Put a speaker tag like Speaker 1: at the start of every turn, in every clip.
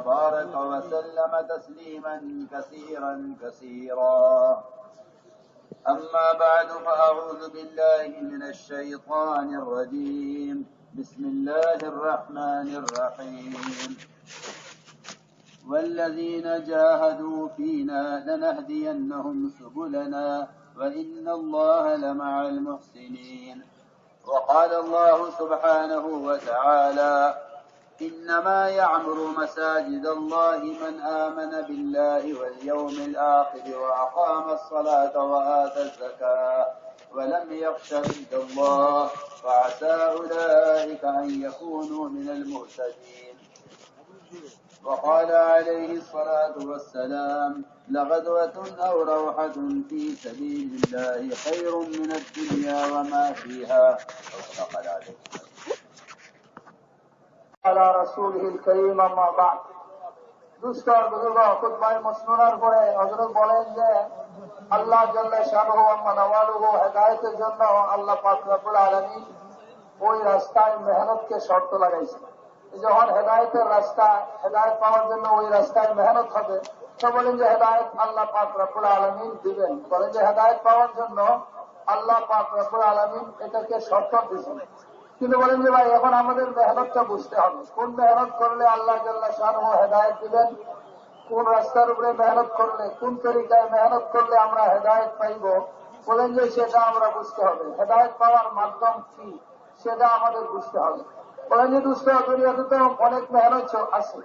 Speaker 1: بارك وسلم تسليما كثيرا. أما بعد، فأعوذ بالله من الشيطان الرجيم. بسم الله الرحمن الرحيم. والذين جاهدوا فينا لنهدينهم سبلنا وإن الله لمع المحسنين. وقال الله سبحانه وتعالى: إنما يعمر مساجد الله من آمن بالله واليوم الآخر وأقام الصلاة وآتى الزكاة ولم يخش إلا الله فعسى أولئك أن يكونوا من المهتدين. وقال عليه الصلاة والسلام: لغدوة أو روحة في سبيل الله خير من الدنيا وما فيها.
Speaker 2: على رسوله الكريم أما بعد. দুস্তর বুজুর্গ খুতবায়ে মাসনুনার পরে হযরত বলেন যে আল্লাহ জাল্লা শানুহু ওয়া নওয়ালুহু হেদায়েতের জন্য আল্লাহ পাক রব্বুল আলামিন ওই রাস্তায় মেহনতকে শর্ত লাগাইছেন। যখন হেদায়েতের রাস্তা, হেদায়েত পাওয়ার জন্য ওই রাস্তায় মেহনত হবে, তো বলেন যে হেদায়েত আল্লাহ পাক রব্বুল আলামিন দিবেন। বলেন যে হেদায়েত পাওয়ার জন্য আল্লাহ পাক রব্বুল আলামিন এটাকে শর্ত দিয়েছেন। কিন্তু বলেন যে ভাই, এখন আমাদের মেহনতটা বুঝতে হবে, কোন মেহনত করলে আল্লাহ জাল্লা শানুহু হেদায়েত দিবেন, কোন রাস্তার উপরে মেহনত করলে, কোন তরিকায় মেহনত করলে আমরা হেদায়েত পাইব। বলেন যে সেটা আমরা বুঝতে হবে। হেদায়েত পাওয়ার মাধ্যম কি সেটা আমাদের বুঝতে হবে। বলেন যে দুনিয়াতে তো অনেক মেহনত আছে,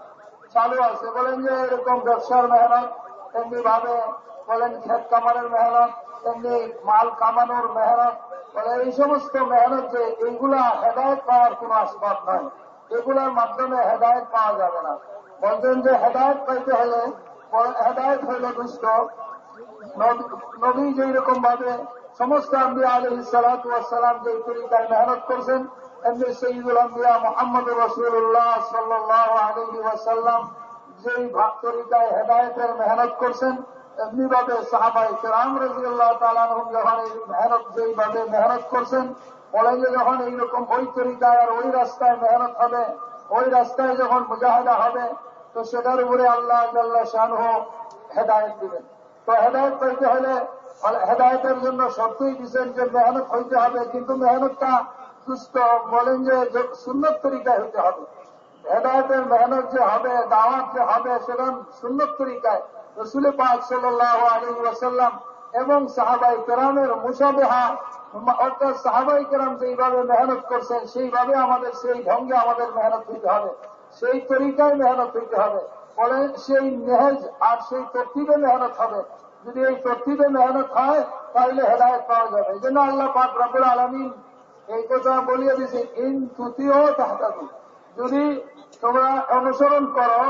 Speaker 2: চালু আছে। বলেন যে এরকম ব্যবসার মেহনত, এমনি ভাবে বলেন ক্ষেত কামারের মেহনত, এমনি মাল কামানোর মেহনত। বলে এই সমস্ত মেহনত যে এইগুলা হেদায়েত পাওয়ার কোন আসবাব নয়, এগুলোর মাধ্যমে হেদায়েত পাওয়া যাবে না। বলতেন যে হেদায়েত পাইতে হলে, হেদায়েত হইল দুষ্ট নবী যেই রকম ভাবে সমস্ত আম্বিয়া আলাইহিস সালাতু ওয়াস সালাম যে তরিকায় মেহনত করছেন, এমনি সাইয়্যিদুল আম্বিয়া মুহাম্মদুর রাসূলুল্লাহ সাল্লাল্লাহু আলাইহি ওয়াসাল্লাম যেই তরিকায় হেদায়েতের মেহনত করছেন, এমনি ভাবে সাহাবায়ে কেরাম রাদিয়াল্লাহু তাআলা আনহুম যখন এই যেইভাবে মেহনত করছেন, বলেন যে যখন এইরকম ওই তরিকায় আর ওই রাস্তায় মেহনত হবে, ওই রাস্তায় যখন মুজাহাদা হবে, তো সেটার উপরে আল্লাহ জাল্লা শানুহু হেদায়েত দিবেন। তো হেদায়েত পাইতে হলে হেদায়েতের জন্য শর্তই দিচ্ছেন যে মেহনত হইতে হবে, কিন্তু মেহনতটা সুস্থ, বলেন যে সুন্নত তরিকায় হইতে হবে। হেদায়েতের মেহনত যে হবে, দাওয়াত যে হবে, সেটা সুন্নত তরিকায় রাসূল পাক সাল্লাল্লাহু আলাইহি ওয়াসাল্লাম এবং সাহাবায়ে কেরামের মুশাবাহা, অর্থাৎ সাহাবায়ে কেরাম যেইভাবে মেহনত করছেন সেইভাবে আমাদের, সেই ঢঙ্গে আমাদের মেহনত হইতে হবে, সেই তরিকায় মেহনত হইতে হবে। বলে সেই নেহেজ আর সেই তরতিবে মেহনত হবে। যদি এই তরতিবে মেহনত হয় তাহলে হেদায়েত পাওয়া যাবে। এই জন্য আল্লাহ পাক রব্বুল আলামিন এই কথা বলিয়ে দিয়েছে, ইন তুতিউ তাহতাদু, যদি তোমরা অনুসরণ করো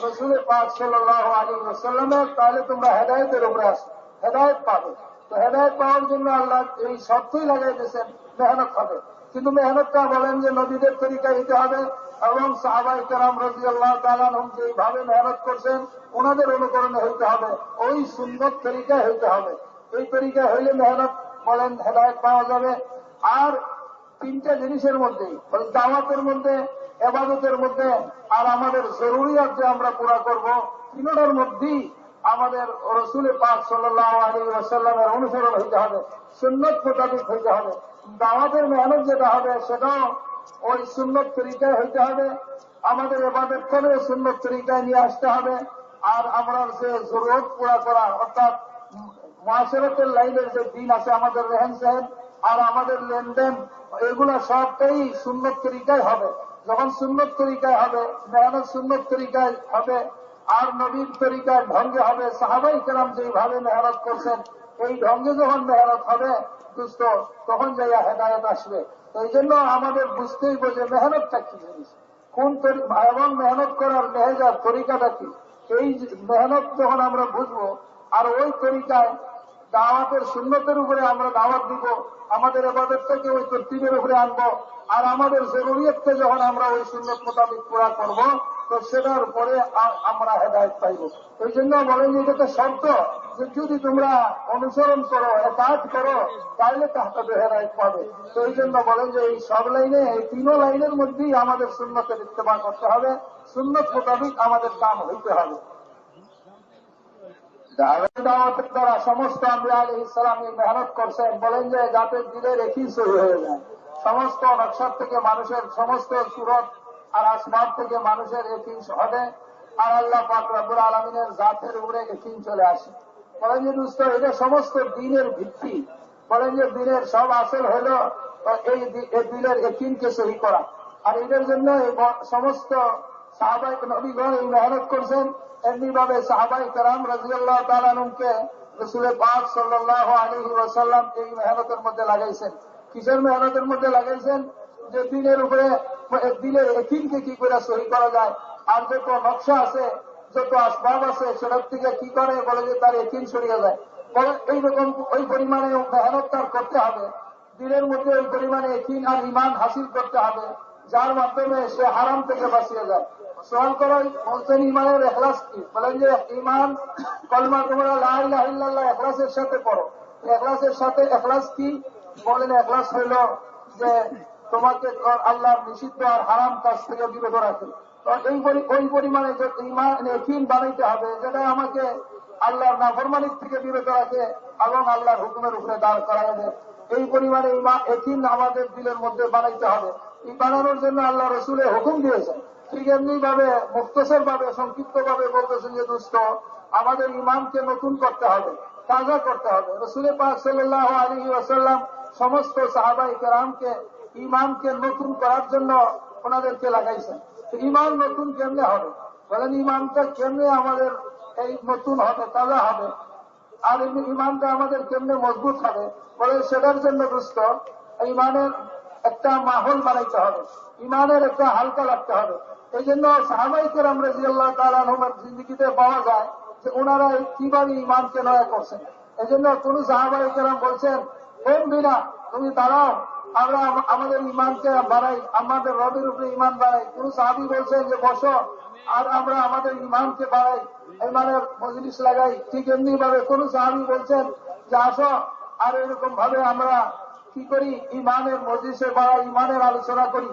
Speaker 2: রাসূল পাক সাল্লাল্লাহু আলাইহি ওয়াসাল্লামের, তাহলে তোমরা হেদায়েতের উপরে আসো, হেদায়েত পাবে। তো হেদায়েত পাওয়ার জন্য আল্লাহ এই শর্তই লাগাই দিয়েছেন, মেহনত হবে। কিন্তু মেহনতটা বলেন যে নবীদের তরিকায় হইতে হবে এবং সাহাবায়ে কেরাম রাদিয়াল্লাহু তাআলা আনহুম যেভাবে মেহনত করছেন ওনাদের অনুকরণে হইতে হবে, ওই সুন্নত তরিকায় হইতে হবে। এই তরিকায় হইলে মেহনত বলেন হেদায়েত পাওয়া যাবে। আর তিনটা জিনিসের মধ্যেই, দাওয়াতের মধ্যে, ইবাদতের মধ্যে, আর আমাদের জরুরিয়াত যে আমরা পুরা করব, তিনটার মধ্যেই আমাদের রাসূল পাক সাল্লাল্লাহু আলাইহি ওয়াসাল্লামের অনুসরণ হইতে হবে, সুন্নত মোতাবেক হইতে হবে। দাওয়াতের মেহনত যেটা হবে সেটাও ওই সুন্নত তরিকায় হইতে হবে। আমাদের ইবাদতকেও সুন্নত তরিকায় নিয়ে আসতে হবে। আর আমরা যে জরুরত পুরা করা, অর্থাৎ মুআশারাতের লাইনের যে দিন আছে, আমাদের রেহেন সেহেন আর আমাদের লেনদেন, এগুলা সবটাই সুন্নত তরিকায় হবে। যখন সুন্নত তরিকায় হবে, মেহনত সুন্নত তরিকায় হবে, আর নবীর তরিকায় ঢঙ্গে হবে, সাহাবায়ে কেরাম যেভাবে মেহনত করছেন এই ঢঙ্গে যখন মেহনত হবে দুস্থ, তখন যাইয়া হেদায়েত আসবে। তো এই জন্য আমাদের বুঝতেই বোঝে মেহনতটা কি জিনিস, কোন এবং মেহনত করার নেহেজার তরিকাটা কি। এই মেহনত যখন আমরা বুঝবো আর ওই তরিকায় দাওয়াতের সুন্নতের উপরে আমরা দাওয়াত দিব, আমাদের ইবাদতটাকে ওই তরতিবের উপরে আনবো, আর আমাদের জরুরিয়তকে যখন আমরা ওই সুন্নত মোতাবেক পুরা করব, তো তো সেটার পরে আমরা হেদায়েত পাইব। এই জন্য বলেন যে এটা তো শর্ত, যে যদি তোমরা অনুসরণ করো, কাজ করো, তাহলে তাহলে হেদায়েত পাবে। তো এই জন্য বলেন যে এই সব লাইনে, এই তিনও লাইনের মধ্যেই আমাদের সুন্নতের ইত্তেবা করতে হবে, সুন্নত মোতাবিক আমাদের কাম হইতে হবে। দাওয়াতের দ্বারা সমস্ত আম্বিয়া আলাইহিস সালাম মেহনত করছেন, বলেন যে যাতে দিলের একই সহি হয়ে যায়। সমস্ত নকশার থেকে মানুষের, সমস্ত সুরত আর আসবাব থেকে মানুষের একই হবে, আর আল্লাহ পাক রব্বুল আলামিনের জাতের উপরে একই চলে আসে। বলেন যে দুস্থ, এটা সমস্ত দিনের ভিত্তি। বলেন যে দিনের সব আসল হল এই দিলের একইকে সহি করা। আর এটার জন্য সমস্ত সাহাবায়ে নবীগণ এই মেহনত করছেন। এমনি ভাবে সাহাবায়ে কেরাম রাদিয়াল্লাহু তাআলা আনহুকে রাসূল পাক সাল্লাল্লাহু আলাইহি ওয়াসাল্লাম এই মেহনতের মধ্যে লাগাইছেন। কিসের মেহনতের মধ্যে লাগাইছেন? যে দিনের উপরে, দিলের একইকে কি করে সহি করা যায়, আর যত নকশা আছে, যত আসবাব আছে, সেটার থেকে কি করে বলে যে তার একই সরিয়ে যায়। বলে এইরকম ওই পরিমাণে মেহনত তার করতে হবে, দিনের মধ্যে ওই পরিমাণে একই আর ইমান হাসিল করতে হবে, যার মাধ্যমে সে হারাম থেকে বাঁচিয়ে যায়। সওয়াল করা বলছেন ইমানের এখলাস কি? বলেন যে ইমান কলমা তোমরা লা ইলাহা ইল্লাল্লাহ এখলাসের সাথে পড়ো। এখলাসের সাথে এখলাস কি? বলেন এখলাস হইল যে তোমাকে আল্লাহর নিষিদ্ধ আর হারাম কাজ থেকে বিরত রাখে। ওই পরিমাণে ইমান একই বানাইতে হবে যেটা আমাকে আল্লাহর নাফরমানির থেকে বিরত রাখে এবং আল্লাহর হুকুমের উপরে দাঁড় করায় দেয়। এই পরিমাণে একই আমাদের দিলের মধ্যে বানাইতে হবে। এই বানানোর জন্য আল্লাহ রসুলের হুকুম দিয়েছেন। ঠিক এমনি ভাবে মুক্তসর ভাবে, সংক্ষিপ্ত ভাবে বলতেছেন যে দুস্থ, আমাদের ইমানকে নতুন করতে হবে, তাজা করতে হবে। রসুল পাক সাল্লাল্লাহু আলাইহি ওয়াসাল্লাম সমস্ত সাহাবায়ে কেরামকে ইমানকে নতুন করার জন্য ওনাদেরকে লাগাইছেন। ইমান নতুন কেমনে হবে? বলেন ইমানটা কেমনে আমাদের এই নতুন হবে, তাজা হবে, আর ইমানটা আমাদের কেমনে মজবুত হবে? বলে সেটার জন্য দুস্থ ইমানের একটা মাহল বানাইতে হবে, ইমানের একটা হালকা লাগতে হবে। এই জন্য সাহাবায়ে কেরাম রাদিয়াল্লাহু তাআলা আনহুর জিন্দেগিতে পাওয়া যায় যে ওনারা কিভাবে ইমানকে নয়া করছেন। এই জন্য কোন সাহাবায়ে কেরাম বলছেন, কোন বিনা তুমি দাঁড়াও, আমরা আমাদের ইমানকে বাড়াই, আমাদের রবের উপরে ইমান বাড়াই। কোন সাহাবী বলছেন যে বসো, আর আমরা আমাদের ইমানকে বাড়াই, ইমানের মজলিস লাগাই। ঠিক এমনি ভাবে কোন সাহাবী বলছেন যে আসো, আর এরকম ভাবে আমরা কি করি, ইমানের মজলিসে বাড়াই, ইমানের আলোচনা করি।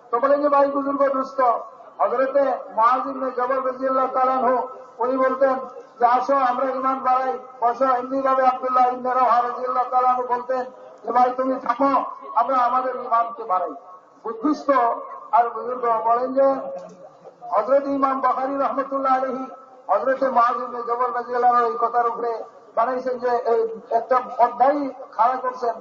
Speaker 2: তো বলেন যে ভাই বুজুর্গ দুস্থ, হযরতে মুআয ইবনে জবল রাদিয়াল্লাহু তাআলা আনহু উনি বলতেন যে আসো আমরা ইমান বাড়াই, বসো। এমনি ভাবে আব্দুল্লাহ ইবনে রাওহা রাদিয়াল্লাহু তাআলা আনহু বলতেন যে ভাই তুমি থামো, আমরা আমাদের ইমানকে বাড়াই। বুদ্ধিস্ত আর বুজুর্গ বলেন যে হযরত ইমাম বুখারী রাহমাতুল্লাহ আলাইহি হযরতে মুআয ইবনে জবল রাদিয়াল্লাহু আনহু এই কথার উপরে বানাইছেন যে একটা অধ্যায় খাড়া করছেন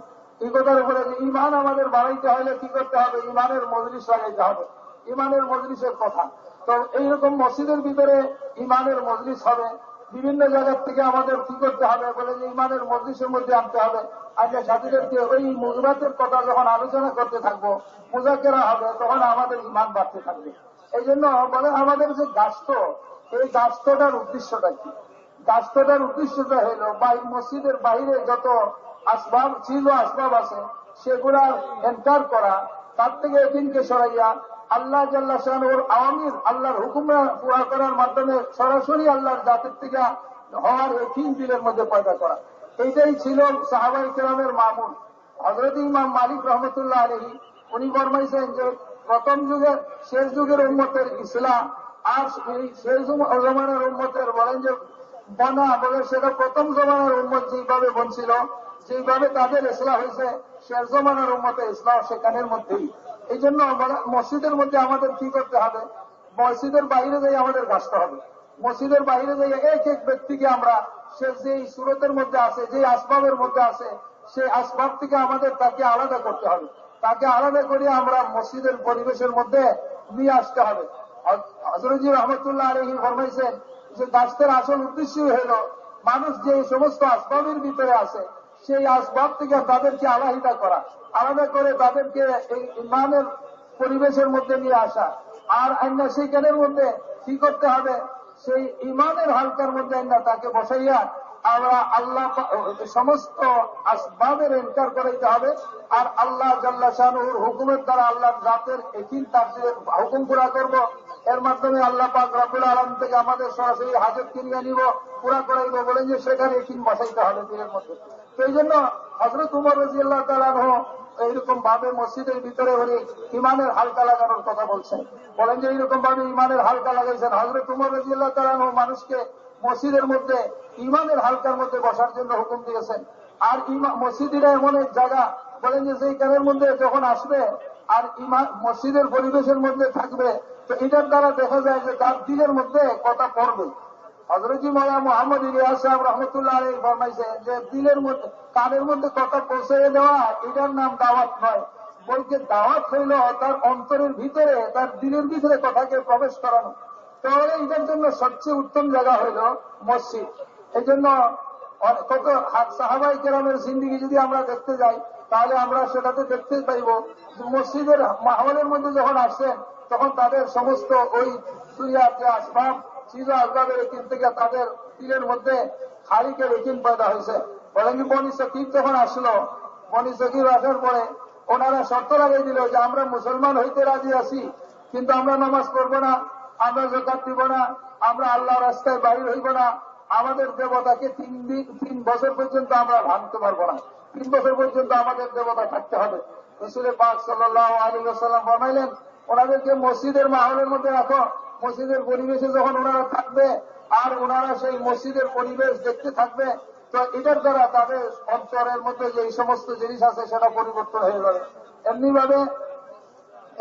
Speaker 2: এই কথার উপরে যে ইমান আমাদের বাড়াইতে হলে কি করতে হবে? ইমানের মজলিস লাগাইতে হবে, ইমানের মজলিসের কথা। তো এইরকম মসজিদের ভিতরে ইমানের মজলিস হবে, বিভিন্ন জায়গার থেকে আমাদের কি করতে হবে? বলে যে ইমানের মজলিসের মধ্যে আনতে হবে। আজকে সাথীদেরকে ওই মুজরাতের কথা যখন আলোচনা করতে থাকবো, মুজাকেরা হবে, তখন আমাদের ইমান বাড়তে থাকবে। এই জন্য বলে আমাদের যে গাছট, এই গাছটার উদ্দেশ্যটা কি? গাছটার উদ্দেশ্যটা হলো মসজিদের বাইরে যত আসবাব ছিল, আসবাব আছে, সেগুলা এনকার করা, তার থেকে এদিনকে সরাইয়া আল্লাহ জাল্লা শানুর আওয়ামির, আল্লাহর হুকুম পুরা করার মাধ্যমে সরাসরি আল্লাহর জাতের থেকে হওয়ার একই দিলের মধ্যে পয়দা করা। এইটাই ছিল সাহাবায়ে কেরামের মামুল। হযরত ইমাম মালিক রহমতুল্লাহ আলাইহি উনি ফরমাইছেন যে প্রথম যুগের, শেষ যুগের উম্মতের ইসলাম আর শেষ জমানার উম্মতের বলেন যে বনা, বলে সেটা প্রথম জমানার উম্মত যেভাবে বনছিল, যেভাবে তাদের ইসলাম হয়েছে, শেষ জমানার উম্মতের ইসলাম সেখানের মধ্যেই। এই জন্য মসজিদের মধ্যে আমাদের কি করতে হবে? মসজিদের বাইরে যাই আমাদের গাছতে হবে। মসজিদের বাইরে যাই এক এক ব্যক্তিকে আমরা সে যে সুরতের মধ্যে আছে, যে আসবাবের মধ্যে আছে, সেই আসবাব থেকে আমাদের তাকে আলাদা করতে হবে। তাকে আলাদা করে আমরা মসজিদের পরিবেশের মধ্যে নিয়ে আসতে হবে। হযরত রহমতুল্লাহ আলাইহি ফরমাইছেন যে গাছের আসল উদ্দেশ্যই হল মানুষ যে সমস্ত আসবাবের ভিতরে আছে, সেই আসবাব থেকে তাদেরকে আলাদা করা, আলাদা করে তাদেরকে এই ইমানের পরিবেশের মধ্যে নিয়ে আসা। আর আইনা সেইখানের মধ্যে কি করতে হবে? সেই ইমানের হালকার মধ্যে আইনা তাকে বসাইয়া আমরা আল্লাহ সমস্ত আসবাবের এনকার করাইতে হবে। আর আল্লাহ জাল্লা শানুর হুকুমের দ্বারা আল্লাহর জাতের একই তার হুকুম পুরা করবো, এর মাধ্যমে আল্লাহ পাক রব্বুল আলামিন থেকে আমাদের সরাসরি হাজত কিনিয়ে নিব, পুরা করাইব, বলেন যে সেখানে একিন বসাইতে হবে দিলের মধ্যে। তো এই জন্য হযরত উমর রাদিয়াল্লাহু তাআলা আনহু এইরকম ভাবে মসজিদের ভিতরে উনি ইমানের হালকা লাগানোর কথা বলছেন। বলেন যে এইরকম ভাবে ইমানের হালকা লাগাইছেন। হযরত উমর রাদিয়াল্লাহু তাআলা আনহু মানুষকে মসজিদের মধ্যে ইমানের হালকার মধ্যে বসার জন্য হুকুম দিয়েছেন। আর মসজিদটা এমন এক জায়গা, বলেন যে সেইখানের মধ্যে যখন আসবে আর মসজিদের পরিবেশের মধ্যে থাকবে, তো এটার দ্বারা দেখা যায় যে তার দিলের মধ্যে কথা পড়বে। হযরত মাওলানা মুহাম্মদ ইলিয়াস সাহেব রহমতুল্লাহ আলাইহি ফরমাইছে যে দিলের মধ্যে কানের মধ্যে কথা পৌঁছে দেওয়া এটার নাম দাওয়াত নয়, বলতে দাওয়াত হইল তার অন্তরের ভিতরে, তার দিলের ভিতরে কথাকে প্রবেশ করানো। তাহলে এটার জন্য সবচেয়ে উত্তম জায়গা হইল মসজিদ। এই জন্য কত সাহাবায়ে কেরামের জিন্দেগি যদি আমরা দেখতে যাই, তাহলে আমরা সেটাতে দেখতে পাইব মসজিদের মাহওয়ালের মধ্যে যখন আসছেন তখন তাদের সমস্ত ওই দুনিয়ার যে আসবাব চিজ আসবাবের একিন থেকে তাদের দিলের মধ্যে খালিকের একিন পয়দা হয়েছে। বলেন কি বনি সকিব যখন আসলো, বনি সকিব আসার পরে ওনারা শর্ত লাগাই দিল যে আমরা মুসলমান হইতে রাজি আছি, কিন্তু আমরা নামাজ পড়বো না, আমরা যাকাত দিব না, আমরা আল্লাহর রাস্তায় বাইর হইব না, আমাদের দেবতাকে 3 বছর পর্যন্ত আমরা ভাঙতে পারবো না, 3 বছর পর্যন্ত আমাদের দেবতা থাকতে হবে। রাসূল পাক সাল্লাল্লাহু আলাইহি ওয়াসাল্লাম ফরমাইলেন ওনাদেরকে মসজিদের মাহলের মধ্যে রাখো, মসজিদের পরিবেশে যখন ওনারা থাকবে আর ওনারা সেই মসজিদের পরিবেশ দেখতে থাকবে, তো এটার দ্বারা তাদের অন্তরের মধ্যে যে সমস্ত জিনিস আছে সেটা পরিবর্তন হয়ে যাবে। এমনি ভাবে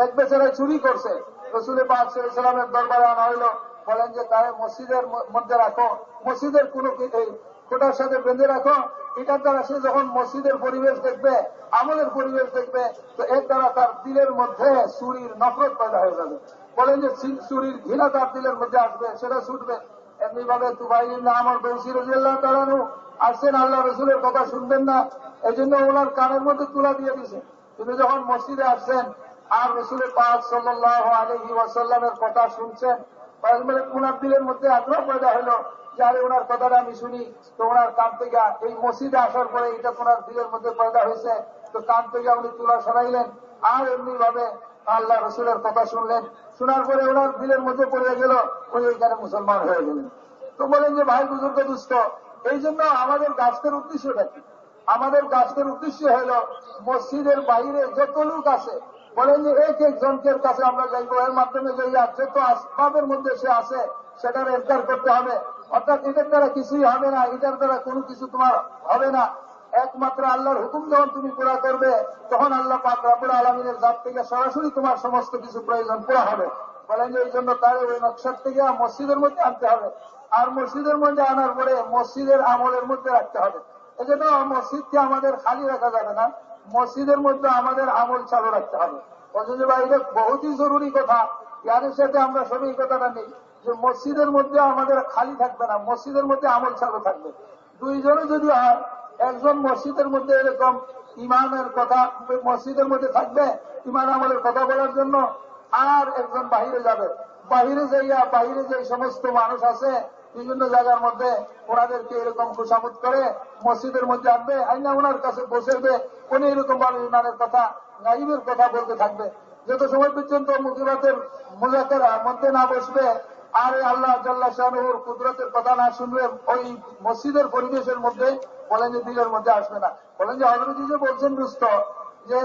Speaker 2: এক বেচারায় চুরি করছে, রাসূল পাক সাল্লাল্লাহু আলাইহি ওয়াসাল্লামের দরবারে আনা হইল, বলেন যে তাই মসজিদের মধ্যে রাখো, মসজিদের কোন খোটার সাথে বেঁধে রাখো, এটার দ্বারা সে যখন মসজিদের পরিবেশ দেখবে, আমলের পরিবেশ দেখবে, তো এর দ্বারা তার দিলের মধ্যে চুরির নফরত পয়দা হয়ে যাবে। বলেন যে চুরির ঘৃণা তার দিলের মধ্যে আসবে, সেটা ছুটবে। এমনি ভাবে তুবাইল ইবনে আমর বৌসি রাদিয়াল্লাহু তাআলা আনহু আসছেন, আল্লাহ রসুলের কথা শুনবেন না, এই জন্য ওনার কানের মধ্যে তুলা দিয়ে দিছে। তিনি যখন মসজিদে আসছেন আর রসুল পাক সাল্লাল্লাহু আলাইহি ওয়াসাল্লামের কথা শুনছেন, ওনার দিলের মধ্যে আগ্রহ পয়দা হলো যে আরে ওনার কথাটা আমি শুনি। তো ওনার কান থেকে এই মসজিদে আসার পরে এটা ওনার দিলের মধ্যে পয়দা হয়েছে, তো কান থেকে উনি তুলা সরাইলেন আর এমনি ভাবে আল্লাহ রসুলের কথা শুনলেন। শোনার পরে ওনার দিলের মধ্যে পড়ে গেল, উনি ওইখানে মুসলমান হয়ে গেলেন। তো বলেন যে ভাই বুজুর্গ দুস্থ, এই জন্য আমাদের গাছের উদ্দেশ্যটা কি? আমাদের গাছের উদ্দেশ্য হল মসজিদের বাইরে যত লোক আছে, বলেন যে এক একজনকের কাছে আমরা যাইব, এর মাধ্যমে যাইয়া যত আসবাবের মধ্যে সে আছে সেটার এনকার করতে হবে। অর্থাৎ এটার দ্বারা কিছুই হবে না, এটার দ্বারা কোনো কিছু তোমার হবে না। একমাত্র আল্লাহর হুকুম যখন তুমি পুরা করবে, তখন আল্লাহ পাক রব্বুল আলামিনের জাত থেকে সরাসরি তোমার সমস্ত কিছু প্রয়োজন পুরা হবে। বলেন যে এই জন্য তার ওই নকশার থেকে মসজিদের মধ্যে আনতে হবে, আর মসজিদের মধ্যে আনার পরে মসজিদের আমলের মধ্যে রাখতে হবে। এই জন্য মসজিদকে আমাদের খালি রাখা যাবে না, মসজিদের মধ্যে আমাদের আমল চালু রাখতে হবে। বলছেন যে ভাই এটা বহুতই জরুরি কথা, ইয়াদের সাথে আমরা সবই এই কথাটা নেই যে মসজিদের মধ্যে আমাদের খালি থাকবে না, মসজিদের মধ্যে আমল চালু থাকবে। দুইজনে যদি হয়, একজন মসজিদের মধ্যে এরকম ইমানের কথা মসজিদের মধ্যে থাকবে, ইমান আমলের কথা বলার জন্য, আর একজন বাহিরে যাবে, বাহিরে যাইয়া বাহিরে যে সমস্ত মানুষ আছে বিভিন্ন জায়গার মধ্যে ওনাদেরকে এরকম খুশামত করে মসজিদের মধ্যে আনবে, আইনা ওনার কাছে বসেবে, উনি এরকম ভাবে ইমানের কথা গাইবের কথা বলতে থাকবে। যত সময় পর্যন্ত মুকিবাতের মুজাকের মধ্যে না বসবে আর আল্লাহ জাল্লা শানুর কুদরতের কথা না শুনবে, ওই মসজিদের পরিবেশের মধ্যে বলেন যে দিলের মধ্যে আসবে না। বলেন যে হযরত যে বলছেন দুস্থ যে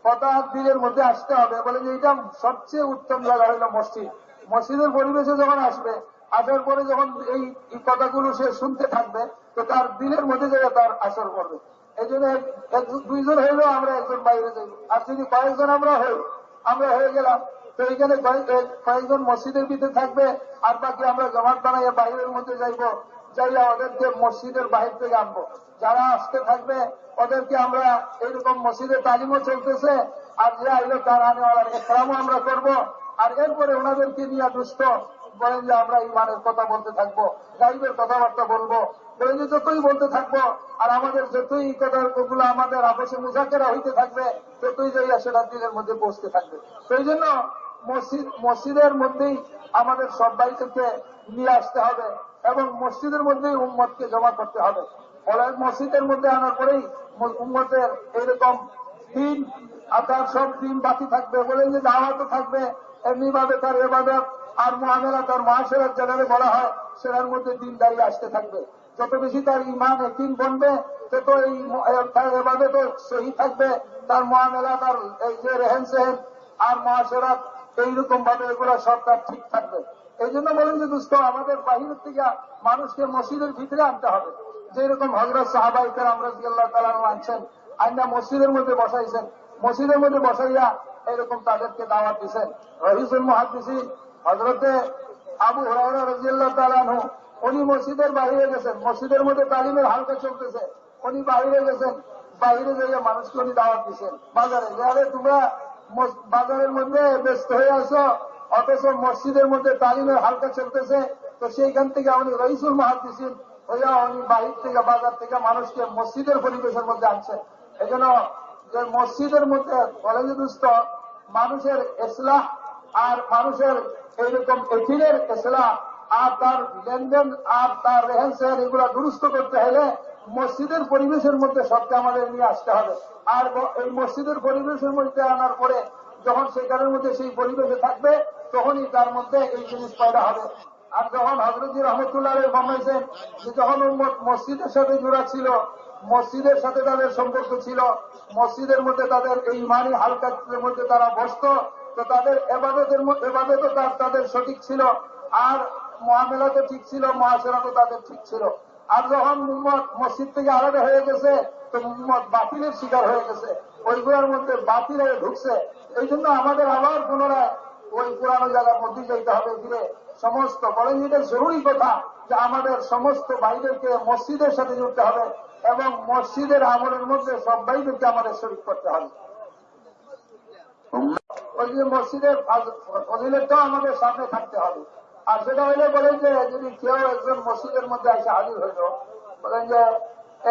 Speaker 2: কথা দিলের মধ্যে আসতে হবে, বলেন যে এটা সবচেয়ে উত্তম জায়গা হইল মসজিদ। মসজিদের পরিবেশে যখন আসবে, আসার পরে যখন এই কথাগুলো সে শুনতে থাকবে, তো তার দিলের মধ্যে যাবে, তার আসর করবে। এই জন্য দুইজন হইলেও আমরা একজন বাইরে যাই, আর যদি কয়েকজন আমরা হয়ে গেলাম, তো এইখানে কয়েকজন মসজিদের ভিতরে থাকবে, আর বাকি আমরা জমাত বানাইয়া বাইরের মধ্যে যাইব, যাইয়া ওদেরকে মসজিদের বাহির থেকে আনবো। যারা আসতে থাকবে ওদেরকে আমরা এইরকম মসজিদের তালিমও চলতেছে, আর যে আইলো তার আনেওয়ালার ইকরামও আমরা করব, আর এরপরে ওনাদেরকে নিয়ে দুষ্ট বলেন যে আমরা ইমানের কথা বলতে থাকবো, গাইবের কথাবার্তা বলবো, বলেন যে যতই বলতে থাকবো আর আমাদের যতই এই কথাগুলো আমাদের আপসে মুজাকেরা হইতে থাকবে, ততই যাইয়া সেটা দিলের মধ্যে পৌঁছতে থাকবে। সেই জন্য মসজিদের মধ্যেই আমাদের সবাই থেকে নিয়ে আসতে হবে এবং মসজিদের মধ্যেই উম্মতকে জমা করতে হবে। ফলে মসজিদের মধ্যে আনার পরেই উম্মতের এইরকম দিন আর তার সব দিন বাকি থাকবে, বলেন যে দাওয়াতও থাকবে, এমনি ভাবে তার ইবাদত আর মুআমালাত আর মুআশারাত যেটাকে বলা হয় সেটার মধ্যে দিনদারি আসতে থাকবে। যত বেশি তার ঈমান ইয়াকিন বনবে তত এই তার ইবাদত সহি থাকবে, তার মুআমালাত আর এই যে রেহেন সেহেন আর মুআশারাত এইরকম ভাবে এগুলো সব তার ঠিক থাকবে। এই জন্য বলেন যে দোস্ত, আমাদের বাহিরের থেকে মানুষকে মসজিদের ভিতরে আনতে হবে। যেরকম হযরত সাহাবায়ে কেরাম রাদিয়াল্লাহু তাআলা আনছেন, আইনা মসজিদের মধ্যে বসাইছেন, মসজিদের মধ্যে বসাইয়া এরকম তাদেরকে দাওয়াত দিচ্ছেন। রইসুল মুহাদ্দিসিন হযরতে আবু হুরায়রা রাদিয়াল্লাহু তাআলা আনহু উনি মসজিদের বাইরে গেছেন, মসজিদের মধ্যে তালিমের হালকা চলতেছে, উনি বাইরে গেছেন, বাইরে যাইয়া মানুষকে উনি দাওয়াত দিচ্ছেন বাজারে। যারে তোমরা বাজারের মধ্যে ব্যস্ত হয়ে আসো, অথচ মসজিদের মধ্যে তালিমের হালকা চলতেছে। তো সেইখান থেকে উনি রইসুল মুহাদ্দিসিন হইয়া উনি বাহির থেকে বাজার থেকে মানুষকে মসজিদের পরিবেশের মধ্যে আনছেন। এই জন্য যে মসজিদের মধ্যে বলে যে দুস্থ মানুষের ইসলাহ আর মানুষের এইরকম এথিনের ইসলাহ আর তার লেনদেন আর তার রেহেন সেহেন এগুলা দুরুস্ত করতে হলে মসজিদের পরিবেশের মধ্যে সবকে আমাদের নিয়ে আসতে হবে। আর এই মসজিদের পরিবেশের মধ্যে আনার পরে যখন সেখানের মধ্যে সেই পরিবেশে থাকবে তখনই তার মধ্যে এই জিনিস পয়দা হবে। আর যখন হযরতজি রহমতুল্লাহ আলাইহি ফরমাইছেন যে যখন উম্মত মসজিদের সাথে জোড়া ছিল, মসজিদের সাথে তাদের সম্পর্ক ছিল, মসজিদের মধ্যে তাদের এই ইমানি হালকার মধ্যে তারা বসত, তো তাদের এবাদতও তাদের সঠিক ছিল, আর মুআমালাতও ঠিক ছিল, মুআশারাতও তাদের ঠিক ছিল। আর যখন উম্মত মসজিদ থেকে আলাদা হয়ে গেছে তো উম্মত বাতিলের শিকার হয়ে গেছে, ওইগুলোর মধ্যে বাতিল হয়ে ঢুকছে। এই জন্য আমাদের আবার পুনরায় ওই পুরানো জায়গার মধ্যে যাইতে হবে। ফিরে সমস্ত বলেন এটা জরুরি কথা যে আমাদের সমস্ত ভাইদেরকে মসজিদের সাথে জুড়তে হবে এবং মসজিদের আমলের মধ্যে সব ভাইদেরকে আমাদের শরীক করতে হবে। ওই যে মসজিদের ফজিলতটাও আমাদের সামনে থাকতে হবে। আর সেটা হইলে বলেন যে যদি কেউ একজন মসজিদের মধ্যে এসে হাজির হইল, বলেন যে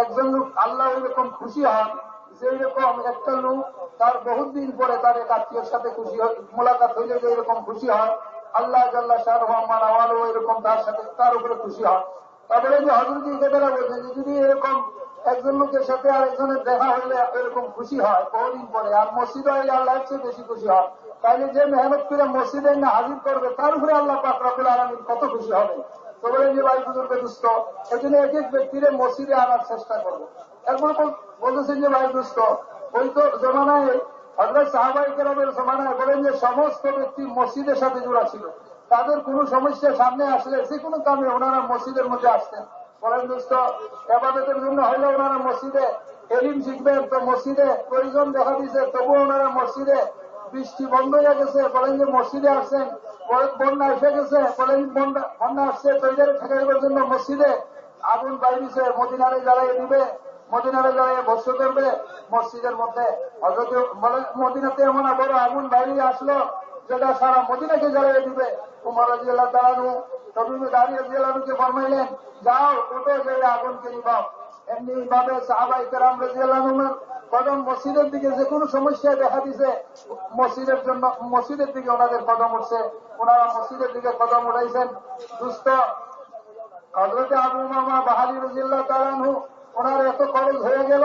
Speaker 2: একজন লোক আল্লাহ এরকম খুশি হন যে এরকম একটা লোক তার বহুত দিন পরে তার এক আত্মীয়ের সাথে খুশি মোলাকাত হইলে যে এরকম খুশি হয়, আল্লাহ জাল্লা শাহরুহ এরকম তার সাথে তার উপরে খুশি হন। তারপরে যে হযরত কেবেলা বলছেন যে যদি এরকম একজন লোকের সাথে আর একজনের দেখা হইলে এরকম খুশি হয় বহুদিন পরে, আর মসজিদে হইলে আল্লাহর চেয়ে বেশি খুশি হয়, তাইলে যে মেহনত করে মসজিদে না হাজির করবে তার উপরে আল্লাহ পাক রব্বুল আলামিন কত খুশি হবে। তো বলেন যে ভাই বুজুর্গ দুস্থ, এই জন্য এক এক ব্যক্তিরে মসজিদে আনার চেষ্টা করবো। একবার বলতেছেন যে ভাই দুস্থ, ওই তো জমানায় হযরত সাহাবায়ে কেরামের জমানায় বলেন যে সমস্ত ব্যক্তি মসজিদের সাথে জোড়া ছিল, তাদের কোন সমস্যা সামনে আসলে যে কোনো কামে ওনারা মসজিদের মধ্যে আসতেন। বলেন দুস্থ, ইবাদতের জন্য হইলে ওনারা মসজিদে, এলিম শিখবেন তো মসজিদে, প্রয়োজন দেখা দিয়েছে তবুও ওনারা মসজিদে, বৃষ্টি বন্ধ হয়ে গেছে বলেন যে মসজিদে আসছেন, বন্যা এসে গেছে বলেন বন্যা আসছে তো এদের ঠেকাইবার জন্য মসজিদে, আগুন বাইরেছে মদিনারে জ্বালিয়ে দিবে, মদিনারে জ্বালিয়ে ভস্ম করবে মসজিদের মধ্যে। হযরত বলে মদিনাতে এমন বড় আগুন বাইরে আসলো যেটা সারা মদিনাকে জ্বালিয়ে দিবে। উমর রাদিয়াল্লাহু তাআলা আনহু তবিদারি রাদিয়াল্লাহু আনহুকে ফরমাইলেন, যাও উঠে গিয়ে আগুনকে নিভাও। এমনি ভাবে সাহাবায়ে কেরাম রাদিয়াল্লাহু আনহুর কদম মসজিদের দিকে যে কোনো সমস্যায় দেখা দিছে, মসজিদের জন্য মসজিদের দিকে ওনাদের কদম উঠছে, ওনারা মসজিদের দিকে কদম উঠাইছেন। দুস্থ হযরত আবু উমামা বাহারী রাদিয়াল্লাহু তাআলা আনহু ওনার এত খরচ হয়ে গেল,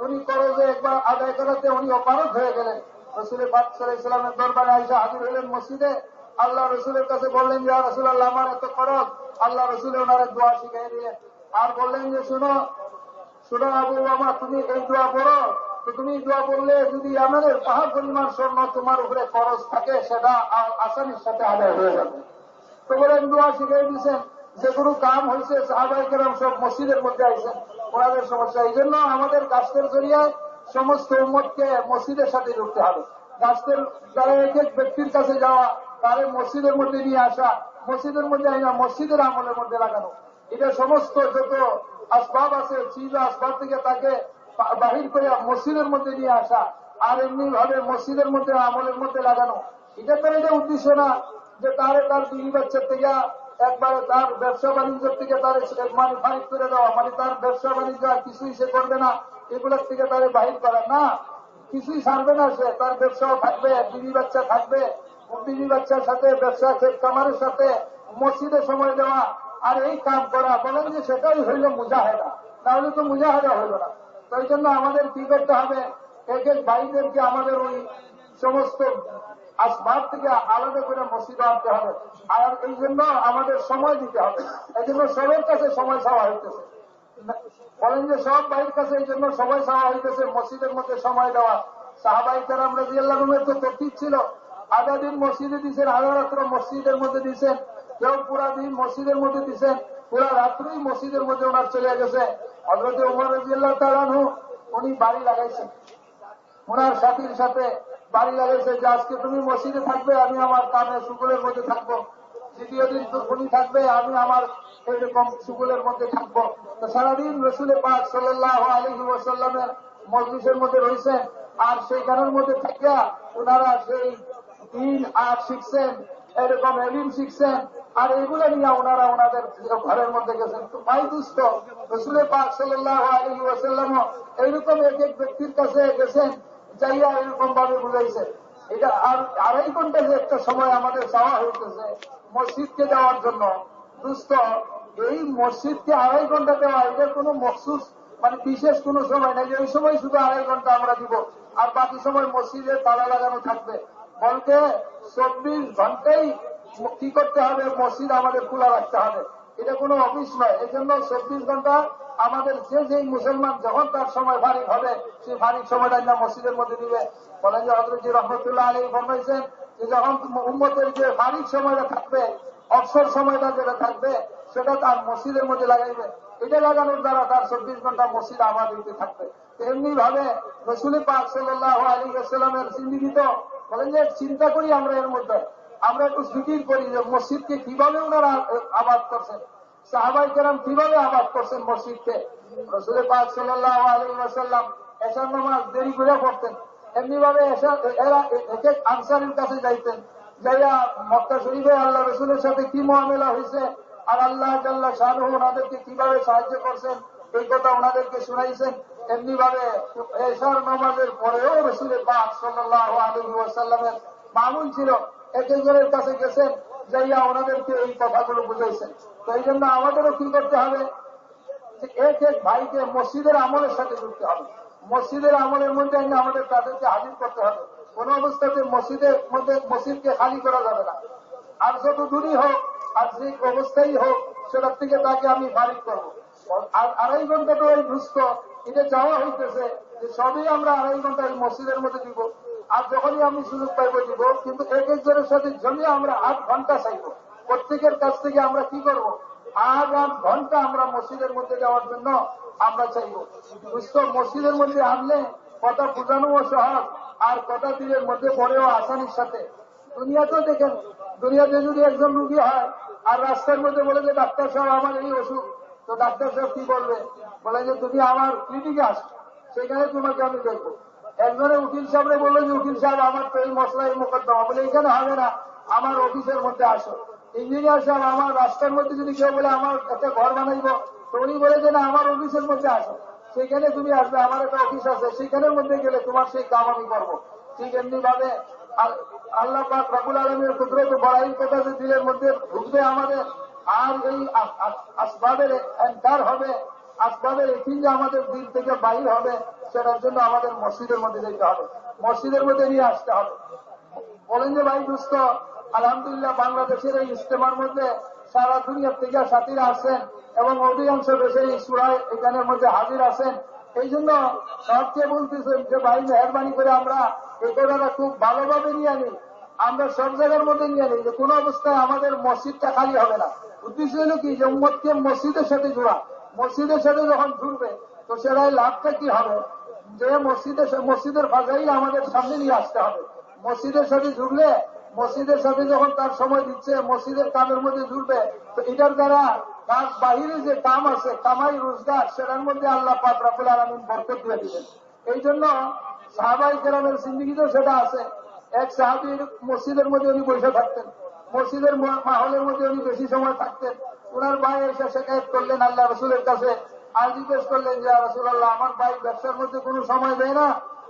Speaker 2: উনি খরচে একবার আদায় করাতে উনি অপারগ হয়ে গেলেন। রাসূল পাক সাল্লাল্লাহু আলাইহি ওয়াসাল্লামের দরবারে আয়েশা হাজির হলেন মসজিদে। আল্লাহ রসুলের কাছে বললেন, ইয়া রাসূলুল্লাহ আমার এত খরচ। আল্লাহ রসুল ওনার দোয়া শিখিয়ে দিলেন আর বললেন যে শুনো আবু উমামা, তুমি এই দোয়া পড়ো, তো তুমি দোয়া পড়লে যদি আমাদের পাহাড় পরিমাণ স্বর্ণ তোমার উপরে খরচ থাকে সেটা আসানির সাথে আদায় হয়ে যাবে। তো বলেন দোয়া শিখিয়ে দিয়েছেন। যে কোনো কাম হয়েছে সাহাবায়ে কেরাম সব মসজিদের মধ্যে আইছেন, ওনাদের সমস্যা। এই জন্য আমাদের কাজের জরিয়ায় সমস্ত উম্মতকে মসজিদের সাথে যুক্ত হবে। কাজের যারা এক এক ব্যক্তির কাছে যাওয়া, তারে মসজিদের মধ্যে নিয়ে আসা, মসজিদের মধ্যে আইনা মসজিদের আমলের মধ্যে লাগানো, এটা সমস্ত যত আসবাব আছে চিজ আসবাব থেকে তাকে বাহির করে মসজিদের মধ্যে নিয়ে আসা, আর এমনি ভাবে মসজিদের মধ্যে আমলের মধ্যে লাগানো। এটা তো এটা উদ্দেশ্য না যে তার বিবি বাচ্চার থেকে একবারে তার ব্যবসা বাণিজ্য থেকে তার মানে ফারিক করে দেওয়া, মানে তার ব্যবসা বাণিজ্য আর কিছুই সে করবে না, এগুলোর থেকে তারে বাহির করা না, কিছুই ছাড়বে না সে, তার ব্যবসাও থাকবে, বিবি বাচ্চা থাকবে, বিবি বাচ্চার সাথে ব্যবসা ক্ষেত কামারের সাথে মসজিদে সময় দেওয়া আর এই কাম করা, বলেন যে সেটাই হইল মুজাহেদা, তাহলে তো মুজাহেদা হইল না। তাই জন্য আমাদের কি করতে হবে, এক এক ভাইদেরকে আমাদের ওই সমস্ত আসবাব থেকে আলাদা করে মসজিদে আনতে হবে। আর এই জন্য আমাদের সময় দিতে হবে। এই জন্য সবার কাছে সময় চাওয়া হইতেছে। বলেন যে সব ভাইয়ের কাছে এই জন্য সময় চাওয়া হইতেছে মসজিদের মধ্যে সময় দেওয়া। সাহাবাই কেরাম রাদিয়াল্লাহু আনহুর তো তরতিব ছিল, আধা দিন মসজিদে দিচ্ছেন, আধা রাত্র মসজিদের মধ্যে দিচ্ছেন, কেউ পুরা দিন মসজিদের মধ্যে দিচ্ছেন, পুরা রাত্রই মসজিদের মধ্যে ওনার চলে গেছে। হযরত ওমর রাদিয়াল্লাহু তাআলা আনহু উনি বাড়ি লাগাইছেন, ওনার সাথীর সাথে বাড়ি লাগাইছে যে আজকে তুমি মসজিদে থাকবে, আমি আমার কামে সুগুলের মধ্যে থাকবো। দ্বিতীয় দিন উনি থাকবে, আমি আমার এইরকম সুগুলের মধ্যে থাকবো। তো সারাদিন রাসূল পাক সাল্লাল্লাহু আলাইহি ওয়াসাল্লামের মজলিসের মধ্যে রয়েছেন। আর সেইখানের মধ্যে থেকে ওনারা সেই দিন আর শিখছেন, এরকম এলিম শিখছেন। আর এগুলো নিয়ে ওনারা ওনাদের ঘরের মধ্যে গেছেন। তো ভাই দুস্থ রাসূল পাক সাল্লাল্লাহু আলাইহি ওয়াসাল্লাম এইরকম এক এক ব্যক্তির কাছে গেছেন, যাইয়া এরকম ভাবে বুঝাইছে। এটা আর 2.5 ঘন্টা যে একটা সময় আমাদের চাওয়া হইতেছে মসজিদকে যাওয়ার জন্য, দুস্থ এই মসজিদকে 2.5 ঘন্টা দেওয়া এটার কোন মখসুস মানে বিশেষ কোন সময় নাই যে এই সময় শুধু 2.5 ঘন্টা আমরা দিব আর বাকি সময় মসজিদে তালা লাগানো থাকবে। বলতে 24 ঘন্টাই কি করতে হবে, মসজিদ আমাদের খোলা রাখতে হবে। এটা কোনো অফিস নয়। এই জন্য 24 ঘন্টা আমাদের যে মুসলমান যখন তার সময় ফারিক হবে সেই ফারিক সময়টা না মসজিদের মধ্যে দিবে। বলেন যে হযরত রাহমাতুল্লাহ আলাইহি ফরমাইছেন যে যখন উম্মতের যে ফারিক সময়টা থাকবে, অবসর সময়টা যেটা থাকবে সেটা তার মসজিদের মধ্যে লাগাইবে। এটা লাগানোর দ্বারা তার 24 ঘন্টা মসজিদ আবাদ হইতে থাকবে। এমনি ভাবে রাসূল পাক সাল্লাল্লাহু আলাইহি ওয়াসাল্লামের জিন্দেগি তো বলেন যে চিন্তা করি আমরা এর মধ্যে, আমরা একটু ফিকির করি যে মসজিদকে কিভাবে ওনারা আবাদ করছেন, সাহাবায়ে কেরাম কিভাবে আবাদ করছেন মসজিদকে। রাসূল পাক সাল্লাল্লাহু আলাইহি ওয়াসাল্লাম এশার নামাজ দেরি করে পড়তেন। এমনি ভাবে এরা এক এক আনসারীর কাছে যাইতেন, যাইয়া মক্কা শরীফে আল্লাহ রাসূলের সাথে কি মুআমালা হয়েছে আর আল্লাহ জাল্লা শানুহু ওনাদেরকে কিভাবে সাহায্য করছেন এই কথা ওনাদেরকে শুনাইছেন। এমনি ভাবে এশার নামাজের পরেও রাসূল পাক সাল্লাল্লাহু আলাইহি ওয়াসাল্লামের মামুল ছিল এক একজনের কাছে গেছেন, যাইয়া ওনাদেরকে এই কথাগুলো বুঝাইছেন। তো এই জন্য আমাদেরও কি করতে হবে যে এক এক ভাইকে মসজিদের আমলের সাথে যুক্ত হবে। মসজিদের আমলের মধ্যে আমাদের তাদেরকে হাজির করতে হবে। কোন অবস্থাতে মসজিদের মধ্যে মসজিদকে খালি করা যাবে না। আর যত দূরই হোক আর যে অবস্থায় হোক সেটার থেকে তাকে আমি ফারিক করবো। আর 2.5 ঘন্টা তো এই দুস্থ এটা যাওয়া হইতেছে যে সবই আমরা 2.5 ঘন্টা এই মসজিদের মধ্যে দিব। আর যখনই আমি সুযোগ পাইব দিব, কিন্তু এক একজনের সাথে জমিয়ে আমরা 8 ঘন্টা চাইব। প্রত্যেকের কাছ থেকে আমরা কি করব, 8 ঘন্টা আমরা মসজিদের মধ্যে যাওয়ার জন্য আমরা চাইব। দুস্থ মসজিদের মধ্যে আনলে কথা বোঝানোও সহজ আর কথা দিলের মধ্যে পড়েও আসানির সাথে। দুনিয়াতেও দেখেন, দুনিয়াতে যদি একজন রুগী হয় আর রাস্তার মধ্যে বলে যে ডাক্তার সাহেব আমার এই অসুখ, তো ডাক্তার সাহেব কি বলবে, বলে যে তুমি আমার ক্লিনিকে আসো, সেখানে তোমাকে আমি দেখবো। একজনের উকিল সাহেবরে বললো যে উকিল সাহেব আমার তো এই মশলা এই মোকদ্দমা, বলে এখানে হবে না, আমার অফিসের মধ্যে আসো। ইঞ্জিনিয়ার সাহেব আমার রাস্তার মধ্যে যদি কেউ বলে আমার একটা ঘর বানাইব, তো উনি বলে যে না আমার অফিসের মধ্যে আসো, সেখানে তুমি আসবে, আমার একটা অফিস আছে, সেখানের মধ্যে গেলে তোমার সেই কাম আমি করবো। ঠিক এমনি ভাবে আল্লাহ পাক রব্বুল আলামিনের কুদরত বড়াইয়ের কথা যে দিলের মধ্যে ঢুকবে আমাদের, আর এই আসবাবের এন্টার হবে, আসবাবের একিন যে আমাদের দিল থেকে বাইর হবে, সেটার জন্য আমাদের মসজিদের মধ্যে যেতে হবে, মসজিদের মধ্যে নিয়ে আসতে হবে। বলেন যে ভাই দুস্থ আলহামদুলিল্লাহ বাংলাদেশের এই ইজতেমার মধ্যে সারা দুনিয়ার থেকে সাথীরা আসেন এবং অধিকাংশ দেশের এই সূরায় এখানের মধ্যে হাজির আছেন। এই জন্য সবচেয়ে বলতেছেন যে ভাই মেহরবানি করে আমরা এই কথাটা খুব ভালোভাবে নিয়ে নিই, আমরা সব জায়গার মধ্যে নিয়ে নিই যে কোন অবস্থায় আমাদের মসজিদটা খালি হবে না। উদ্দেশ্য হলো কি যে উম্মতকে মসজিদের সাথে জোড়া, মসজিদের সাথে যখন জুড়বে তো সেটাই লাভটা কি হবে, যে মসজিদের ফাজাইল আমাদের সামনে নিয়ে আসতে হবে। মসজিদের সাথে জুড়লে, মসজিদের সাথে যখন তার সময় দিচ্ছে মসজিদের কামের মধ্যে জুড়বে, তো এটার দ্বারা তার বাহিরে যে কাম আছে কামাই রোজগার সেটার মধ্যে আল্লাহ পাক রব্বুল আলামিন বরকত দিয়ে দিবেন। এই জন্য সাহাবায়ে কেরামের জিন্দেগিতেও সেটা আছে। এক সাহাবীর মসজিদের মধ্যে উনি বসে থাকতেন, মসজিদের মাহলের মধ্যে উনি বেশি সময় থাকতেন। ওনার ভাই এসে শেখায়ত করলেন আল্লাহ রসুলের কাছে, আর জিজ্ঞেস করলেন যে রাসূলুল্লাহ আমার ভাই ব্যবসার মধ্যে কোনো সময় দেয় না,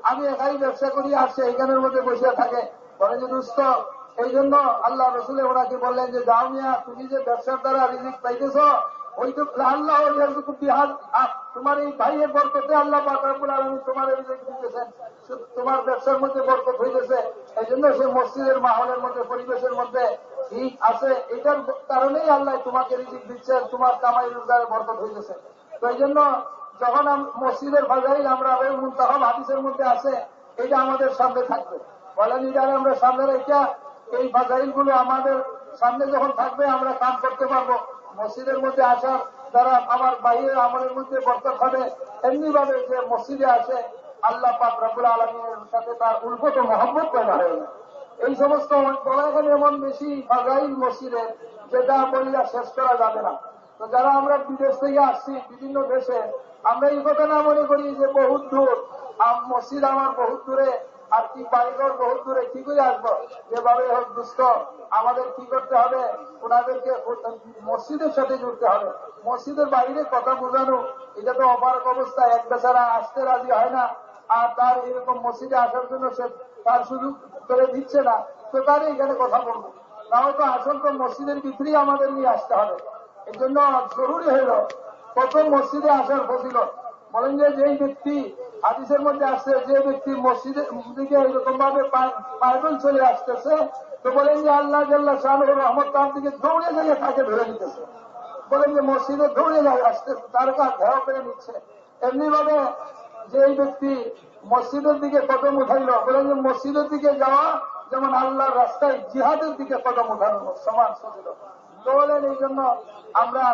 Speaker 2: আমি একাই ব্যবসা করি আর সে এখানের মধ্যে বসে থাকে। বলে যে দুস্থ এই জন্য আল্লাহ রসুলে ওনাকে বললেন যে যাও মিয়া, তুমি যে ব্যবসার দ্বারা রিজিক পাইতেছ ওই তো আল্লাহ বিহার তোমার এই ভাইয়ের বরকতে আল্লাহ পাক রব্বুল আলামিন তোমার এই দিতেছেন, তোমার ব্যবসার মধ্যে বরকত হইতেছে, এই জন্য সে মসজিদের মাহলের মধ্যে পরিবেশের মধ্যে ঠিক আছে, এটার কারণেই আল্লাহ তোমাকে রিজিক দিচ্ছেন, তোমার কামাই রোজগারে বরকত হইতেছে। তো এই জন্য যখন মসজিদের ফাজাইল আমরা ওই মুনতাহা হাদিসের মধ্যে আছে, এটা আমাদের সামনে থাকবে। বলেন এটারে আমরা সামনে রেখে এই ফাজাইল গুলো আমাদের সামনে যখন থাকবে আমরা কাম করতে পারবো। মসজিদের মধ্যে আসার দ্বারা আমার বাইরের আমলের মধ্যে বরকত হবে। এমনি ভাবে যে মসজিদে আসে আল্লাহ পাক রব্বুল আলামিনের সাথে তার উল্ফত মহব্বত পয়দা হয়ে যায়। এই সমস্ত এখানে এমন বেশি ফাজাইল মসজিদে যেটা বলিয়া শেষ করা যাবে না। তো যারা আমরা বিদেশ থেকে আসছি বিভিন্ন দেশে, আমরা এই কথা না মনে করি যে বহুত দূর মসজিদ আমার বহুত দূরে, আর কি বাড়িঘর বহুত দূরে, কি করে আসবো, যেভাবে হোক দুস্থ আমাদের কি করতে হবে, ওনাদেরকে মসজিদের সাথে জুড়তে হবে। মসজিদের বাইরে কথা বোঝানো এটা তো অপারক অবস্থা, এক বেচারা আসতে রাজি হয় না, আর তার এরকম মসজিদে আসার জন্য সে তার সুযোগ করে দিচ্ছে না, তো তারই এখানে কথা বলবো। তাহলে তো আসল তো মসজিদের ভিতরেই আমাদের নিয়ে আসতে হবে। এই জন্য জরুরি হইল প্রথম মসজিদে আসার ফজিলত। বলেন যে যেই ব্যক্তি হাদিসের মধ্যে আসছে, যে ব্যক্তি মসজিদের দিকে এরকম ভাবে পায়দল চলে আসতেছে, তো বলেন যে আল্লাহ জাল্লাহ শানুর রহমত তার দিকে দৌড়ে গিয়ে তাকে ধরে নিতেছে। বলেন যে মসজিদে দৌড়ে যায় আসতেছে, তার কাজ ঘেরাও করে নিচ্ছে। এমনি ভাবে যেই ব্যক্তি মসজিদের দিকে কদম উঠাইল, বলেন যে মসজিদের দিকে যাওয়া যেমন আল্লাহর রাস্তায় জিহাদের দিকে কদম উঠানো সমান সজিল। তো বলেন এই জন্য আমরা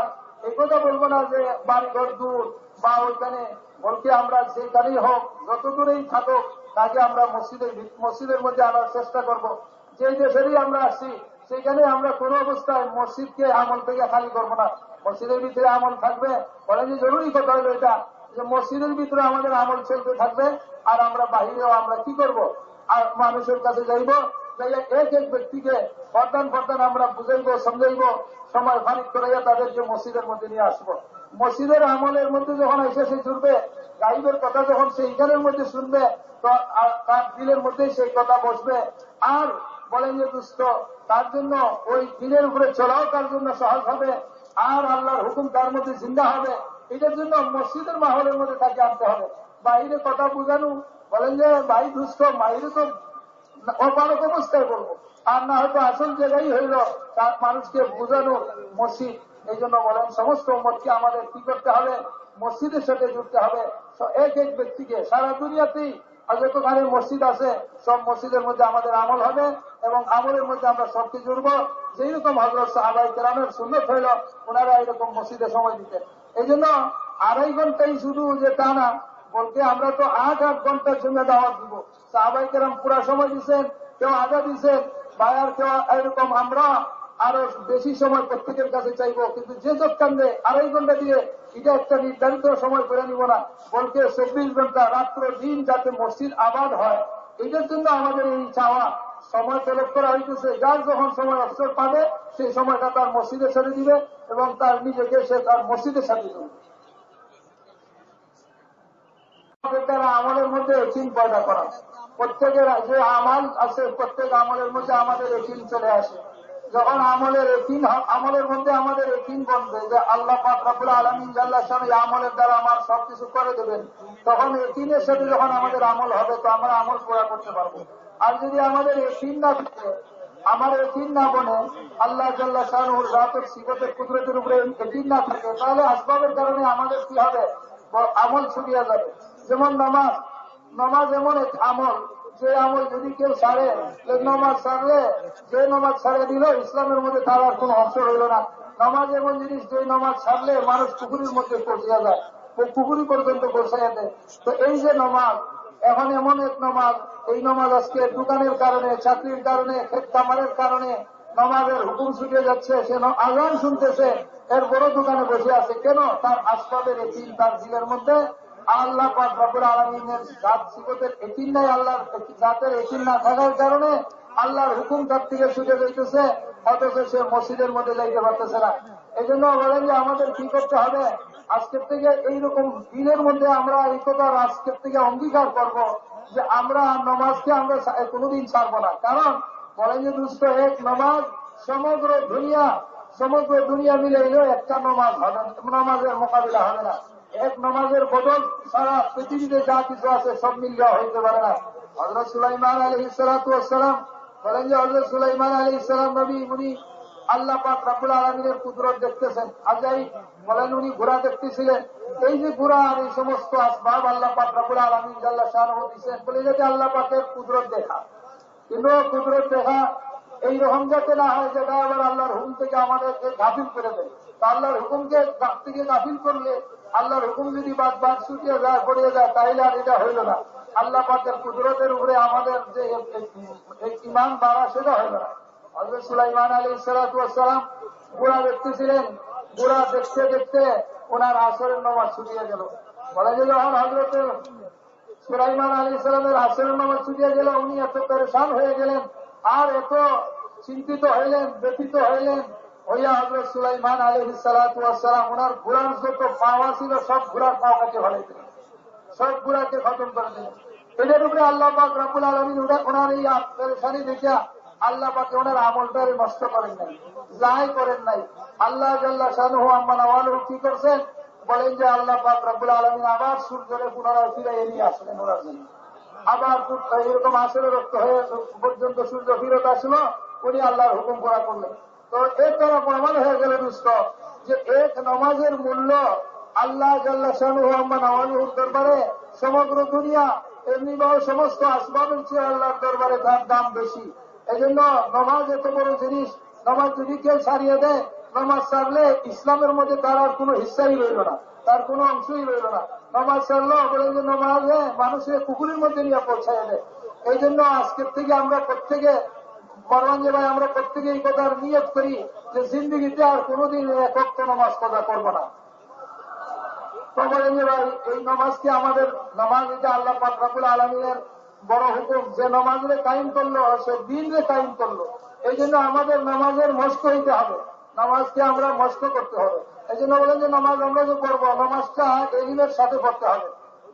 Speaker 2: এই কথা বলবো না যে বাড়িঘর দূর বা ওইখানে, বলতে আমরা যেখানেই হোক যত দূরেই থাকুক তাকে আমরা মসজিদের মধ্যে আনার চেষ্টা করব। যে দেশেরই আমরা আসছি সেখানে আমরা কোনো অবস্থায় মসজিদকে আমল থেকে খালি করবো না, মসজিদের ভিতরে আমল থাকবে। বলে যে জরুরি কথা হলো এটা যে মসজিদের ভিতরে আমাদের আমল চলতে থাকবে, আর আমরা বাহিরেও আমরা কি করব, আর মানুষের কাছে যাইব, এক এক ব্যক্তিকে ফরদান আমরা বুঝাইবো, সমঝাইব, সময় ফারিক করাইয়া তাদেরকে মসজিদের মধ্যে নিয়ে আসবো। মসজিদের আমলের মধ্যে যখন এসে সে জুড়বে, গাইবের কথা যখন সে ইখানের মধ্যে শুনবে, তো তার দিলের মধ্যেই সেই কথা বসবে। আর বলেন যে দুস্থ তার জন্য ওই দিনের উপরে চলাও তার জন্য সহজ হবে, আর আল্লাহর হুকুম তার মধ্যে জিন্দা হবে। এটার জন্য মসজিদের মাহলের মধ্যে তাকে আনতে হবে। বাইরে কথা বুঝানো, বলেন যে ভাই দুস্থ বাইরে তো অপারক অবস্থায় করবো, আর না হয়তো আসল জায়গায় হইল তার মানুষকে বুঝানো মসজিদ। এই জন্য বলেন সমস্ত উম্মতকে আমাদের কি করতে হবে, মসজিদের সাথে জুড়তে হবে। এক এক ব্যক্তিকে সারা দুনিয়াতেই যতখানে মসজিদ আছে সব মসজিদের মধ্যে আমাদের আমল হবে, এবং আমলের মধ্যে আমরা সবকে জুড়ব। যেই রকম হযরত সাহাবায়ে কেরামের সুন্নত হইল ওনারা এরকম মসজিদে সময় দিতেন। এই জন্য 2.5 ঘন্টাই শুধু যে তা না, বলতে আমরা তো 8 ঘন্টার জন্য দাওয়াত দিব। সাহাবায়ে কেরাম পুরা সময় দিচ্ছেন, কেউ আধা দিচ্ছেন, বায়ার কেউ এরকম। আমরা আরো বেশি সময় প্রত্যেকের কাছে চাইবো, কিন্তু যে যোগকাণ্ডে 2.5 ঘন্টা দিয়ে এটা একটা নির্ধারিত সময় করে নিব না, বলতে 24 ঘন্টা রাত্র দিন যাতে মসজিদ আবাদ হয়, এটার জন্য আমাদের এই চাওয়া। সময় তলব করা হইতেছে, যার যখন সময় অবসর পাবে সেই সময়টা তার মসজিদের সাথে দিবে, এবং তার নিজেকে সে তার মসজিদের সাথে দিবে। দ্বারা আমলের মধ্যে একিন পয়দা করা, প্রত্যেকের যে আমাল আছে প্রত্যেক আমলের মধ্যে আমাদের একিন চলে আসে। যখন আমলের মধ্যে আমাদের একিন বনবে যে আল্লাহ পাক রব্বুল আলামিন জাল্লা শানহু এই আমলের দ্বারা আমার সবকিছু করে দেবেন, তখন একিনের সাথে যখন আমাদের আমল হবে তো আমরা আমল পুরা করতে পারবো। আর যদি আমাদের একিন না থাকে, আমার একিন না বনে, আল্লাহ জাল্লা শানহুর জাতের সিফাতের কুদরতের উপরে একিন না থাকে, তাহলে আসবাবের কারণে আমাদের কি হবে, আমল ছুটিয়ে যাবে। যেমন নামাজ এমন এক আমল, যে আমল যদি কেউ ছাড়ে, নামাজ ছাড়লে যে নামাজ ছাড়ে দিল ইসলামের মধ্যে তার আর কোন অংশ রইল না। নামাজ এমন জিনিস যে নামাজ ছাড়লে মানুষ পুকুরের মধ্যে পৌঁছিয়া যায়, পুকুরি পর্যন্ত পৌঁছাইয়া দেয়। তো এই যে নামাজ এখন এমন এক নামাজ, এই নামাজ আজকে দোকানের কারণে, চাকরির কারণে, ক্ষেত খামারের কারণে নামাজের হুকুম ছুটে যাচ্ছে, সে আজান শুনতেছে, এর বড় দোকানে বসে আছে। কেন? তার আসবাবের একিন তার দিলের মধ্যে আল্লাহ পাক রব্বুল আলামিনের জাত সিফাতের একিন নাই, আল্লাহর জাতের একিন না থাকার কারণে আল্লাহর হুকুম তার থেকে ছুটে যাইতেছে, অথচ সে মসজিদের মধ্যে যাইতে পারতেছে না। এই জন্য বলেন যে আমাদের কি করতে হবে, আজকের থেকে এইরকম দিনের মধ্যে আমরা এই কথা আজকের থেকে অঙ্গীকার করব যে আমরা নামাজকে আমরা কোনোদিন ছাড়বো না। কারণ বলেন যে দুষ্ট এক নামাজ সমগ্র দুনিয়া সমগ্র দুনিয়া মিলে এলেও একটা নমাজ হবে, নমাজের মোকাবিলা হবে না। এক নমাজের বদল সারা পৃথিবীতে যা কিছু আছে সব মিলিয়ে হইতে পারে না। হযরত সুলাইমান আলাইহিস সালাতু ওয়াস সালাম বলেন যে হযরত সুলাইমান আলাইহিস সালাম নবী, উনি আল্লাহ পাক রব্বুল আলামিনের কুদরত দেখতেছেন। আজাই বলেন উনি ঘোড়া দেখতেছিলেন। এই যে ঘোড়া আর এই সমস্ত আসবাব আল্লাহ পাক রব্বুল আলামিন জাল্লা শানহু দিয়েছেন, বলে যাতে আল্লাহ পাকের কুদরত দেখা। কিন্তু কুদরত দেখা এইরকম যাতে না হয় যেটা আবার আল্লাহর হুকুম থেকে আমাদেরকে গাফিল করে দেয়। তা আল্লাহর হুকুমকে থেকে গাফিল করলে, আল্লাহর হুকুম যদি বাদ ছুটিয়ে যায়, পড়িয়ে যায়, তাইলে আর এটা হইল না। আল্লাহ পাকের কুদরতের উপরে আমাদের যে ঈমান বাড়া, সেটা হইল না। হযরত সুলাইমান আলাইহিস সালাতু ওয়াস সালাম ঘোড়া দেখতেছিলেন। ঘোড়া দেখতে দেখতে ওনার আসরের নামাজ ছুটিয়ে গেল। বলা যে যখন হযরত সুলাইমান আলাইহিস সালামের আসরের নামাজ ছুটিয়ে গেল, উনি এত পেরেশান হয়ে গেলেন আর এত চিন্তিত হইলেন, ব্যথিত হইলেন। হইয়া হযরত সুলাইমান আলাইহিস সালাতু ওয়াস সালাম ওনার ঘোড়ার যত পাওয়া ছিল সব ঘোড়ার পাওয়াকে ফেলে দিলেন, সব ঘোড়াকে খতম করে দিলেন। এটার উপরে আল্লাহ পাক রব্বুল আলামিন ওনার এই পেরেশানি দেখিয়া আল্লাহ পাকে ওনার আমলটারে নষ্ট করেন নাই, যাই করেন নাই। আল্লাহ জাল্লা শানুহু আম্মা নাওয়ালুহু কি করছেন বলেন যে আল্লাহ পাক রব্বুল আলামিন আবার সূর্যরে পুনরায় ফিরিয়ে নিয়ে আসলেন ওনার জন্য। আবার এরকম আসরের রক্ত হয়ে পর্যন্ত সূর্য ফিরত আসলো, উনি আল্লাহর হুকুম করা করলেন। তো এর দ্বারা প্রমাণ হয়ে গেল দুষ্ট যে এক নামাজের মূল্য আল্লাহ জাল্লা শানুহু আম্মা নাওয়ালুহুর দরবারে সমগ্র দুনিয়া এমনি ভাবে সমস্ত আসবাবের চেয়ে আল্লাহর দরবারে তার দাম বেশি। এই জন্য নামাজ এত বড় জিনিস। নামাজ যদি কেউ ছাড়িয়ে দেয়, নামাজ ছাড়লে ইসলামের মধ্যে তার আর কোনো হিস্সাই রইল না, তার কোনো অংশই রইল না। নামাজ ছাড়লো বলেন যে নামাজে মানুষের কুকুরের মধ্যে নিয়ে পৌঁছায় দেয়। এই জন্য আজকের থেকে আমরা প্রত্যেকে মরবাঞ্জে ভাই, আমরা প্রত্যেকে এই কথার নিয়ত করি যে জিন্দগিতে আর কোনোদিন এক ওয়াক্ত নামাজ কাজা করবো না। তো বলেন যে ভাই, এই নামাজকে আমাদের নামাজ এটা আল্লাহ পাক রব্বুল আলামিনের বড় হুকুম, যে নামাজে কায়েম করলো সে দিনে কায়েম করলো। এই জন্য আমাদের নামাজের মস্ক হইতে হবে, নামাজকে আমরা মস্ক করতে হবে। এই জন্য বলেন যে নামাজ আমরা যে পড়বো, নামাজটা এলিমের সাথে পড়তে হবে।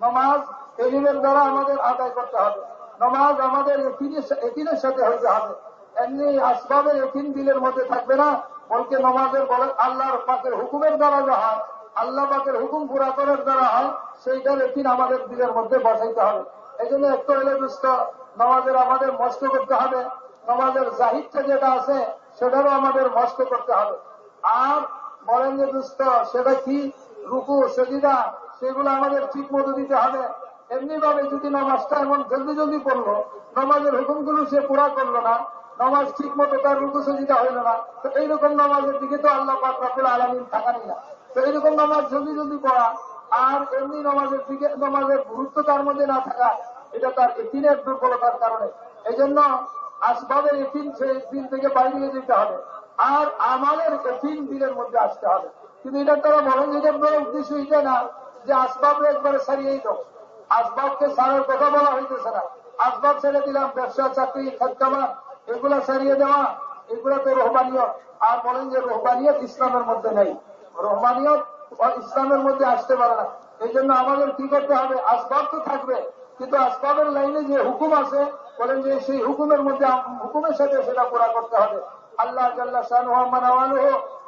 Speaker 2: নামাজ এলিমের দ্বারা আমাদের আদায় করতে হবে। নামাজ আমাদের একিনের সাথে হইতে হবে। এমনি আসবাবের একিন দিলের মধ্যে থাকবে না, বলকে নামাজের বলে আল্লাহর পাকের হুকুমের দ্বারা যা হয়, আল্লাহ পাকের হুকুম পুরা করার দ্বারা হয়, সেইটার একিন আমাদের দিলের মধ্যে বসাইতে হবে। এই জন্য একটু হলে দুষ্ট নামাজের আমাদের মস্ত করতে হবে। নামাজের জাহিদটা যেটা আছে সেটারও আমাদের মস্ত করতে হবে। আর বলেন যে দুষ্ট সেটা কি, রুকু সেজদা, সেগুলো আমাদের ঠিক মতো দিতে হবে। এমনি ভাবে যদি নামাজটা এমন জলদি জলদি করলো, নামাজের হুকুমগুলো সে পুরা করলো না, নামাজ ঠিক মতো তার রুকু সেজদা হইল না, তো এইরকম নামাজের দিকে তো আল্লাহ পাক রব্বুল আলামিন তাকানই না। তো এইরকম নামাজ জলদি জলদি পড়া আর এমনি নামাজের দিকে নামাজের গুরুত্ব তার মধ্যে না থাকা, এটা তার একিনের দুর্বলতার কারণে। এই জন্য আসবাবের একিন সে দিন থেকে বাইরে যেতে হবে আর আমাদের একিন দিনের মধ্যে আসতে হবে। কিন্তু এটা তারা বলেন যে এটার বড় উদ্দেশ্য এটা না যে আসবাবকে একবারে সারিয়েই দাও। আসবাবকে সারার কথা বলা হইতেছে না। আসবাব ছেড়ে দিলাম, ব্যবসা চাকরি খেতকামার এগুলা সারিয়ে দেওয়া, এগুলা তো রহবানিয়ত। আর বলেন যে রহবানিয়ত ইসলামের মধ্যে নেই, রহবানিয়ত ইসলামের মধ্যে আসতে পারে না। এই জন্য আমাদের কি করতে হবে, আসবাব তো থাকবে কিন্তু আসবাবের লাইনে যে হুকুম আছে বলেন যে সেই হুকুমের মধ্যে হুকুমের সাথে সেটা পুরা করতে হবে। আল্লাহ জাল্লা শানুহু ওয়া তাআলা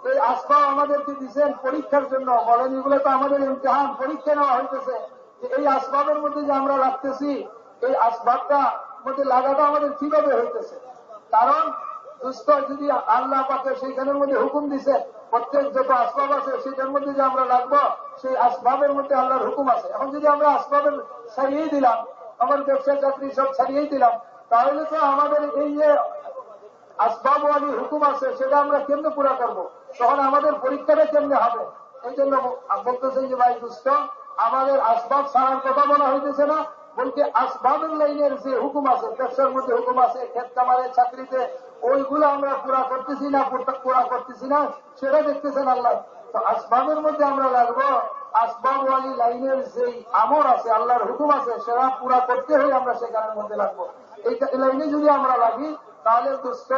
Speaker 2: এই আসবাব আমাদেরকে দিচ্ছেন পরীক্ষার জন্য। বলেন এগুলো তো আমাদের ইমতিহান, পরীক্ষা নেওয়া হইতেছে যে এই আসবাবের মধ্যে যে আমরা রাখতেছি, এই আসবাবটা মধ্যে লাগাটা আমাদের কিভাবে হইতেছে। কারণ দুষ্ট যদি আল্লাহ পাকে সেইখানের মধ্যে হুকুম দিছে, প্রত্যেক যত আসবাব আছে সেটার মধ্যে যে আমরা রাখবো, সেই আসবাবের মধ্যে আল্লাহর হুকুম আছে। এখন যদি আমরা আসবাবের ছাড়িয়েই দিলাম, আমার ব্যবসা চাকরি সব ছাড়িয়েই দিলাম, তাহলে তো আমাদের এই যে আসবাবওয়ালি হুকুম আছে সেটা আমরা কেমনে পুরা করবো, তখন আমাদের পরীক্ষাটা কেমনে হবে। এই জন্য বলতেছেন যে ভাই দুষ্ট, আমাদের আসবাব ছাড়ার কথা বলা হইতেছে না, বলতে আসবাবের লাইনের যে হুকুম আছে, ব্যবসার মধ্যে হুকুম আছে, ক্ষেত কামারে চাকরিতে, ওইগুলো আমরা পুরা করতেছি না, পুরা করতেছি না, সেটা দেখতেছেন আল্লাহ। তো আসবাবের মধ্যে আমরা লাগবো, আসবাবওয়ালি লাইনের যেই আমর আছে, আল্লাহর হুকুম আছে, সেটা পুরা করতে হয়ে আমরা সেখানের মধ্যে লাগবো। এই লাইনে যদি আমরা লাগি, তাহলে দুষ্ট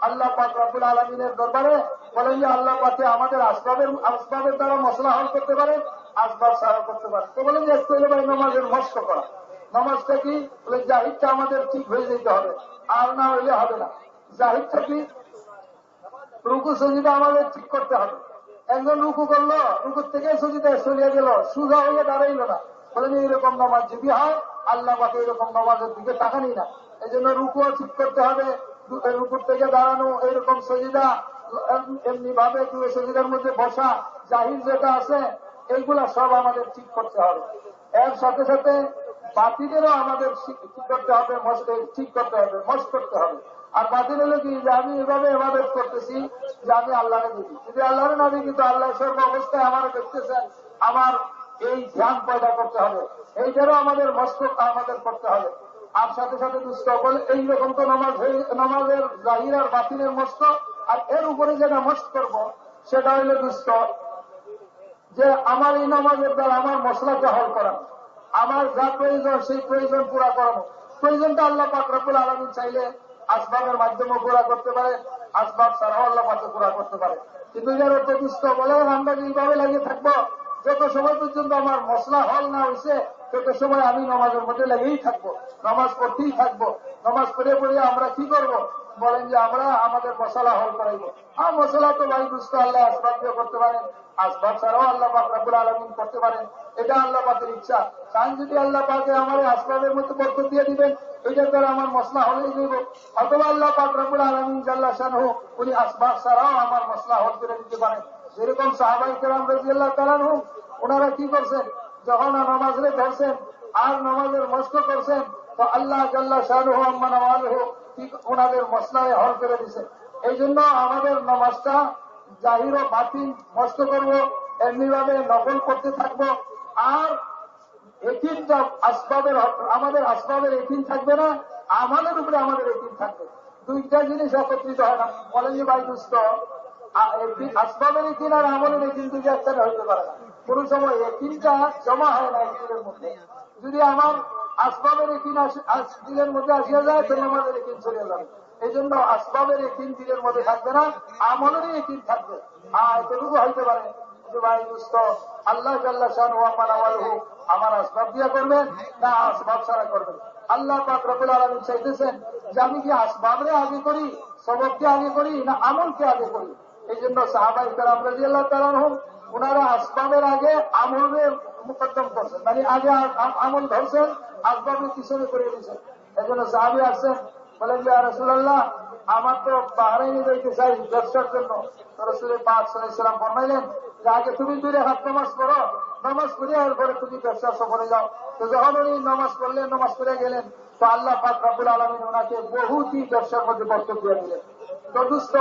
Speaker 2: আল্লাহ পাক রব্বুল আলামিনের দরবারে বলেন যে আল্লাহ পাকে আমাদের আসবাবের দ্বারা মসলা হল করতে পারে, আসবাব সারা করতে পারে। তো বলেন যে একটু হলে ভাই নামাজের মস্ত করা। নামাজটা কি বলে, জাহিদটা আমাদের ঠিক হয়ে যেতে হবে, আর না হইলে হবে না। জাহিদটা কি রুকু সজিদা আমাদের ঠিক করতে হবে। একজন রুকু করলো, রুকুর থেকে সজিদায় সরিয়ে গেল, সুজা হয়ে দাঁড়াইল না, বলে যে এরকম নামাজ যদি হয় আল্লাহ পাকে এরকম নামাজের দিকে তাকানি না। এই জন্য রুকুও ঠিক করতে হবে, রুকুর থেকে দাঁড়ানো, এরকম সজিদা, এমনি ভাবে সজিদার মধ্যে বসা, জাহির যেটা আছে এইগুলা সব আমাদের ঠিক করতে হবে। এর সাথে সাথে বাতিলেরও আমাদের ঠিক করতে হবে, ঠিক করতে হবে, মস্ত করতে হবে। আর বাতিল হলো কি, যে আমি এভাবে এবাদত করতেছি যে আমি আল্লাহরে দেখি, যদি আল্লাহরে না দেখি তো আল্লাহ সর্ব অবস্থায় আমার দেখতেছেন, আমার এই ধ্যান পয়দা করতে হবে, এইটারও আমাদের মস্ত আমাদের করতে হবে। আর সাথে সাথে দুষ্ট বলে এইরকম তো নামাজের জাহির আর বাতিলের মস্ত। আর এর উপরে যেটা মস্ত করব সেটা হইল দুষ্ট, যে আমার এই নামাজের দ্বারা আমার মশলাকে হল করানো, আমার যা প্রয়োজন সেই প্রয়োজন পুরা করানো। প্রয়োজনটা আল্লাহ পাক রব্বুল আলামিন চাইলে আসবাবের মাধ্যমে পুরা করতে পারে, আসবাব ছাড়াও আল্লাহ পাকে পুরা করতে পারে। কিন্তু যার অর্থ দুষ্ট বলে আমরা এইভাবে লাগিয়ে থাকবো যত সময় পর্যন্ত আমার মশলা হল না হয়েছে তত সময় আমি নামাজের মধ্যে লেগেই থাকবো, নামাজ পড়তেই থাকবো। নামাজ পড়ে পড়ে আমরা কি করব, বলেন যে আমরা আমাদের মশলা হল করাইব। আর মশলা তো ভাই দুষ্ট আল্লাহ আসবাব দিয়ে করতে পারেন, আসবাব ছাড়াও আল্লাহ পাক রব্বুল আলামিন করতে পারেন, এটা আল্লাহ পাকের ইচ্ছা। চান যদি আল্লাহ পাকে আমার আসবাবের মধ্যে বরকত দিয়ে দিবেন, এটার দ্বারা আমার মশলা হলেই দেব। অথবা আল্লাহ পাক রব্বুল আলামিন জাল্লা শানহু উনি আসবাব ছাড়াও আমার মশলা হল করে দিতে পারেন। যেরকম সাহাবায়ে কেরাম রাদিয়াল্লাহু তাআলা আনহুম ওনারা কি করছেন, যখন নামাজে ধরছেন আর নামাজের মস্ত করছেন তো আল্লাহ জাল্লা শানহু আম্মা নওয়ালহু ঠিক ওনাদের মশলায় হল করে দিছে। এই জন্য আমাদের নামাজটা জাহির ও বাতিল মস্ত করব, এমনি ভাবে নকল করতে থাকবো। আর একিনটা আসবাবের, আমাদের আসবাবের একিন থাকবে না, আমলের উপরে আমাদের একিন থাকবে। দুইটা জিনিস একত্রিত হয় না। বলেন যে ভাই দুষ্ট আসবাবের একিন আর আমলের একিন দুটো একসাথে হইতে পারে না। কোন সময় একিনটা জমা হয় না একদিনের মধ্যে। যদি আমার আসবাবের একিন দিনের মধ্যে আসিয়া যায় তো আমাদের একিন চলে যাবে। এই জন্য আসবাবের একিন দিনের মধ্যে থাকবে না, আমলেরই একিন থাকবে। আর এতটুকু হইতে পারে যে ভাই দুষ্ট আল্লাহ জাল্লা শানহু ওয়া তাআলা আমার আসবাব দিয়া করবেন না আসবাব ছাড়া করবেন। আল্লাহ পাক রব্বুল আলামিন চাইতেছেন যে আমি কি আসবাবরে আগে করি, সববকে আগে করি, না আমলকে আগে করি। এই জন্য সাহাবায়ে কেরাম রাদিয়াল্লাহু তাআলা আনহুম ওনারা আসবাবের আগে আমলের মুকদ্দম করছেন, মানে আগে আমল ধরছেন, আসবাবের পিছনে করে দিয়েছেন। এই জন্য সাহাবী আসছেন, বলেন যে ইয়া রাসূলুল্লাহ আমার তো বাহরাইনে যাইতে চাই ব্যবসার জন্য। রাসূল পাক সাল্লাল্লাহু আলাইহি ওয়াসাল্লাম ফরমাইলেন যে আগে তুমি 2 রাকাত নামাজ পড়ো, নামাজ পড়ে এরপরে তুমি ব্যবসা সফরে যাও। তো যখন উনি নামাজ পড়লেন, নামাজ পড়ে গেলেন তো আল্লাহ পাক রব্বুল আলামিন ওনাকে বহুতই ব্যবসার মধ্যে বরকত দিয়ে দিলেন। তো দুস্থ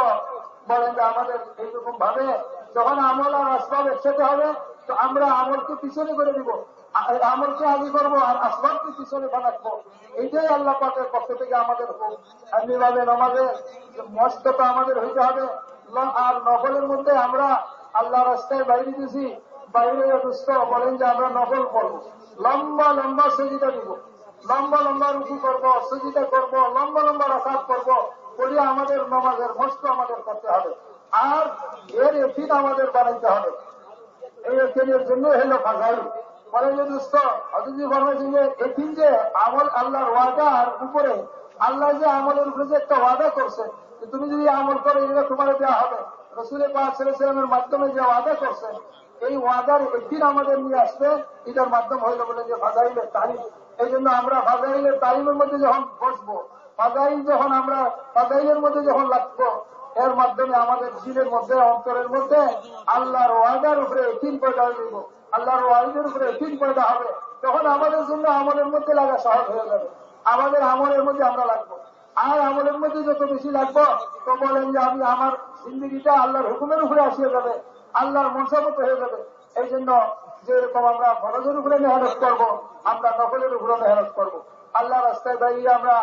Speaker 2: বলেন যে আমাদের এইরকম ভাবে যখন আমল আর আসবাব একসাথে হবে তো আমরা আমলকে পিছনে করে দিব, আমলকে আগে করবো আর আসবাবকে পিছনে বানাবো। এইটাই আল্লাহ পাকের পক্ষ থেকে আমাদের এমনি ভাবে নামাজের মস্ততা আমাদের হইতে হবে। আর নকলের মধ্যে আমরা আল্লাহ রাস্তায় বাইরে দিয়েছি, বাইরে দুষ্ট বলেন যে আমরা নকল করবো, লম্বা লম্বা সজিদা দিব, লম্বা লম্বা রুকু করবো, সজিদা করবো, লম্বা লম্বা রাকাত করবো, বলে আমাদের নামাজের মস্ত আমাদের করতে হবে। আর এর একিন আমাদের বানাইতে হবে। এই একিনের জন্য হলো ফাজাইল। বলে যে দুষ্ট অতিথি ফরমাইছেন যে একিন যে আমল আল্লাহর ওয়াদার উপরে, আল্লাহ যে আমলের উপরে যে একটা ওয়াদা করছে তুমি যদি আমল করো এটা তোমার দেওয়া হবে। রাসূল পাক সাল্লাল্লাহু আলাইহি ওয়াসাল্লামের মাধ্যমে যে ওয়াদা করছেন এই ওয়াদার একদিন আমাদের নিয়ে আসবে, এটার মাধ্যম হইল বলে যে ফাজাইলের তালিম। এই জন্য আমরা ফাজাইলের তালিমের মধ্যে যখন বসবো, ফাজাইল যখন আমরা ফাজাইলের মধ্যে যখন লাগবো, এর মাধ্যমে আমাদের দিলের মধ্যে অন্তরের মধ্যে আল্লাহর ওয়াদার উপরে একিন পয়দা হয়ে যাব, আল্লাহর ওয়াদার উপরে একিন পয়দা হবে। তখন আমাদের জন্য আমলের মধ্যে লাগা সহজ হয়ে যাবে, আমাদের আমলের মধ্যে আমরা লাগবো। আর আমলের মধ্যে যত বেশি লাগবো তো বলেন যে আমি আমার জিন্দগিটা আল্লাহর হুকুমের উপরে আসিয়ে যাবে, আল্লাহর মনসামত হয়ে যাবে। এই জন্য যেরকম আমরা ফরজের উপরে মেহনত করবো, আমরা নকলের উপরে মেহনত করবো। আল্লাহ রাস্তায় দাঁড়িয়ে আমরা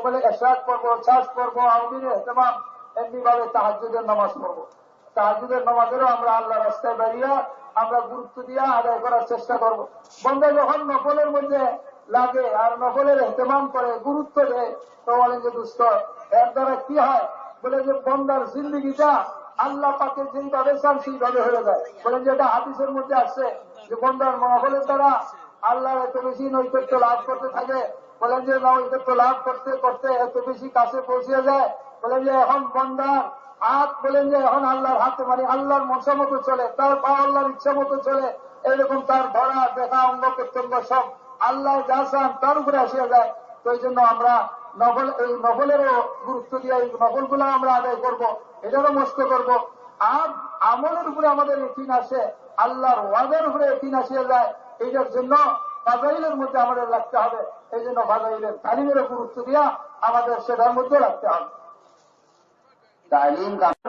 Speaker 2: বলে এশরাক করবো, চাষ করবো, আউদিনে এহতেমাম, এমনি ভাবে তাহাজ্জুদের নামাজ পড়বো। তাহাজ্জুদের নামাজেরও আমরা আল্লাহ রাস্তায় দাঁড়িয়ে আমরা গুরুত্ব দিয়ে আদায় করার চেষ্টা করবো। বন্ধু যখন নকলের মধ্যে লাগে আর নকলের এহতেমাম করে, গুরুত্ব দেয়, তো বলেন যে দুষ্ট এর দ্বারা কি হয়, বলে যে বন্দার জিন্দগিটা আল্লাহ পাকে যেইভাবে চান সেইভাবে হয়ে যায়। বলেন যে এটা হাদিসের মধ্যে আসছে যে বন্দার নকলের দ্বারা আল্লাহ এত বেশি নৈকট্য লাভ করতে থাকে। বলেন যে নৈকট্য লাভ করতে করতে এত বেশি কাছে পৌঁছে যায়, বলেন যে এখন বন্দার হাত বলেন যে এখন আল্লাহর হাতে, মানে আল্লাহর মশা মতো চলে, তার পা আল্লাহর ইচ্ছা মতো চলে, এরকম তার ধরা দেখা অঙ্গ প্রত্যঙ্গ সব আল্লাহ যা চান তার উপরে আসিয়া যায়। তো এই জন্য আমরা এই নফলেরও গুরুত্ব দিয়ে এই নফলগুলো আমরা আদায় করব, এটারও মস্ত করব। আর আমলের উপরে আমাদের ইকিন আসে, আল্লাহর ওয়াদার উপরে ইকিন আসিয়া যায়, এইটার জন্য ফাজাইলের মধ্যে আমাদের রাখতে হবে। এই জন্য ফাজাইলের তালিমেরও গুরুত্ব দিয়া আমাদের সেটার মধ্যে রাখতে হবে।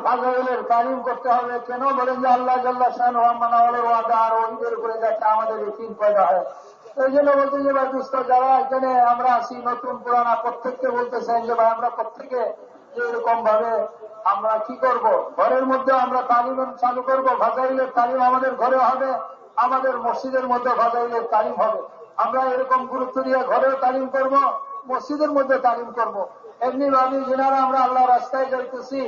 Speaker 2: ফাজাইলের তালিম করতে হবে। কেন বলেন যে আল্লাহ জাল্লা শানুহু মানাওয়ালের ওয়াদা আর ওইদের উপরে যাতে আমাদের ইকিন পয়দা হয়। এই জন্য বলতে যে ভাই দুস্থ যারা এখানে আমরা আছি নতুন পুরানা প্রত্যেককে বলতেছেন যে ভাই আমরা প্রত্যেকে এরকম ভাবে আমরা কি করব, ঘরের মধ্যে আমরা তালিম চালু করব। ফাজাইলের তালিম আমাদের ঘরে হবে, আমাদের মসজিদের মধ্যে ফাজাইলের তালিম হবে। আমরা এরকম গুরুত্ব দিয়ে ঘরেও তালিম করব, মসজিদের মধ্যে তালিম করব। এমনি ভাবি যেনারা আমরা আল্লাহ রাস্তায় যাইতেছি,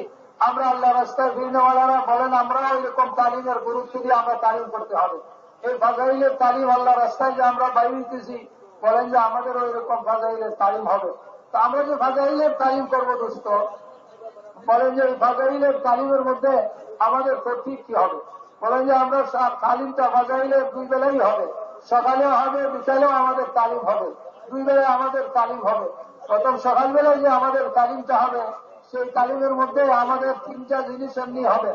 Speaker 2: আমরা আল্লাহ রাস্তায় ভিন্নওয়ালারা বলেন আমরাও এরকম তালিমের গুরুত্ব দিয়ে আমরা তালিম করতে হবে। এই ফাজাইলের তালিম আল্লাহ রাস্তায় যে আমরা বাইরেছি বলেন যে আমাদেরও এরকম ফাজাইলের তালিম হবে। তো আমরা যে ফাজাইলের তালিম করবো দোস্ত, বলেন যে এই ফাজাইলের তালিমের মধ্যে আমাদের ঠিক কি হবে? বলেন যে আমরা তালিমটা ফাজাইলের 2 বেলাই হবে, সকালেও হবে বিকালেও আমাদের তালিম হবে, 2 বেলায় আমাদের তালিম হবে। প্রথম সকালবেলায় যে আমাদের তালিমটা হবে, সেই তালিমের মধ্যে আমাদের 3টা জিনিস এমনি হবে।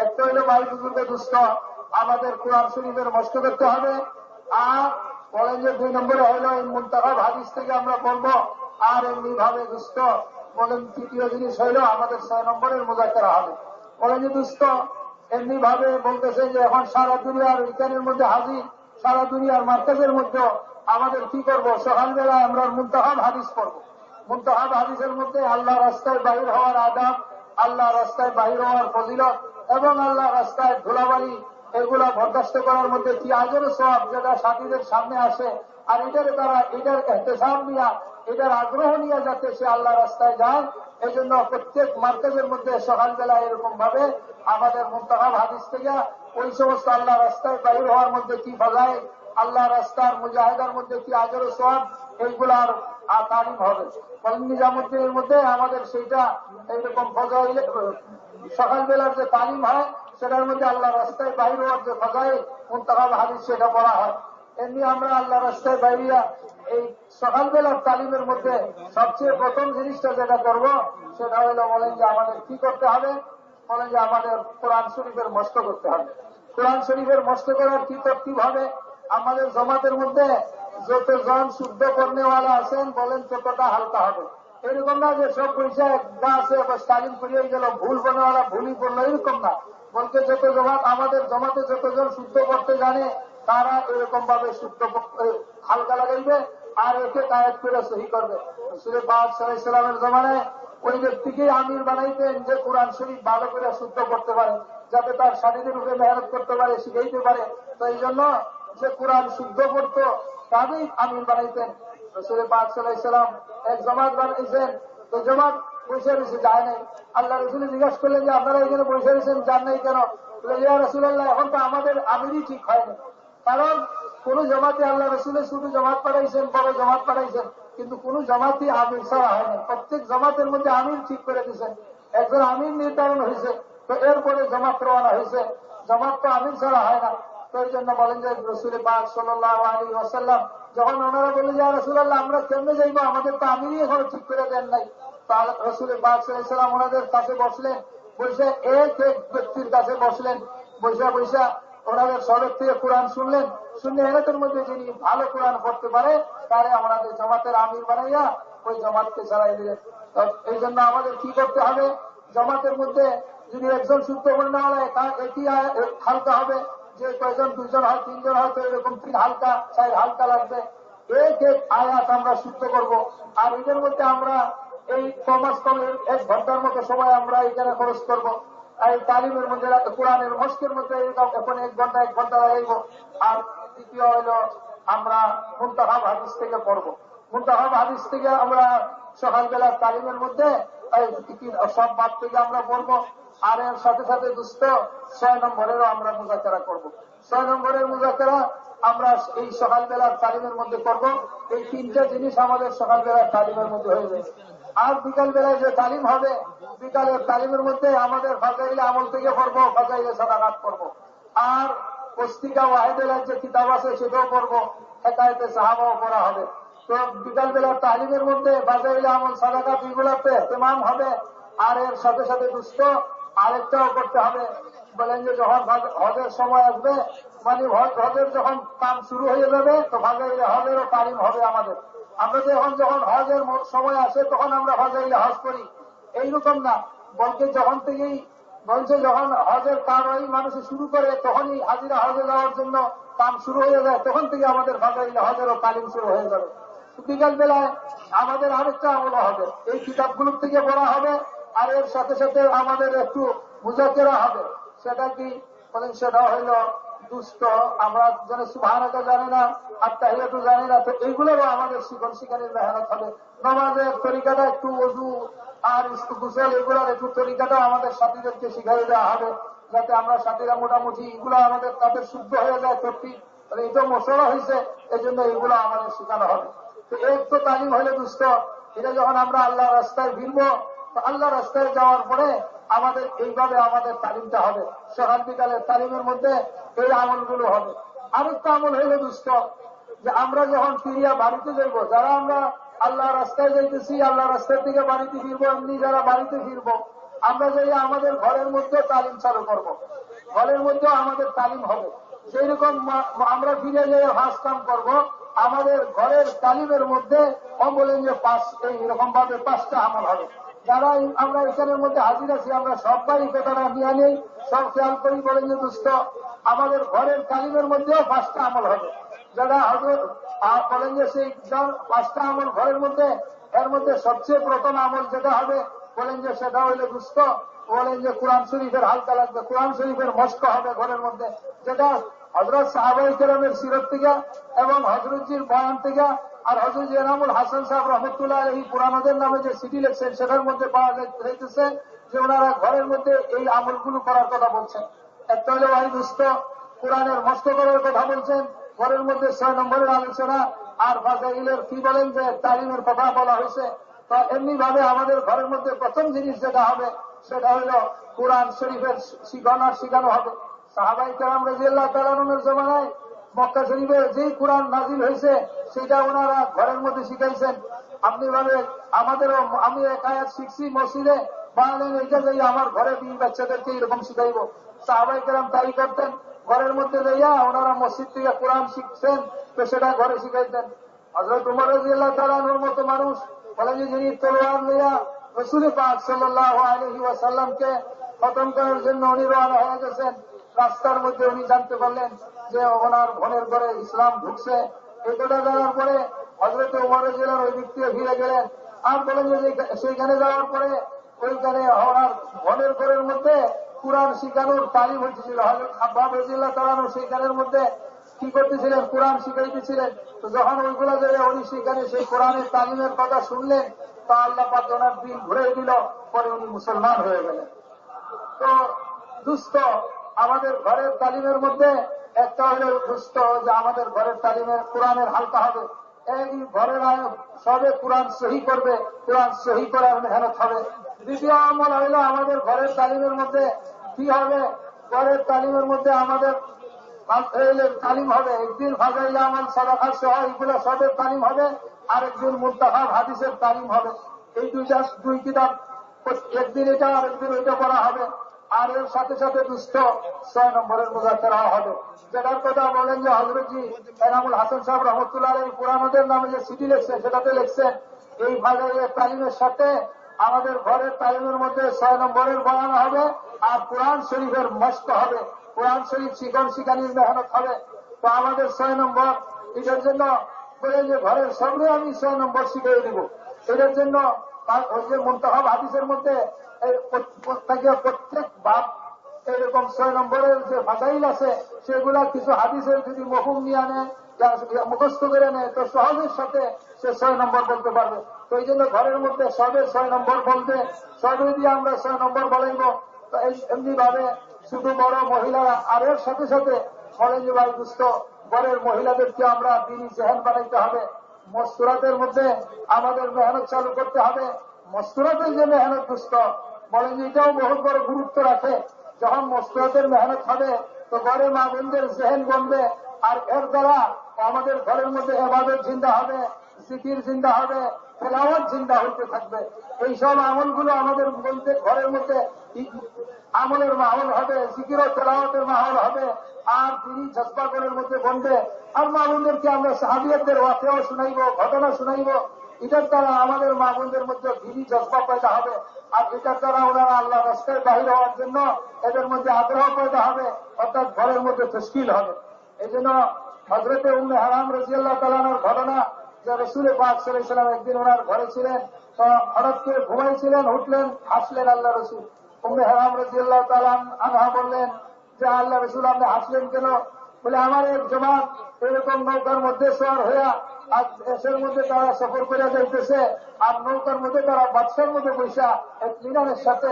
Speaker 2: একটা হইল ভাই বুজুর্গ দুস্থ আমাদের কোরআন শরীফের মস্ত করতে হবে। আর বলেন যে 2 নম্বরে হইল এই মুনতাখাব হাদিস থেকে আমরা বলবো। আর এমনি ভাবে দুস্থ বলেন 3য় জিনিস হইল আমাদের 6 নম্বরের মুযাকারা হবে। বলেন যে দুস্থ এমনি ভাবে বলতেছে যে এখন সারা দুনিয়ার বিজ্ঞানের মধ্যে হাজির, সারা দুনিয়ার মার্কাজের মধ্যে আমাদের কি করব, সকালবেলায় আমরা মুনতাখাব হাদিস পড়বো। মুনতাখাব হাদিসের মধ্যে আল্লাহ রাস্তায় বাহির হওয়ার আদাব, আল্লাহ রাস্তায় বাহির হওয়ার ফজিলত এবং আল্লাহ রাস্তায় ধুলাবালি এগুলা বরদাস্ত করার মধ্যে কি আজের সওয়াব যেটা সাথীদের সামনে আসে। আর এটার দ্বারা এটার ইহতেসাব নিয়ে, এটার আগ্রহ নিয়ে যাতে সে আল্লাহ রাস্তায় যায়, এই জন্য প্রত্যেক মার্কেজের মধ্যে সকালবেলা এরকম ভাবে আমাদের মুনতাখাব হাদিস থেকে ওই সমস্ত আল্লাহ রাস্তায় বাহির হওয়ার মধ্যে কি ফজাইল, আল্লাহ রাস্তার মুজাহিদার মধ্যে কি আজর সওয়াব, এইগুলার তালিম হবে। নিজামুদ্দিনের মধ্যে আমাদের সেইটা এইরকম ফজাইল সকালবেলার যে তালিম হয় সেটার মধ্যে আল্লাহ রাস্তায় বাহির হওয়ার যে ফজাইল মুনতাখাব হাদিস সেটা পড়া হয়। এমনি আমরা আল্লাহ রাস্তায় বাইরিয়া এই সকালবেলার তালিমের মধ্যে সবচেয়ে প্রথম জিনিসটা যেটা করব সেটা হলো বলেন যে আমাদের কি করতে হবে, বলেন যে আমাদের কোরআন শরীফের মস্ত করতে হবে। কোরআন শরীফের মস্ত করার কি তরতিব হবে? আমাদের জমাতের মধ্যে যতজন শুদ্ধ করনেওয়ালা আছেন বলেন ততটা হালকা হবে। এরকম না যে সব পয়সা একটা আছে তালিম করিয়ে গেল, ভুল বনেওয়ালা ভুলই করলো, এরকম না। বলতে যত জমাত আমাদের জমাতে যতজন শুদ্ধ করতে জানে তারা এরকম ভাবে শুদ্ধ হালকা লাগাইবে আর একে কায়েদ করে সহি করবে। রাসূল পাক সাল্লাল্লাহু আলাইহি ওয়াসাল্লামের জমানায় ওই ব্যক্তিকে আমির বানাইতেন যে কোরআন শরীফ ভালো করে শুদ্ধ করতে পারে, যাতে তার শারীরের উপরে মেহনত করতে পারে, শিখাইতে পারে। তো এই জন্য যে কোরআন শুদ্ধ করত তাদেরই আমির বানাইতেন। রাসূল পাক সাল্লাল্লাহু আলাইহি ওয়াসাল্লাম এক জামাত বানাইছেন, তো জামাত বসে রয়েছে যায় নাই। আল্লাহ রাসূল জিজ্ঞাসা করলেন যে আপনারা এখানে বসে রয়েছেন, যান নাই কেন? ইয়া রাসূলুল্লাহ এখন তো আমাদের আমিরই ঠিক হয়নি। কারণ কোন জামাতে আল্লাহ রসুলের শুধু জামাত পাঠাইছেন, বড় জামাত পাঠাইছেন, কিন্তু কোন জামাতই আমির ছাড়া হয়নি। প্রত্যেক জামাতের মধ্যে আমির ঠিক করে দিয়েছেন, একজন আমির নির্ধারণ হয়েছে, তো এরপরে জামাত রওনা হয়েছে। জামাত তো আমির ছাড়া হয় না। তো এই জন্য বলেন যে রাসূল পাক সাল্লাল্লাহু আলাইহি ওয়াসাল্লাম যখন ওনারা বললেন যে রাসূলুল্লাহ আমরা কেমনে যাইবো, আমাদের তো আমিরই এখনো ঠিক করে দেন নাই। রাসূল পাক সাল্লাল্লাহু আলাইহি ওয়াসাল্লাম ওনাদের কাছে বসলেন, বসে এক এক ব্যক্তির কাছে বসলেন, বৈশা ওনাদের সড়ক থেকে কোরআন শুনলেন, শুনে এলাকার মধ্যে যিনি ভালো কোরআন পড়তে পারে তারে আমাদের জামাতের আমির বানাইয়া ওই জামাতকে চালাই দিলেন। এই জন্য আমাদের কি করতে হবে? জামাতের মধ্যে যদি একজন শুদ্ধ করতে হয় এটি হালকা হবে, যে কয়জন 2 জন হয় 3 জন হয় তো এরকম 3 হালকা 4 হালকা লাগবে। এক এক আয়াত আমরা শুদ্ধ করব। আর এদের মধ্যে আমরা এই কমাস কম 1 ঘন্টার মতো সময় আমরা এখানে খরচ করব। এই তালিমের মধ্যে কোরআনের মস্কের মধ্যে এখন 1 ঘন্টা লাগাইব। আর দ্বিতীয় হইল আমরা মুনতাখাব হাদিস থেকে পড়ব। মুনতাখাব হাদিস থেকে আমরা সকালবেলা তালিমের মধ্যে সব বাদ থেকে আমরা পড়ব। আর এর সাথে সাথে দুস্থ 6 নম্বরেরও আমরা মুযাকারা করব। 6 নম্বরের মুযাকারা আমরা এই সকালবেলার তালিমের মধ্যে করব। এই 3টা জিনিস আমাদের সকালবেলার তালিমের মধ্যে হয়ে যায়। আর বিকাল বেলায় যে তালিম হবে, বিকালের তালিমের মধ্যে আমাদের ফাজাইলে আমল থেকে পড়বো, ফাজাইলে সাদাকাত করবো। আর পুস্তিকা ওয়াহিদের যে কিতাব আছে সেটাও পড়বো, হেকায়েতে সাহাবাও পড়া হবে। তো বিকাল বেলার তালিমের মধ্যে ফাজাইলে আমল, সাদাকাত এগুলাতে ইমাম হবে। আর এর সাথে সাথে দুস্থ আরেকটাও করতে হবে, বলেন যে যখন হজের সময় আসবে, মানে হজের যখন কাম শুরু হয়ে যাবে, তো ফাজাইলে হজেরও তালিম হবে আমাদের। আমরা যখন হজের সময় আসে তখন আমরা ফাজাইলে হজ করি, এইরকম না। বলছে যখন হজের কারণই মানুষ শুরু করে তখনই হাজিরা হজে যাওয়ার জন্য কাম শুরু হয়ে যায়, তখন থেকে আমাদের ফাজাইলে হজেরও তালিম শুরু হয়ে যাবে। বিকাল বেলায় আমাদের আরেকটা আমল হবে, এই কিতাবগুলোর থেকে পড়া হবে। আর এর সাথে সাথে আমাদের একটু মুজাকেরা হবে। সেটা কি বলেন? সেটা হইল দুষ্ট, আমরা যেন সুবহানাল্লাহ জানি না, আত্তাহিয়াতু জানি না, তো এইগুলোরও আমাদের শিখানির মেহনত হবে। নামাজের তরিকাটা একটু, ওযু আর গোসল এগুলোর একটু তরিকাটা আমাদের সাথীদেরকে শিখাই দেওয়া হবে, যাতে আমরা সাথীরা মোটামুটি এগুলো আমাদের তাদের শুদ্ধ হয়ে যায়। সত্যি এটা মশলা হয়েছে, এই জন্য এগুলো আমাদের শেখানো হবে। তো এক তো তালিম হলে দুষ্ট, এটা যখন আমরা আল্লাহ রাস্তায় ফিরবো, তো আল্লাহ রাস্তায় যাওয়ার পরে আমাদের এইভাবে আমাদের তালিমটা হবে। সকাল বিকালের তালিমের মধ্যে এই আমলগুলো হবে। আরেকটা আমল হইলে দুষ্ট, যে আমরা যখন ফিরিয়া বাড়িতে যাইব, যারা আমরা আল্লাহ রাস্তায় যাইতেছি, আল্লাহ রাস্তার দিকে বাড়িতে ফিরবো, এমনি যারা বাড়িতে ফিরবো, আমরা যাই আমাদের ঘরের মধ্যে তালিম চালু করব। ঘরের মধ্যে আমাদের তালিম হবে। সেই রকম আমরা ফিরে যাই হাজ কাম করবো, আমাদের ঘরের তালিমের মধ্যে বলেন যে এইরকম ভাবে 5টা আমল হবে। যারা আমরা এখানের মধ্যে হাজির আছি, আমরা সবাই কথাটা নিয়ে নেই, সব খেয়াল করি। বলেন যে দুস্থ আমাদের ঘরের তালিমের মধ্যেও 5টা আমল হবে। যারা বলেন যে সেই 5টা আমল ঘরের মধ্যে, এর মধ্যে সবচেয়ে প্রথম আমল যেটা হবে, বলেন যে সেটা হইলে দুস্থ, বলেন যে কোরআন শরীফের হালকা লাগবে, কোরআন শরীফের মস্ক হবে ঘরের মধ্যে, যেটা হযরত সাহাবায়ে কেরামের সিরত থেকে এবং হযরতজির বয়ান থেকে আর হযরত এনামুল হাসান সাহেব রহমতুল্লাহ আলাইহি পুরানোদের নামে যে সিডি লিখছেন, সেটার মধ্যে পাওয়া যাইতেছে যে ওনারা ঘরের মধ্যে এই আমলগুলো করার কথা বলছেন। একটা হলো ওই দুস্থ কোরআনের মস্ক করার কথা বলছেন, ঘরের মধ্যে 6 নম্বরের আলোচনা, আর ফাজাইলের কি বলেন যে তালিমের কথা বলা হয়েছে। তা এমনি ভাবে আমাদের ঘরের মধ্যে প্রথম জিনিস যেটা হবে, সেটা হলো কোরআন শরীফের শিখানো হবে। সাহাবায়ে কেরাম রাদিয়াল্লাহু তাআলা আনহুর জামানায় মক্কা শরীফে যেই কোরআন নাজিল হয়েছে, সেটা ওনারা ঘরের মধ্যে শিখাইছেন। আপনি ভাবে আমাদেরও, আমি এক আয়াত শিখছি মসজিদে, বাংলেন এইটা যাই আমার ঘরে বিয়ে বাচ্চাদেরকে এরকম শিখাইব। সাহাবায়ে কেরাম তাই করতেন, ঘরের মধ্যে যাইয়া ওনারা মসজিদ থেকে কোরআন শিখছেন, তো সেটা ঘরে শিখাইতেন। হযরত ওমর রাদিয়াল্লাহু তাআলা আনহুর মতো মানুষ বলেন যে যিনি তলোয়ার লইয়া রাসূল পাক সাল্লাল্লাহু আলাইহি ওয়াসাল্লামকে খতম করার জন্য উনি রওনা হয়ে গেছেন, রাস্তার মধ্যে উনি জানতে পারলেন যে ওনার বোনের ঘরে ইসলাম ঢুকছে। এই কথা জানার পরে হযরত ওমর রাদিয়াল্লাহু ওই দিক থেকে ফিরে গেলেন। আর বলেন যে সেইখানে যাওয়ার পরে ওইখানে ওনার বোনের ঘরের মধ্যে কোরআন শিখানোর তালিম হচ্ছিল। হযরত আব্বাস রাদিয়াল্লাহু তাআলা সেইখানের মধ্যে কি করতেছিলেন? কোরআন শিখাইতেছিলেন। তো যখন ওইগুলা যায় উনি সেখানে সেই কোরআনের তালিমের কথা শুনলেন, তা আল্লাহ পাক ওনার দিন ঘুরে দিল, পরে উনি মুসলমান হয়ে গেলেন। তো দুস্থ আমাদের ঘরের তালিমের মধ্যে একটা হলো দুস্থ যে আমাদের ঘরের তালিমের কোরআনের হালকা হবে। এই ঘরের সবে কোরআন সহি করবে, কোরআন সহি করার মেহনত হবে। দ্বিতীয় আমল হইল আমাদের ঘরের তালিমের মধ্যে কি হবে? ঘরের তালিমের মধ্যে আমাদের তালিম হবে। একদিন ফাজাইল আমল, সাদাকা সহ এগুলো সবের তালিম হবে, আর একদিন মুনতাখাব হাদিসের তালিম হবে। এই দুই কিতাব, একদিন এটা আর একদিন ওইটা পড়া হবে। আর এর সাথে সাথে দুস্থ 6 নম্বরের মুযাকারা হবে, যেটার কথা বলেন যে হযরতজি এনামুল হাসান সাহেব রহমতুল্লাহ আলাইহি পুরানোদের নামে যে সিডি লিখছেন, সেটাতে লিখছেন এই ফাজাইলের তালিমের সাথে আমাদের ঘরের তালিমের মধ্যে 6 নম্বরের বয়ান হবে, আর কোরআন শরীফের মস্ক হবে, কোরআন শরীফ শিখানির মেহনত হবে। তো আমাদের 6 নম্বর, এটার জন্য বলেন যে ঘরের সবরে আমি 6 নম্বর শিখিয়ে দিব। এটার জন্য মুনতাখাব হাদিসের মধ্যে প্রত্যেক বাপ এরকম 6 নম্বরের যে ফাজাইল আছে, সেগুলা কিছু হাদিসের যদি মফহুম নিয়ে আনে, মুখস্থ করে নেয়, তো সহজের সাথে সে 6 নম্বর বলতে পারবে। তো এই জন্য ঘরের মধ্যে সবে 6 নম্বর বলতে, সবে দিয়ে আমরা 6 নম্বর বলাইব। তো এমনি ভাবে শুধু বড় মহিলারা, আর এর সাথে সাথে বলেন যে ভাই দুস্থ ঘরের মহিলাদেরকে আমরা দিনী জেহেন বানাইতে হবে। মসুরাতের মধ্যে আমাদের মেহনত চালু করতে হবে। মস্তরাতের যে মেহনত দুষ্ট বলেন যে এটাও বহুত বড় গুরুত্ব রাখে। যখন মস্তরাতের মেহনত হবে তো ঘরে মা বোনদের জেহেন বনবে, আর এর দ্বারা আমাদের ঘরের মধ্যে ইবাদত জিন্দা হবে, জিকির জিন্দা হবে, তেলাওয়াত জিন্দা হইতে থাকবে। এইসব আমলগুলো আমাদের বলতে ঘরের মধ্যে আমলের মাহল হবে, জিকির ও তেলাওয়াতের মাহল হবে, আর তিনি জজ্বা ঘরের মধ্যে বনবে। আর মা বোনদেরকে আমরা সাহাবিয়াতদের ওয়াকিয়া শুনাইব, ঘটনা শুনাইব। এটার দ্বারা আমাদের মা বোনদের মধ্যে দিনী জজ্বা পয়দা হবে, আর এটার দ্বারা ওনারা আল্লাহ রাস্তায় বাহির হওয়ার জন্য এদের মধ্যে আগ্রহ পয়দা হবে, অর্থাৎ ঘরের মধ্যে তশকিল হবে। এই জন্য হযরতে উম্মে হারাম রাদিয়াল্লাহু তাআলার ঘটনা যে রাসূল পাক সাল্লাল্লাহু আলাইহি ওয়াসাল্লাম একদিন ওনার ঘরে ছিলেন, তো হঠাৎ করে ঘুমাইছিলেন, উঠলেন, হাসলেন আল্লাহ রাসূল। উম্মে হারাম রাদিয়াল্লাহু তাআলা আনহা বললেন যে আল্লাহ রাসূল আপনি হাসলেন কেন? বলে আমার এক জামাত এরকম নৌকার মধ্যে সওয়ার হইয়া আর দেশের মধ্যে তারা সফর করে যাইতেছে, আর নৌকার মধ্যে তারা বাদশার মধ্যে বৈশা এক মিনারের সাথে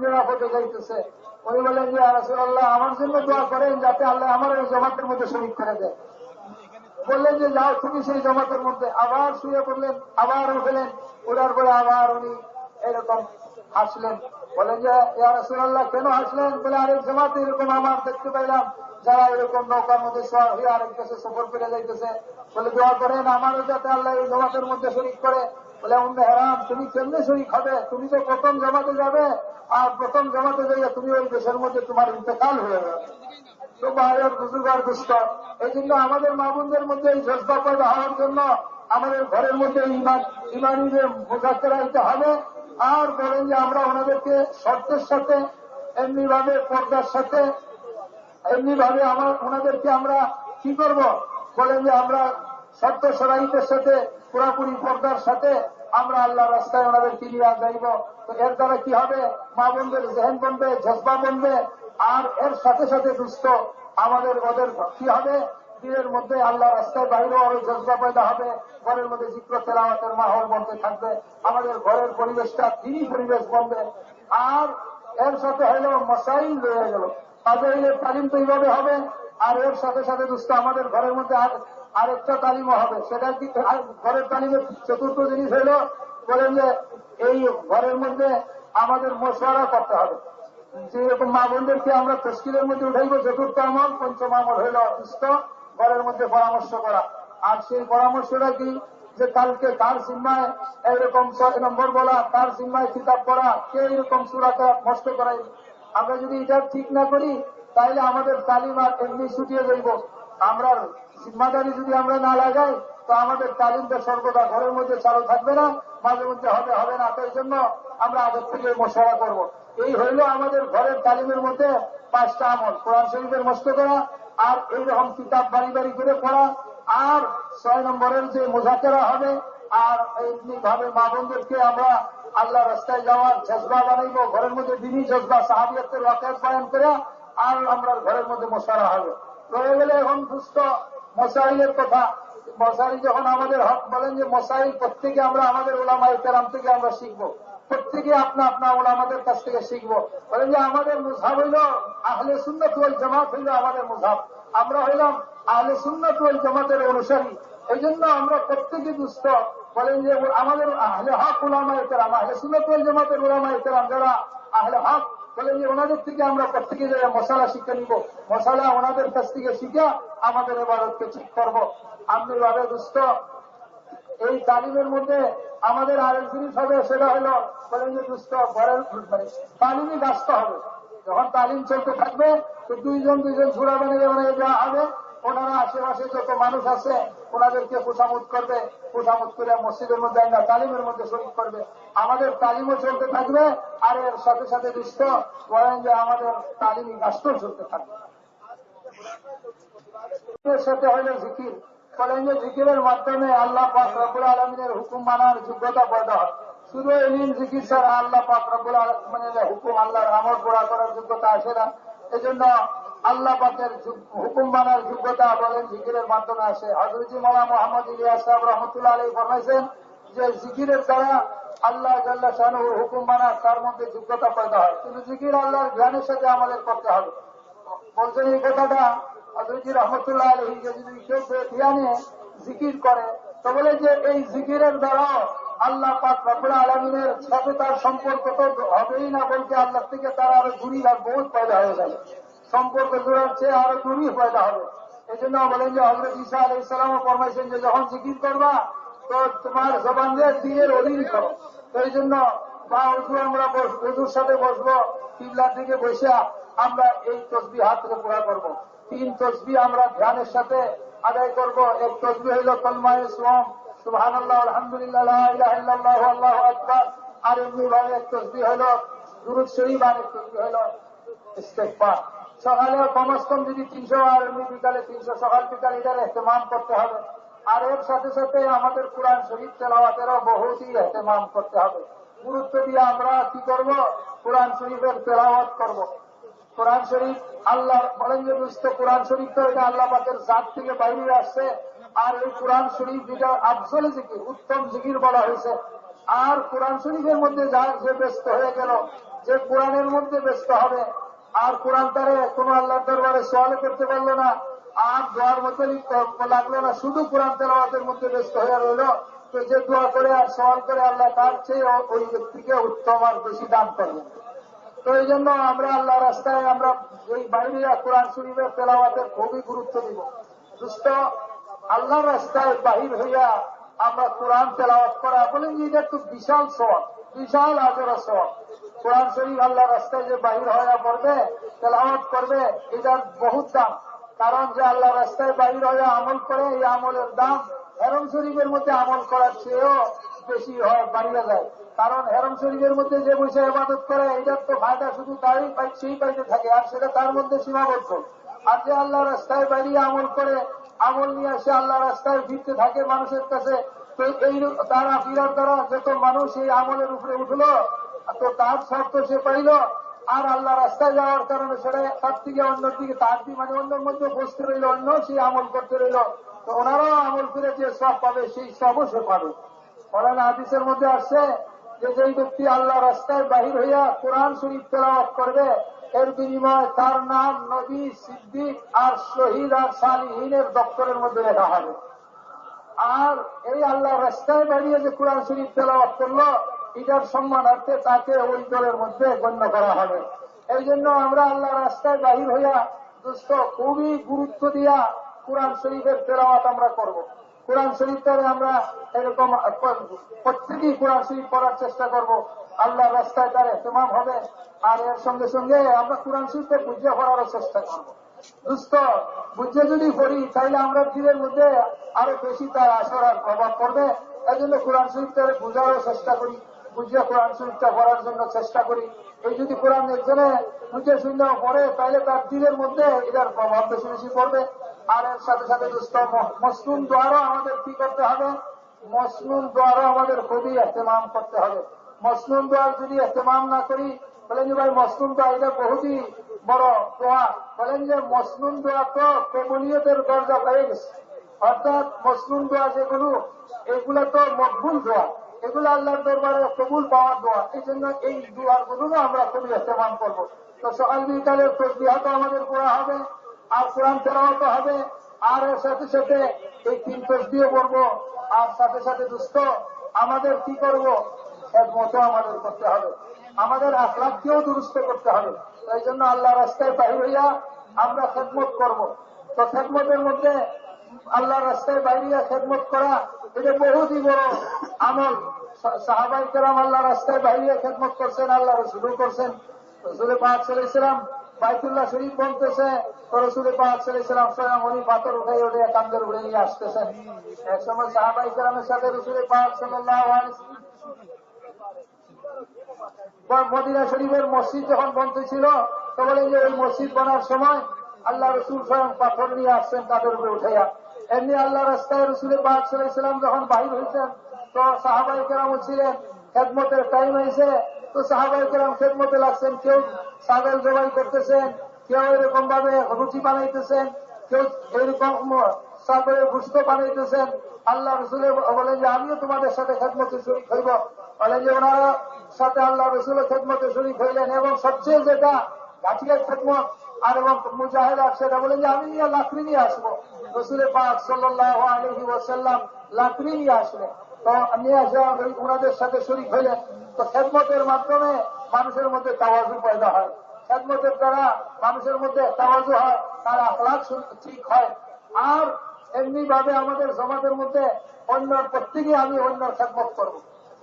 Speaker 2: নিরাপদে যাইতেছে। উনি বলেন যে রাসূলুল্লাহ আমার জন্য দোয়া করেন যাতে আল্লাহ আমার এই জামাতের মধ্যে শরীক করে দেয়। বললেন যে যাও তুমি সেই জামাতের মধ্যে। আবার শুয়ে পড়লেন, আবার উঠলেন, ওঠার পরে আবার উনি এরকম হাসলেন। বলেন যে ইয়া রাসূলুল্লাহ কেন হাসলেন? বলে আরেক জামাতে এরকম আমার দেখতে পাইলাম যারা এরকম নৌকার মধ্যে সওয়ার হয়ে আরেক দেশে সফর করে যাইতেছে। বলে দোয়া করেন আমারও যাতে আল্লাহ এই জামাতের মধ্যে শরীক করে। বলে উম্মে হারাম তুমি কেমনে শরীক হবে? তুমি তো প্রথম জামাতে যাবে, আর প্রথম জামাতে যাইয়া তুমি ওই দেশের মধ্যে তোমার ইন্তেকাল হয়ে যাবে। তো বাইরের বুজুর্গার দুষ্ট। এই জন্য আমাদের মা বোনদের মধ্যে এই জজ্বা পয়দা হওয়ার জন্য আমাদের ঘরের মধ্যে ইমানিদের মুজাক্কারা দিতে হবে। আর বলেন যে আমরা ওনাদেরকে শর্তের সাথে, এমনি ভাবে পর্দার সাথে, এমনি ভাবে ওনাদেরকে আমরা কি করব? বলেন যে আমরা শর্ত সরাইতের সাথে, পুরাপুরি পর্দার সাথে আমরা আল্লাহ রাস্তায় ওনাদেরকে নিয়ে যাইব। তো এর দ্বারা কি হবে? মা বোনদের জেহেন বনবে, জজ্বা বনবে, আর এর সাথে সাথে দুস্থ আমাদের ওদের কি হবে? দিনের মধ্যে আল্লাহ রাস্তায় বাইরেও আরো জজ্বা পয়দা হবে, ঘরের মধ্যে জিক্র তেলাওয়াতের মাহল বনতে থাকবে, আমাদের ঘরের পরিবেশটা দিনই পরিবেশ বনবে। আর এর সাথে হইল মাসাইল রয়ে গেল, ফাজাইলের তালিম তো এইভাবে হবে। আর এর সাথে সাথে দুস্থ আমাদের ঘরের মধ্যে আরেকটা তালিমও হবে। সেটা কি? ঘরের তালিমের চতুর্থ জিনিস হইল বলেন যে এই ঘরের মধ্যে আমাদের মশওয়ারা করতে হবে। যেরকম মা বোনদেরকে আমরা তশকিলের মধ্যে উঠাইব, চতুর্থ আমল। পঞ্চম আমল হইল সুস্থ ঘরের মধ্যে পরামর্শ করা। আর সেই পরামর্শটা কি? যে কালকে কার জিম্মায় এইরকম 6 নম্বর বলা, কার জিম্মায় কিতাব পড়া, কে এইরকম সূরাটা নষ্ট করাই। আমরা যদি এটা ঠিক না করি তাহলে আমাদের তালিম আর এমনি ছুটিয়ে যাইব। আমরা জিম্মাদারি যদি আমরা না লাগাই তো আমাদের তালিমটা সর্বদা ঘরের মধ্যে চালু থাকবে না, মাঝে মধ্যে হবে না। তো এই জন্য আমরা আগের থেকে মশওয়ারা করব। এই হইল আমাদের ঘরের তালিমের মধ্যে 5টা আমল। কোরআন শরীফের মস্ত করা, আর এইরকম কিতাব বাড়ি বাড়ি করে পড়া, আর 6 নম্বরের যে মুজাকেরা হবে, আর এমনি ভাবে মা বোনদেরকে আমরা আল্লাহ রাস্তায় যাওয়ার জজবা বানাইব, ঘরের মধ্যে দিনই জজবা সাহাবিয়াতের ওয়াকিয়াত বয়ান করে, আর আমরা ঘরের মধ্যে মশওয়ারা হবে। রয়ে গেলে এখন সুস্থ মশাইলের কথা। মশাইল যখন আমাদের হক বলেন যে মশাইল প্রত্যেকে আমরা আমাদের উলামায়ে কেরাম থেকে আমরা শিখবো, প্রত্যেকে আপনা আপনা ওলামাদের কাছ থেকে শিখবো। বলেন যে আমাদের মুযহাব হইল আহলে সুন্নাত ওয়াল জামাত, হইল আমাদের মুযহাব। আমরা হইলাম আহলে সুন্নাত ওয়াল জামাতের অনুসারী। এই জন্য আমরা প্রত্যেকে দুস্থ। বলেন যে আমাদের আহলে হক উলামায়ে কেরাম, আহলে সুন্নাত ওয়াল জামাতের উলামায়ে কেরাম যারা আহলে হক, বলেন যে ওনাদের থেকে আমরা প্রত্যেকে যারা মশালা শিখে নিব, মশালা ওনাদের কাছ থেকে শিখে আমাদের ইবাদতকে ঠিক করবো। আপনি ভাবে দুস্থ এই তালিমের মধ্যে আমাদের আরেক জিনিস হবে, সেটা হলো বলেন যে দুস্থ ঘরের তালিমই বাঁচতে হবে। যখন তালিম চলতে থাকবে তো দুইজন ঝুড়া বানিয়ে দেওয়া হবে। ওনারা আশেপাশে যত মানুষ আছে ওনাদেরকে খুশামত করবে, খুশামত করে মসজিদের মধ্যে আমরা তালিমের মধ্যে শরীক করবে। আমাদের তালিমও চলতে থাকবে, আর এর সাথে সাথে দুস্থ বলেন যে আমাদের তালিমি রাষ্ট্র চলতে থাকবে। এর সাথে হইল জিকির। বলেন যে জিকিরের মাধ্যমে আল্লাহ পাক রব্বুল আলামিনের হুকুম মানার যোগ্যতা পয়দা হয়। শুধু এলিম জিকির ছাড়া আল্লাহ পাক রব্বুল আলামিনের হুকুম, আল্লাহর আমল পুরা করার যোগ্যতা আসে না। এই জন্য আল্লাহ পাকের হুকুম মানার যোগ্যতা বলেন জিকিরের মাধ্যমে আসে। হযরত মাওলানা মুহাম্মদ ইলিয়াস সাহেব রাহমাতুল্লাহ আলাইহি ফরমাইছেন যে জিকিরের দ্বারা আল্লাহ জাল্লা শানুর হুকুম মানা তার মধ্যে যোগ্যতা পয়দা হয়। কিন্তু জিকির আল্লাহর জ্ঞানের সাথে আমাদের করতে হবে। বলছেন এই কথাটা হযরত রহমতুল্লাহ আলাইহি যদি কেউ ধ্যানে জিকির করে তো বলে যে এই জিকিরের দ্বারা আল্লাহ পাক রব্বুল আলামিনের সাথে তার সম্পর্ক তো হবেই না, বলতে আল্লাহ থেকে তার আরো দূরই আর বহুত পয়দা হয়ে যাবে, সম্পর্ক জোড়ার চেয়ে আরো দূরই পয়দা হবে। এই জন্য বলেন যে হযরত ঈসা আলাইহিস সালামও ফরমাইছেন যে যখন জিকির করবা তো তোমার জবান দিয়ে দিনের অধীন করো। তো এই জন্য বা আমরা উজুর সাথে বসবো, কিবলার দিকে বসে আমরা এই তসবিহ হাত থেকে পুরা করবো। 3 তসবিহ আমরা ধ্যানের সাথে আদায় করব। এক তসবিহ হইল কলমায়ে ইসলাম, সুবহানাল্লাহ, আলহামদুলিল্লাহ, লা ইলাহা ইল্লাল্লাহু, আল্লাহু আকবার। আর এমনি ভাবে এক তসবিহ হইল দুরূদ শরীফ, আর এক তসবিহ হইল ইস্তেগফার। সকালে কমস কম যদি 300, আর এমনি বিকালে 300, সকাল বিকাল এটার ইহতেমাম করতে হবে। আর এর সাথে সাথে আমাদের কোরআন শরীফ তেলাওয়াতেরও বহুতই ইহতেমাম করতে হবে। গুরুত্ব দিয়ে আমরা কি করব? কোরআন শরীফের তেলাওয়াত করব। কোরআন শরীফ আল্লাহ বলেন যে কোরআন শরীফ তো এটা আল্লাহ পাকের জাত থেকে বাইরে আসছে। আর এই কোরআন শরীফ যেটা আফজল জিকির, উত্তম জিকির বলা হয়েছে। আর কোরআন শরীফের মধ্যে যে ব্যস্ত হয়ে গেল, যে কোরআনের মধ্যে ব্যস্ত হবে, আর কোরআন তারে কোনো আল্লাহর দরবারে সওয়াল করতে পারলো না, আর দোয়ার মধ্যে লাগলো না, শুধু কোরআন তেলাওয়াতের মধ্যে ব্যস্ত হয়ে রইল, তো যে দোয়া করে আর সওয়াল করে আল্লাহ তার চেয়ে ওই ব্যক্তিকে উত্তম আর বেশি দান করবেন। তো এই জন্য আমরা আল্লাহ রাস্তায় আমরা এই বাইরে কোরআন শরীফের তেলাওয়াতের খুবই গুরুত্ব দিব। দুস্থ আল্লাহর রাস্তায় বাহির হইয়া আমরা কোরআন তেলাওয়াত করা, বলেন যে এটা তো বিশাল সওয়াব, বিশাল আজর সওয়াব। কোরআন শরীফ আল্লাহর রাস্তায় যে বাহির হইয়া পড়বে, তেলাওয়াত করবে, এটার বহুত দাম। কারণ যে আল্লাহ রাস্তায় বাহির হইয়া আমল করে, এই আমলের দাম হেরম শরীফের মধ্যে আমল করার চেয়েও বেশি হয়, বাড়িয়ে যায়। কারণ হেরম শরীফের মধ্যে যে বসে ইবাদত করে, এটার তো ফায়দা শুধু তারই সেই পাইতে থাকে, আর সেটা তার মধ্যে সীমাবদ্ধ। আর যে আল্লাহ রাস্তায় বাড়িয়ে আমল করে, আমল নিয়ে এসে আল্লাহ রাস্তায় ফিরতে থাকে মানুষের কাছে, তো এই তারা ফিরার দ্বারা যত মানুষ এই আমলের উপরে উঠলো, তো তার শর্ত সে পাইল। আর আল্লাহ রাস্তায় যাওয়ার কারণে সেটা তার থেকে অন্যর দিকে তার দিকে মানে অন্যর মধ্যে বসতে রইল, অন্য সেই আমল করতে রইল, তো ওনারাও আমল করে যে সব পাবে সেই সবও সে পাবে। কোরআন হাদিসের মধ্যে আসছে যে যেই ব্যক্তি আল্লাহ রাস্তায় বাহির হইয়া কোরআন শরীফ তেলাওয়াত করবে, এর বিনিময়ে তার নাম নবী, সিদ্দিক আর শহীদ আর সালিহিনের দপ্তরের মধ্যে লেখা হবে। আর এই আল্লাহ রাস্তায় বাড়িয়ে যে কোরআন শরীফ তেলাওয়াত করলো, এটার সম্মানার্থে তাকে ওই দলের মধ্যে গণ্য করা হবে। এই জন্য আমরা আল্লাহ রাস্তায় বাহির হইয়া দুস্থ খুবই গুরুত্ব দিয়া কোরআন শরীফের তেলাওয়াত আমরা করব। কোরআন শরীফটারে আমরা এরকম প্রত্যেকেই কোরআন শরীফ পড়ার চেষ্টা করব। আল্লাহ রাস্তায় তার ইহতিমাম হবে। আর এর সঙ্গে সঙ্গে আমরা কোরআন শরীফকে বুঝে পড়ারও চেষ্টা করব। দুস্থ বুঝে যদি পড়ি, তাহলে আমরা দিনের মধ্যে আরো বেশি তার আসর আর প্রভাব পড়বে। এই জন্য কোরআন শরীফটারে বুঝারও চেষ্টা করি, বুঝে কোরআন শরীফটা পড়ার জন্য চেষ্টা করি। এই যদি কোরআন একজনে বুঝে শূন্য পড়ে, তাহলে তার দিনের মধ্যে এটার প্রভাব বেশি বেশি পড়বে। আর এর সাথে সাথে দোস্ত মসনুন দোয়ারও আমাদের কি করতে হবে? মসনুন দোয়ারও আমাদের খুবই ইহতিমাম করতে হবে। মসনুন দোয়ার যদি ইহতিমাম না করি, বলেন যে ভাই মসনুন দোয়া এটা বহুতই বড় দোয়া, বলেন যে মসনুন দোয়া তো কবুলিয়তের দরজা পেয়ে গেছে। অর্থাৎ মসনুন দোয়া যেগুলো, এগুলো তো মকবুল দোয়া, এগুলো আল্লাহর দরবারে কবুল পাওয়ার দোয়া। এই জন্য এই দোয়ার গুলো আমরা খুবই ইহতিমাম করবো। তো সকাল বিকালের তসবিহ তো আমাদের পড়া হবে, আর কোরআন তেলাওয়াত হবে, আর এর সাথে সাথে এই 3 তসবিহ পড়বো। আর সাথে সাথে দুস্থ আমাদের কি করব? খেদমতও আমাদের করতে হবে, আমাদের আখলাককেও দুরুস্ত করতে হবে। এই জন্য আল্লাহ রাস্তায় বাহির হইয়া আমরা খেদমত করব। তো খেদমতের মধ্যে আল্লাহ রাস্তায় বাইরে খেদমত করা এটা বহুতই বড় আমল। সাহাবাই কেরাম আল্লাহ রাস্তায় বাইরে খেদমত করছেন, আল্লাহ রসুলও করছেন। রসুল পাক সাল্লাল্লাহু আলাইহি ওয়াসাল্লাম বাইতুল্লাহ শরীফ বলতেছে, তো রসুল পাক সাল্লাল্লাহু আলাইহি ওয়াসাল্লাম স্বয়ং উনি পাথর উঠাই উঠে কান্দে উঠে নিয়ে আসতেছেন। এক সময় সাহাবাই কেরামের সাথে রসুল পাক সাল্লাল্লাহু আলাইহি ওয়াসাল্লাম মদিনা শরীফের মসজিদ যখন বনতেছিল, তো বলেন যে ওই মসজিদ বনার সময় আল্লাহ রসুল স্বয়ং পাথর নিয়ে আসছেন তাদের উপরে উঠাইয়া। এমনি আল্লাহ রাস্তায় রসুল পাক সাল্লাল্লাহু আলাইহি ওয়াসাল্লাম যখন বাহির হয়েছেন, তো সাহাবাই কেরাম ছিলেন, খেদমতের টাইম হয়েছে, তো সাহাবাই কেরাম খেদমতে লাগছেন। কেউ ছাগল জবাই করতেছেন, কেউ এরকম ভাবে রুটি বানাইতেছেন, কেউ এরকম ছাগলের গোশত বানাইতেছেন। আল্লাহ রসুলের বলেন যে আমিও তোমাদের সাথে খেদমতে শরীক হইব। বলেন যে ওনারা সাথে আল্লাহ রসুলের খেদমতে শরীক হইলেন, এবং সবচেয়ে যেটা ঘাটিয়ার খেদমত আর এবং মুজাহিদ, সেটা বলেন যে আমি নিয়ে লাকড়ি নিয়ে আসবো। রসুল পাক সাল্লাল্লাহু আলাইহি ওয়াসাল্লাম লাকড়ি নিয়ে আসলেন। তো নিয়ে আসা ওনাদের সাথে শরীক হইলেন। তো খেদমতের মাধ্যমে মানুষের মধ্যে তাওয়াজু পয়দা হয়, খেদমতের দ্বারা মানুষের মধ্যে তাওয়াজু হয়, তার আখলাক ঠিক হয়। আর এমনি ভাবে আমাদের সমাজের মধ্যে অন্যের প্রত্যেকে আমি অন্যের খেদমত করব,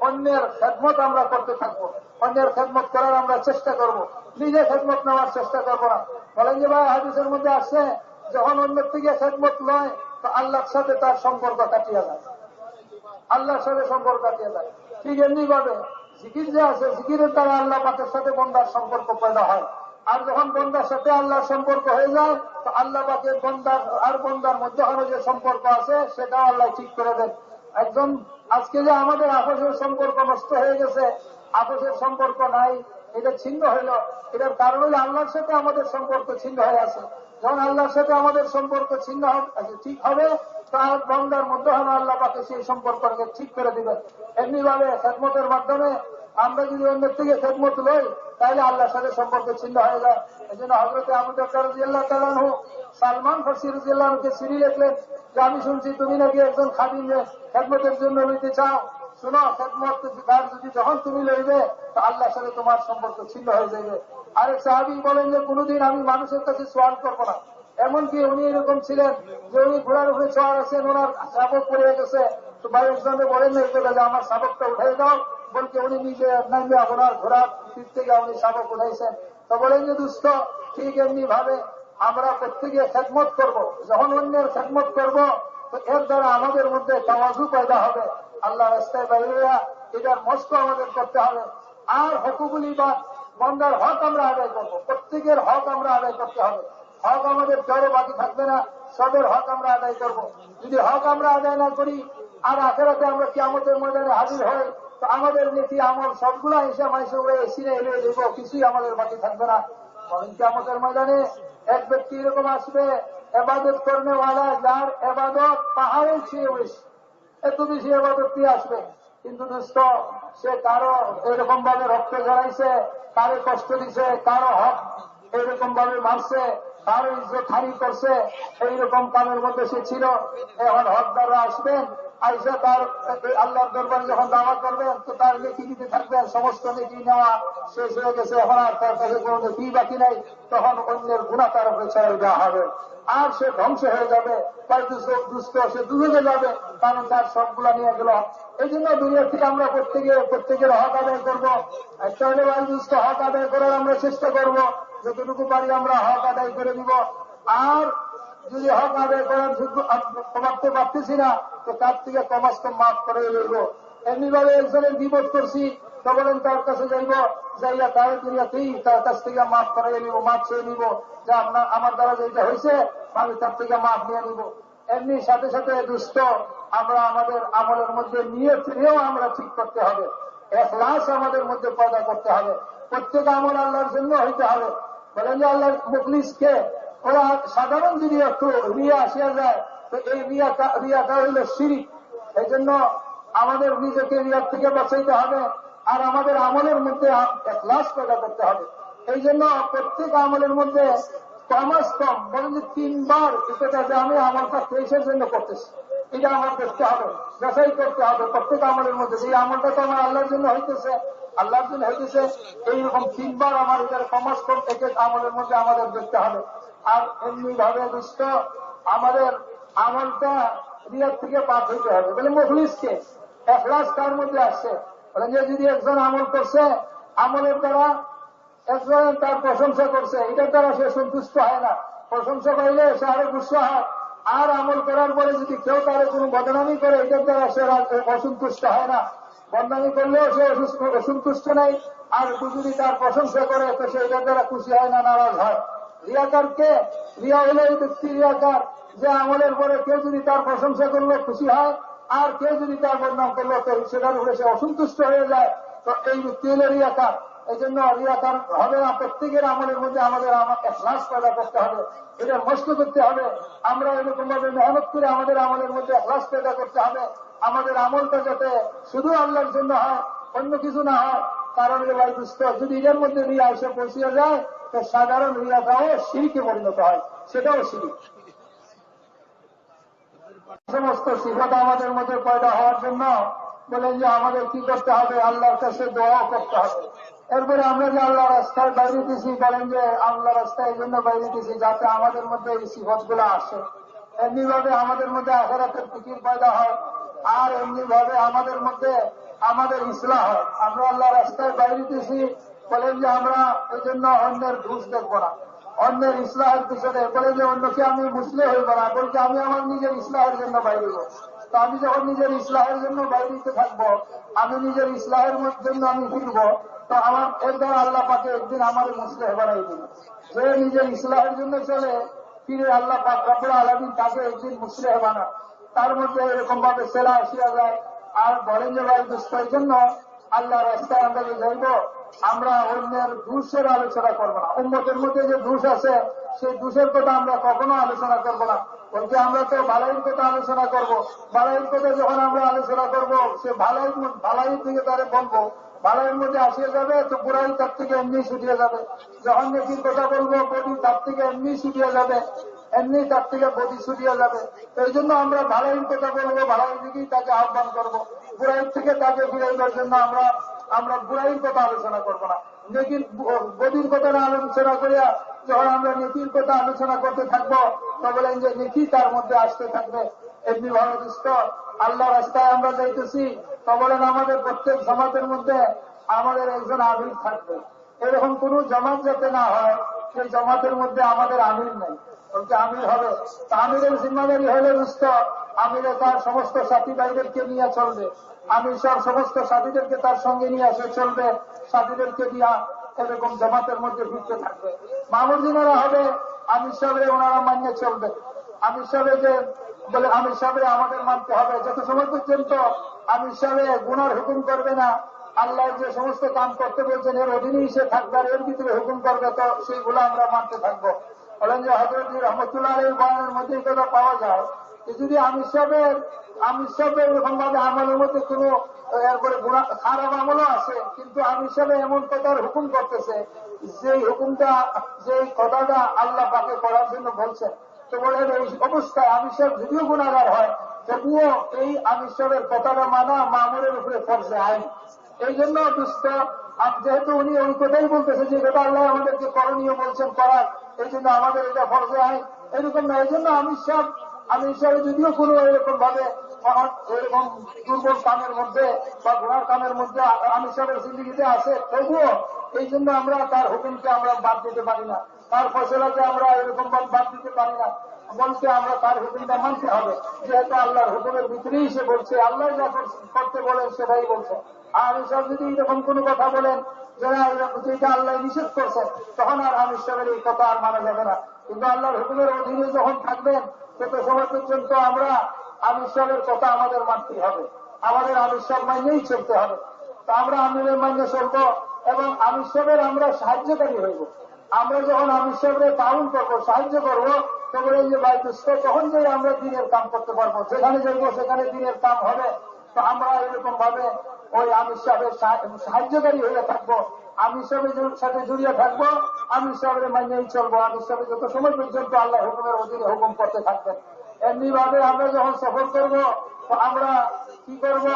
Speaker 2: অন্যের খেদমত আমরা করতে থাকবো, অন্যের খেদমত করার আমরা চেষ্টা করব, নিজে খেদমত নেওয়ার চেষ্টা করবো না। বলেন যে ভাই হাদিসের মধ্যে আসছে যখন অন্যের থেকে খেদমত নয় তো আল্লাহর সাথে তার সম্পর্ক কাটিয়ে যায়, আল্লাহর সাথে সম্পর্ক কাটিয়ে যায়। ঠিক এমনি ভাবে জিকির যে আছে, জিকিরের দ্বারা আল্লাহ পাকের সাথে বন্দার সম্পর্ক পয়দা হয়। আর যখন বন্দার সাথে আল্লাহর সম্পর্ক হয়ে যায় তো আল্লাহ পাকের বন্দার আর বন্দার মধ্যখানে যে সম্পর্ক আছে সেটাও আল্লাহ ঠিক করে দেন। একজন আজকে যে আমাদের আপসের সম্পর্ক নষ্ট হয়ে গেছে, আপসের সম্পর্ক নাই, এটা ছিন্ন হইল, এটার কারণ হইল আল্লাহর সাথে আমাদের সম্পর্ক ছিন্ন হয়ে আছে। যখন আল্লাহর সাথে আমাদের সম্পর্ক ছিন্ন ঠিক হবে তার বন্দার মধ্যখানে আল্লাহ পাকে সেই সম্পর্ককে ঠিক করে দিবেন। এমনি ভাবে খেদমতের মাধ্যমে আমরা যদি অন্যের থেকে খেদমত লই তাহলে আল্লাহর সাথে সম্পর্ক ছিন্ন হয়ে যায়। এই জন্য হযরত আবু বকর রাদিয়াল্লাহু তাআলা আনহু সালমান ফারসি রাদিয়াল্লাহু আনহুকে চিঠি লিখলেন যে আমি শুনছি তুমি নাকি একজন খাদিমকে খেদমতের জন্য নিতে চাও, শুনো খেদমত যদি যখন তুমি লইবে তো আল্লাহর সাথে তোমার সম্পর্ক ছিন্ন হয়ে যাবে। আরেক সাহাবী বলেন যে কোনদিন আমি মানুষের কাছে সওয়াল করবো না। এমনকি উনি এরকম ছিলেন যে উনি ঘোড়ার উপরে চড় আছেন, ওনার শাবক পড়ে গেছে, তো ভাই একজনে বলেন না যে আমার শাবকটা উঠাই দাও, বলতে উনি নিজে নামিয়ে ওনার ঘোড়ার পিঠ থেকে উনি শাবক উঠাইছেন। তো বলেন যে দুস্থ ঠিক এমনি ভাবে আমরা প্রত্যেকে খেদমত করব, যখন অন্যের খেদমত করব তো এর দ্বারা আমাদের মধ্যে তাওয়াজু পয়দা হবে, আল্লাহ রাস্তায় বাইরে এটার মস্ত আমাদের করতে হবে। আর হকুগুলি বা বন্দার হক আমরা আদায় করবো, প্রত্যেকের হক আমরা আদায় করতে হবে। হক আমাদের কারো বাকি থাকবে না, সবের হক আমরা আদায় করব। যদি হক আমরা আদায় না করি আর আখেরাতে আমরা কিয়ামতের ময়দানে হাজির হই তো আমাদের নীতি আমল সবগুলা হিসাব মাইসে উড়ে এসিরে এলে দেব, কিছুই আমাদের বাকি থাকবে না। কিয়ামতের ময়দানে এক ব্যক্তি এরকম আসবে এবাদত করেওয়ালা, যার এবাদত পাহাড়ের চেয়ে বেশি, এত বেশি এবাদত দিয়ে আসবে, কিন্তু দোস্ত সে কারো এরকম ভাবে রক্ত ঝরাইছে, কারো কষ্ট দিছে, কারো হক এইরকম ভাবে মারছে, কারো ইজ্জত হানি করছে, এইরকম কামের মধ্যে সে ছিল। এখন হকদাররা আসবেন, আইসা তার আল্লাহর দরবারে যখন দাওয়া করবেন তো তার নেকি দিতে থাকবেন, সমস্ত নেকি নেওয়া শেষ হয়ে গেছে, এখন আর তার কাছে কোনো নেকি বাকি নাই। তখন অন্যের গুনাহ তার উপরে ছেড়ে দেওয়া হবে, আর সে ধ্বংস হয়ে যাবে, তার দুষ্ট সে দুর্যোগে যাবে, কারণ তার সবগুলা নিয়ে গেল। এই জন্য দুনিয়া থেকে আমরা প্রত্যেকের হক আদায় করবো। একটা হলে ভাই দুষ্ট হক আদায় করার আমরা চেষ্টা করবো, যতটুকু পারি আমরা হক আদায় করে দিব। আর যদি হক আদায় করার করতে পারতেছি না তো তার থেকে কমাস কম মাফ করে লইব। এমনি ভাবে একজনের বিপদ করছি তো বলেন তার কাছে যাইব, যাইয়া তার দুনিয়াতেই তার কাছ থেকে মাফ করে নিব, মাফ চেয়ে নিব যে আমার দ্বারা যেটা হয়েছে আমি তার থেকে মাফ নিয়ে নিব। এমনি সাথে সাথে দুষ্ট আমরা আমাদের আমলের মধ্যে নিয়ে ফিরেও আমরা ঠিক করতে হবে, ইখলাস আমাদের মধ্যে পয়দা করতে হবে। প্রত্যেক আমল আল্লাহর জন্য হইতে হবে। বলেন যে আল্লাহর মুখলিসকে ওরা সাধারণ যদি একটু রিয়া আসিয়া যায় তো এই রিয়াটা হইল শিরিক। এই জন্য আমাদের নিজেকে রিয়ার থেকে বাঁচাইতে হবে আর আমাদের আমলের মধ্যে ইখলাস পয়দা করতে হবে। এই জন্য প্রত্যেক আমলের মধ্যে কমাস কম বলেন যে 3 বার এটা যে আমি আমলটা কিসের জন্য করতেছি এটা আমার দেখতে হবে, যাচাই করতে হবে প্রত্যেক আমলের মধ্যে যে আমলটা তো আমার আল্লাহর জন্য হইতেছে, আল্লাহর জন্য হইতেছে, এইরকম 3 বার আমার এটার কমাস কম এক এক আমলের মধ্যে আমাদের দেখতে হবে। আর এমনি ভাবে দুষ্ট আমাদের আমলটা রিয়ার থেকে পাপ হইতে হবে। বলে মুখলিসকে ইখলাস কার মধ্যে আসছে, বলেন যে যদি একজন আমল করছে, আমলের দ্বারা একজন তার প্রশংসা করছে, এটার দ্বারা সে সন্তুষ্ট হয় না, প্রশংসা পাইলে সে আরো গুসা হয়। আর আমল করার পরে যদি কেউ তার কোনো বদনামি করে এটার দ্বারা সে অসন্তুষ্ট হয় না, বদনামি করলেও সে অসন্তুষ্ট নাই। আর যদি তার প্রশংসা করে তো সে এটার দ্বারা খুশি হয় না, নারাজ হয়। রিয়াকারকে রিয়া হলে এই ব্যক্তি রিয়াকার যে আমলের পরে কেউ যদি তার প্রশংসা করলে খুশি হয় আর কেউ যদি তার বদনাম করলো তো সেটার উপরে সে অসন্তুষ্ট হয়ে যায়, তো এই ব্যক্তি হলে রিয়াকার। এই জন্য রিয়াকার হবে না, প্রত্যেকের আমলের মধ্যে আমাদের ইখলাস পয়দা করতে হবে, এটা মস্ত করতে হবে। আমরা এরকম ভাবে মেহনত করে আমাদের আমলের মধ্যে ইখলাস পয়দা করতে হবে, আমাদের আমলটা যাতে শুধু আল্লাহর জন্য হয়, অন্য কিছু না হয়। কারণ ভাই দুষ্ট যদি এর মধ্যে রিয়া এসে পৌঁছিয়ে যায় তো সাধারণ রিয়াটাও শিরকে পরিণত হয়, সেটাও শিরক। সমস্ত সিফাত আমাদের মধ্যে পয়দা হওয়ার জন্য বলেন যে আমাদের কি করতে হবে, আল্লাহর কাছে দোয়া করতে হবে। এরপরে আমরা যে আল্লাহ রাস্তায় বাইরে দিছি, বলেন যে আল্লাহ রাস্তায় এই জন্য বাইরে দিছি যাতে আমাদের মধ্যে এই সিফত গুলো আসে, এমনি ভাবে আমাদের মধ্যে আখিরাতের ফিকির পয়দা হয়, আর এমনি ভাবে আমাদের মধ্যে আমাদের ইসলাহ হয়। আমরা আল্লাহ রাস্তায় বাইরে দিছি, বলেন যে আমরা এই জন্য অন্যের ঘুষ দেখবো না, অন্যের ইসলাহের পিছনে, বলে যে অন্যকে আমি মুসলিম হইব না, বলছি আমি আমার নিজের ইসলাহের জন্য বাইরে। তো আমি যখন নিজের ইসলাহের জন্য বাইরে থাকবো, আমি নিজের ইসলাহের জন্য আমি ফিরবো, তো আমার এর দ্বারা আল্লাহ পাকে একদিন আমার মুসলিম বানাই দিল। যে নিজের ইসলাহের জন্য চলে ফিরে আল্লাহ পাক রব্বুল আলামিন তাকে একদিন মুসলিম বানান। তার মধ্যে এরকম ভাবে সেরা আসিয়া যায়। আর বলেন যে ভাই দুষ্টের জন্য আল্লাহ রাস্তায় আমরা যে যাইব, আমরা অন্যের দোষের আলোচনা করবো না। উম্মতের মধ্যে যে দোষ আছে সেই দোষের কথা আমরা কখনো আলোচনা করবো না, বলতে আমরা তো ভালাইয়ের কথা আলোচনা করব। ভালাইয়ের কথা যখন আমরা আলোচনা করব, সে ভালাইয়ের দিকে তারে বলবো, ভালাইয়ের মধ্যে আসিয়ে যাবে তো বুড়াই তার থেকে এমনি ছুটিয়ে যাবে। যখন নেকির কথা বলবো, বডি তার থেকে এমনি ছুটিয়ে যাবে, এমনি তার থেকে বডি ছুটিয়ে যাবে। এই জন্য আমরা ভালাইয়ের কথা বলবো, ভালাইয়ের দিকেই তাকে আহ্বান করবো। বুড়াইয়ের থেকে তাকে ফিরাইবার জন্য আমরা বুড়াইয়ের কথা আলোচনা করবো না। নেকির বডির কথা না আলোচনা করিয়া যখন আমরা নেকির কথা আলোচনা করতে থাকবো, তো বলেন যে নেকি তার মধ্যে আসতে থাকবে। এমনি ভালো দুষ্ট আল্লাহ রাস্তায় আমরা যাইতেছি, তো বলেন আমাদের প্রত্যেক জামাতের মধ্যে আমাদের একজন আমির থাকবে। এরকম কোন জামাত যাতে না হয় সেই জামাতের মধ্যে আমাদের আমির নেই, বলতে আমির হবে। তা আমিরের জিম্মাদারি হলে দুষ্ট আমিরে তার সমস্ত সাথী ভাইদেরকে নিয়ে চলবে, আমির সব সমস্ত সাথীদেরকে তার সঙ্গে নিয়ে আসে চলবে, সাথীদেরকে দিয়া এরকম জামাতের মধ্যে ফিরতে থাকবে। মামুদ্দিনেরা হবে আমির সাহেবের, ওনারা মানিয়ে চলবে। আমির সাহেব যে বলে আমির সাহেবের আমাদের মানতে হবে, যত সময় পর্যন্ত আমির সাহেব গুনার হুকুম করবে না, আল্লাহ যে সমস্ত কাম করতে বলছেন এর অধীনেই সে থাকবে, আর এর ভিতরে হুকুম করবে, তো সেইগুলো আমরা মানতে থাকবো। বলেন যে হযরত রহমতুল্লাহ আলাইহির বয়ানের মধ্যে এটা পাওয়া যায় যে যদি আমির সাহেবের এরকম ভাবে আমলের মধ্যে কোনো এরপরে খারাপ আমলও আছে, কিন্তু আমির সাহেব এমন কথার হুকুম করতেছে যে কথাটা আল্লাহ পাকে করার জন্য বলছেন, তো বলেন এই অবস্থায় আমির সাহেব যদিও গুনাহগার হয়, তবুও এই আমির সাহেবের কথাটা মানা মামুরের উপরে ফরজে আইন। এই জন্য দুষ্ট যেহেতু উনি ওই কথাই বলতেছে যে এটা আল্লাহ আমাদেরকে করণীয় বলছেন করার, এই জন্য আমাদের এটা ফরজে আইন, এরকম না। এই জন্য আমির সাহেব যদিও কোনো এরকম ভাবে এরকম দুর্বল কামের মধ্যে বা গুনার কামের মধ্যে আমির সাহেবের জিন্দগিতে আছে, তবুও এই জন্য আমরা তার হুকুমকে আমরা বাদ দিতে পারি না, তার ফয়সালাকে আমরা এরকম বাদ দিতে পারি না, বলতে আমরা তার হুকুমটা মানতে হবে। যেহেতু আল্লাহর হুকুমের ভিতরেই সে বলছে, আল্লাহ যা করতে বলেন সেটাই বলছে। আর আমির সাহেব যদি এরকম কোনো কথা বলেন যেটা আল্লাহ নিষেধ করছেন, তখন আর আমির সাহেবের এই কথা আর মানা যাবে না। কিন্তু আল্লাহর হুকুমের অধীনে যখন থাকবেন, তত সময় পর্যন্ত আমরা আমির সাহেবের কথা আমাদের মানতে হবে, আমাদের আমির সাহেব মাইনেই চলতে হবে। তো আমরা আমিরের মাইনে চলবো এবং আমির সাহেবের আমরা সাহায্যকারী হইব। আমরা যখন আমির সাহেবের তাউন করবো, সাহায্য করবো, তো বলেন যে ভাই দুষ্ট, তখন যে আমরা দিনের কাম করতে পারবো, যেখানে যাইবো সেখানে দিনের কাম হবে। তো আমরা এরকম ভাবে ওই আমির সাহেবের সাহায্যকারী হয়ে থাকবো, আমির সাহেবের সাথে জড়িয়ে থাকবো, আমির সাহেবের মাইনেই চলবো। আমির সাহেব যত সময় পর্যন্ত আল্লাহ হুকুমের অধীনে হুকুম করতে থাকবেন। এমনি ভাবে আমরা যখন সফর করবো, তো আমরা কি করবো,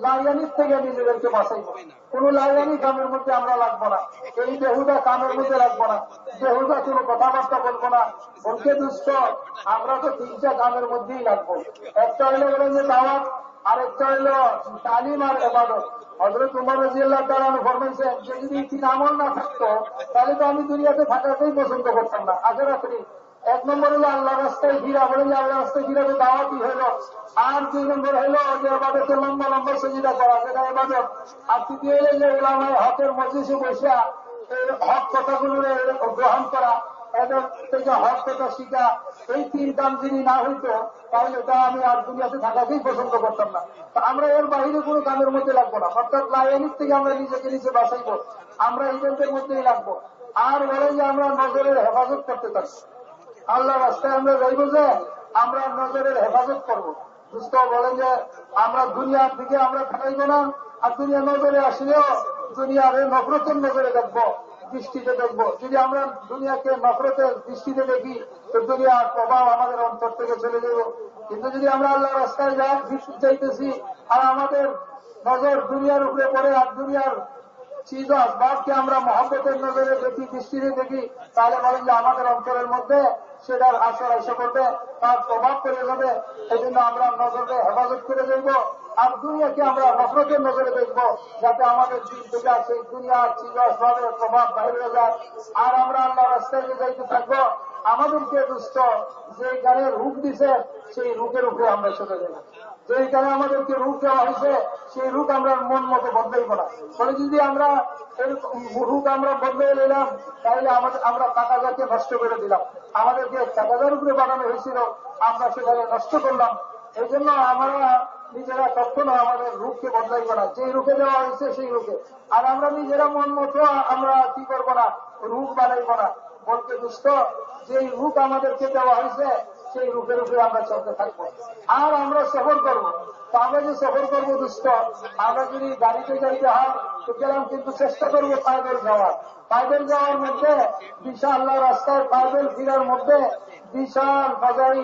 Speaker 2: লাইয়ানির থেকে নিজেদেরকে বাঁচাইব। কোন লাইয়ানি কামের মধ্যে আমরা লাগবো না, এই বেহুদা কামের মধ্যে লাগবো না, বেহুদা কোনো কথাবার্তা বলবো না। বলতে দুষ্ট আমরা তো তিনটা কামের মধ্যেই লাগবো। একটা হইলো বলেন যে দাওয়াত, আরেকটা হইলো তালিম আর ইবাদত। হযরত উমর রাদিয়াল্লাহু তাআলা ফরমাইছেন যে যদি তিন আমল না থাকতো তাহলে তো আমি দুনিয়াতে থাকাতেই পছন্দ করতাম না। আখেরাতে এক নম্বর হলো আল্লাহ রাস্তায় ফিরা, বলে যে আল্লাহ রাস্তায় ফিরা তো দাওয়াতই হইল। আর দুই নম্বর হইলো যে ইবাদতে লম্বা লম্বা সেজদা করা, সেটা ইবাদত। আর তৃতীয় হইলো যে উলামায়ে হকের মজলিসে বসে হক কথাগুলো গ্রহণ করা, এদের থেকে হক কথা শিখা। এই তিন কাম যদি না হইতো তাহলে এটা আমি আর দুনিয়াতে থাকাকেই পছন্দ করতাম না। তো আমরা এর বাহিরে কোনো কামের মধ্যে লাগবো না, অর্থাৎ লাইয়ানির থেকে আমরা নিজেকে নিজে বাঁচাইব, আমরা ইভেন্টের মধ্যেই লাগবো। আর বলে যে আমরা নজরের হেফাজত করতে থাকি, আল্লাহ রাস্তায় আমরা যাইব যে আমরা নজরের হেফাজত করবো। দুষ্ট বলেন যে আমরা দুনিয়ার দিকে আমরা থাকাইব না, আর দুনিয়া নজরে আসলেও দুনিয়ার নফরতের নজরে দেখবো, দৃষ্টিতে দেখবো। যদি আমরা দুনিয়াকে নফরতের দৃষ্টিতে দেখি তো দুনিয়ার প্রভাব আমাদের অন্তর থেকে চলে যাব। কিন্তু যদি আমরা আল্লাহ রাস্তায় চাইতেছি আর আমাদের নজর দুনিয়ার উপরে পড়ে আর দুনিয়ার চিজ আসবাবকে আমরা মহব্বতের নজরে দেখি, দৃষ্টিতে দেখি, তাহলে বলেন যে আমাদের অন্তরের মধ্যে সেটার আসর এসে করবে, তার প্রভাব পড়ে যাবে। এই জন্য আমরা নজরে হেফাজত করে দেখব আর দুনিয়াকে আমরা নফরতের নজরে দেখবো, যাতে আমাদের দিন থেকে সেই দুনিয়ার চিজ আসবাবের প্রভাব বাইরে যায়। আর আমরা আল্লাহ রাস্তায় যে যাইতে থাকবো, আমাদেরকে দুষ্ট যে গানের রূপ দিছে সেই রূপের উপরে আমরা চলে যাব। যেখানে আমাদেরকে রূপ দেওয়া হয়েছে সেই রূপ আমরা মন মতো বদলাইব না। ফলে যদি আমরা রূপ আমরা বদলে নিলাম, তাহলে আমরা টাকাটাকে নষ্ট করে দিলাম। আমাদেরকে টাকাটার উপরে বানানো হয়েছিল, আমরা সেটাকে নষ্ট করলাম। এই জন্য আমরা নিজেরা কখনো আমাদের রূপকে বদলাইব না, যে রূপে দেওয়া হয়েছে সেই রূপে। আর আমরা নিজেরা মন মতো আমরা কি করব না, রূপ বানাইব না। বলতে দুষ্ট যে রূপ আমাদেরকে দেওয়া হয়েছে সেই রূপের উপরে আমরা চলতে থাকবো। আর আমরা সফর করব, তো আমরা যে সফর করবো দুষ্ট, আমরা যদি গাড়িতে যাইতে হয় তো গেলাম, কিন্তু চেষ্টা করবো পায়দল যাওয়ার। পায়দল যাওয়ার মধ্যে বিশাল আল্লাহ রাস্তায় পায়দল ফিরার মধ্যে বিশাল ফাজাই।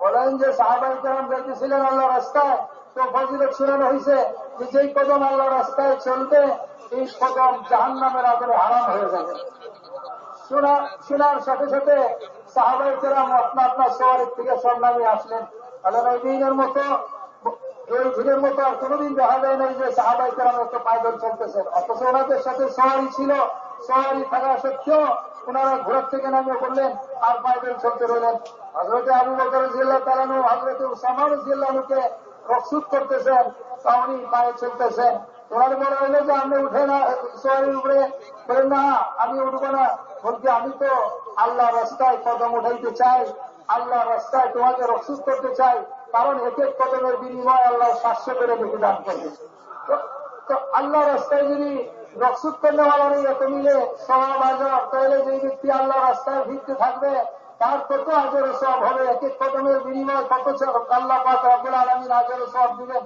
Speaker 2: বলেন যে সাহাবায়ে কেরাম যাইতেছিলেন আল্লাহ রাস্তায়, তো ফজিলত শোনানো হয়েছে যে যেই কদম আল্লাহ রাস্তায় চলবে এই কদম জাহান্নামের আগুনে হারাম হয়ে যাবে। শোনার সাথে সাথে সাহাবায়ে কেরাম আপনা আপনার সওয়ারের থেকে সব নামিয়ে আসলেন। আল্লাহ ওই দিনের মতো এই দিনের মতো আর কোনোদিন দেখা যায় নাই যে সাহাবায়ে কেরাম একটু পায়দল চলতেছেন, অথচ ওনাদের সাথে সওয়ারি ছিল। সওয়ারি থাকা সত্ত্বেও ওনারা ঘোড়ার থেকে নামিয়ে পড়লেন আর পায়দল চলতে রইলেন। হযরতে আবু বকর রাদিয়াল্লাহু তাআলা আনহু হযরতে উসামা রাদিয়াল্লাহু আনহুকে রক্সুত করতেছেন, উনি পায়ে চলতেছেন। তোমার বলা হইলো যে আমি উঠে না সওয়ারির উপরে, বলেন না আমি উঠবো না। বলছি আমি তো আল্লাহ রাস্তায় কদম উঠাইতে চাই, আল্লাহ রাস্তায় তোমাকে রক্সুত করতে চাই, কারণ এক এক কদমের বিনিময় আল্লাহ 700 করে বেশি দান করবে। তো আল্লাহ রাস্তায় যদি রক্সুত করলে আমার এত মিলে সওয়াব আজর, তাহলে যে ব্যক্তি আল্লাহ রাস্তায় ভিড়তে থাকবে তার কত আজর সওয়াব হবে, এক এক কদমের বিনিময় কত আল্লাহ পাক রব্বুল আলামিন আজর সওয়াব দিবেন।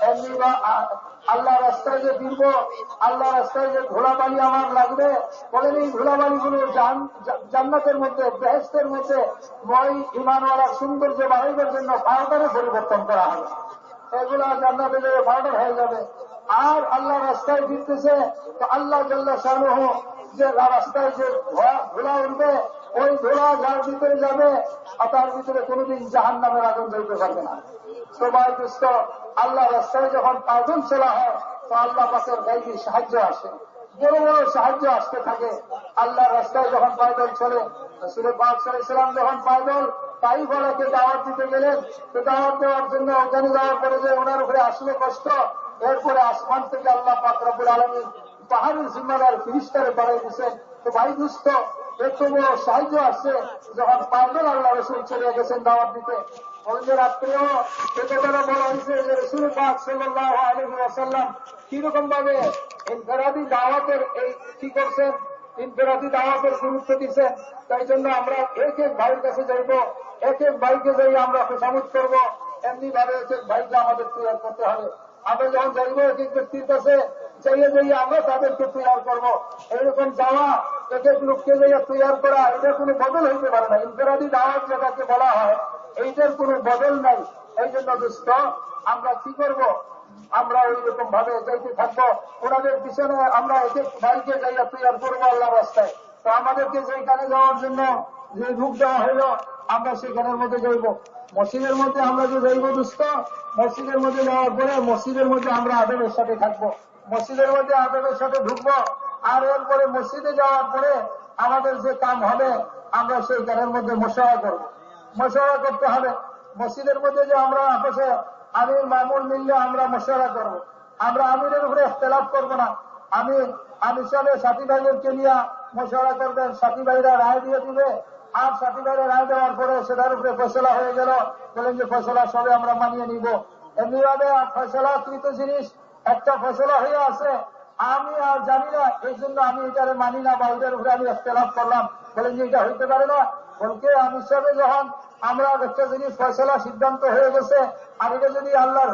Speaker 2: এমনি আল্লাহ রাস্তায় যে ফিরব, আল্লাহ রাস্তায় যে ধুলাবালি আমার লাগবে, বলেন এই ধুলাবালিগুলো জান্নাতের মধ্যে, বেহেশতের মধ্যে মই ইমানওয়ালা সৌন্দর্য বাড়াইবার জন্য পাউডারে পরিবর্তন করা হবে। এগুলা জান্নাতে যে পাউডার হয়ে যাবে। আর আল্লাহ রাস্তায় ফিরতেছে তো আল্লাহ জাল্লা শানুহু যে রাস্তায় যে ধুলা উঠবে, ওই ধুলা যার ভিতরে যাবে তার ভিতরে কোনোদিন জাহান্নামের আগুন জ্বলতে পারবে না। সবাই দুষ্ট আল্লাহ রাস্তায় যখন পায়দল চলা হয় তো আল্লাহ পাকের গাইবী সাহায্য আসে, বড় বড় সাহায্য আসতে থাকে। আল্লাহ রাস্তায় যখন পায়দল চলে, রাসূল পাক সাল্লাল্লাহু আলাইহি ওয়াসাল্লাম যখন পায়দল তাইফ ওয়ালাকে দাওয়াত দিতে গেলেন, তো দাওয়াত দেওয়ার জন্য ওখানে যাওয়ার পরে যে ওনার উপরে আসলো কষ্ট, এরপরে আসমান থেকে আল্লাহ পাক রব্বুল আলামিন পাহাড়ের জিম্মাদার ফেরেশতারে বাড়াই দিয়েছেন। তো ভাই দুষ্ট এত বড় সাহায্য আসছে যখন পায়দল আল্লাহ রাসূল চলে গেছেন দাওয়াত দিতে। ওই রাত্রেও এতটা বলা হয়েছে যে রাসূল পাক সাল্লাল্লাহু আলাইহি ওয়াসাল্লাম কিরকম ভাবে ইনফিরাদি দাওয়াতের এই কি করছেন, ইনফিরাদি দাওয়াতের গুরুত্ব দিচ্ছেন। তাই জন্য আমরা এক এক ভাইয়ের কাছে যাইব, এক এক ভাইকে যাই আমরা খুশামত করবো। এমনি ভাবে এক এক ভাইকে আমাদের তৈরি করতে হবে। আমরা যখন যাইব এক এক ব্যক্তির কাছে যাইয়ে যাইয়ে আমরা তাদেরকে তৈরি করবো। এইরকম যাওয়া এক এক লোককে যাইয়া তৈরি করা, এটা কোনো বদল হইতে পারে না। ইনফিরাদি দাওয়াত যেটাকে বলা হয় এইটার কোনো বদল নাই। এই জন্য দোস্ত আমরা কি করব, আমরা ওই রকম ভাবে যাইতে থাকবো। ওনাদের পিছনে আমরা এক এক ভাইকে যাইয়া তৈরি করবো আল্লাহ রাস্তায়। তো আমাদেরকে সেইখানে যাওয়ার জন্য যে রূপ দেওয়া হইল আমরা সেখানের মধ্যে যাইব। মসজিদের মধ্যে আমরা যে যাইব দোস্ত, মসজিদের মধ্যে যাওয়ার পরে মসজিদের মধ্যে আমরা আদবের সাথে থাকবো, মসজিদের মধ্যে আদবের সাথে ঢুকবো। আর এরপরে মসজিদে যাওয়ার পরে আমাদের যে কাম হবে আমরা সেই কাজের মধ্যে মশওয়ারা করবো, মশওয়ারা করতে হবে। মসজিদের মধ্যে যে আমরা আপসে আমির মামুল মিললে আমরা মশওয়ারা করবো, আমরা আমিরের উপরে ইখতিলাফ করবো না। আমির সাহেব সাথী ভাইদেরকে নিয়ে মশওয়ারা করবেন, সাথী ভাইরা রায় দিয়ে দিবে। আর সাথী ভাইরা রায় দেওয়ার পরে সেটার উপরে ফয়সালা হয়ে গেল, বলেন যে ফয়সালা সবে আমরা মানিয়ে নিব। এমনিভাবে ফয়সালা কৃত জিনিস একটা ফয়সালা হয়ে আছে, আমি আর জানি না, এই জন্য আমি এটারে মানি না বা ওইটার উপরে আমি ইখতিলাফ করলাম, বলেন যে এটা হইতে পারে না। বলকে আমির সাহেব যখন আমরা একটা জিনিস ফয়সালা সিদ্ধান্ত হয়ে গেছে, আর এটা যদি আল্লাহর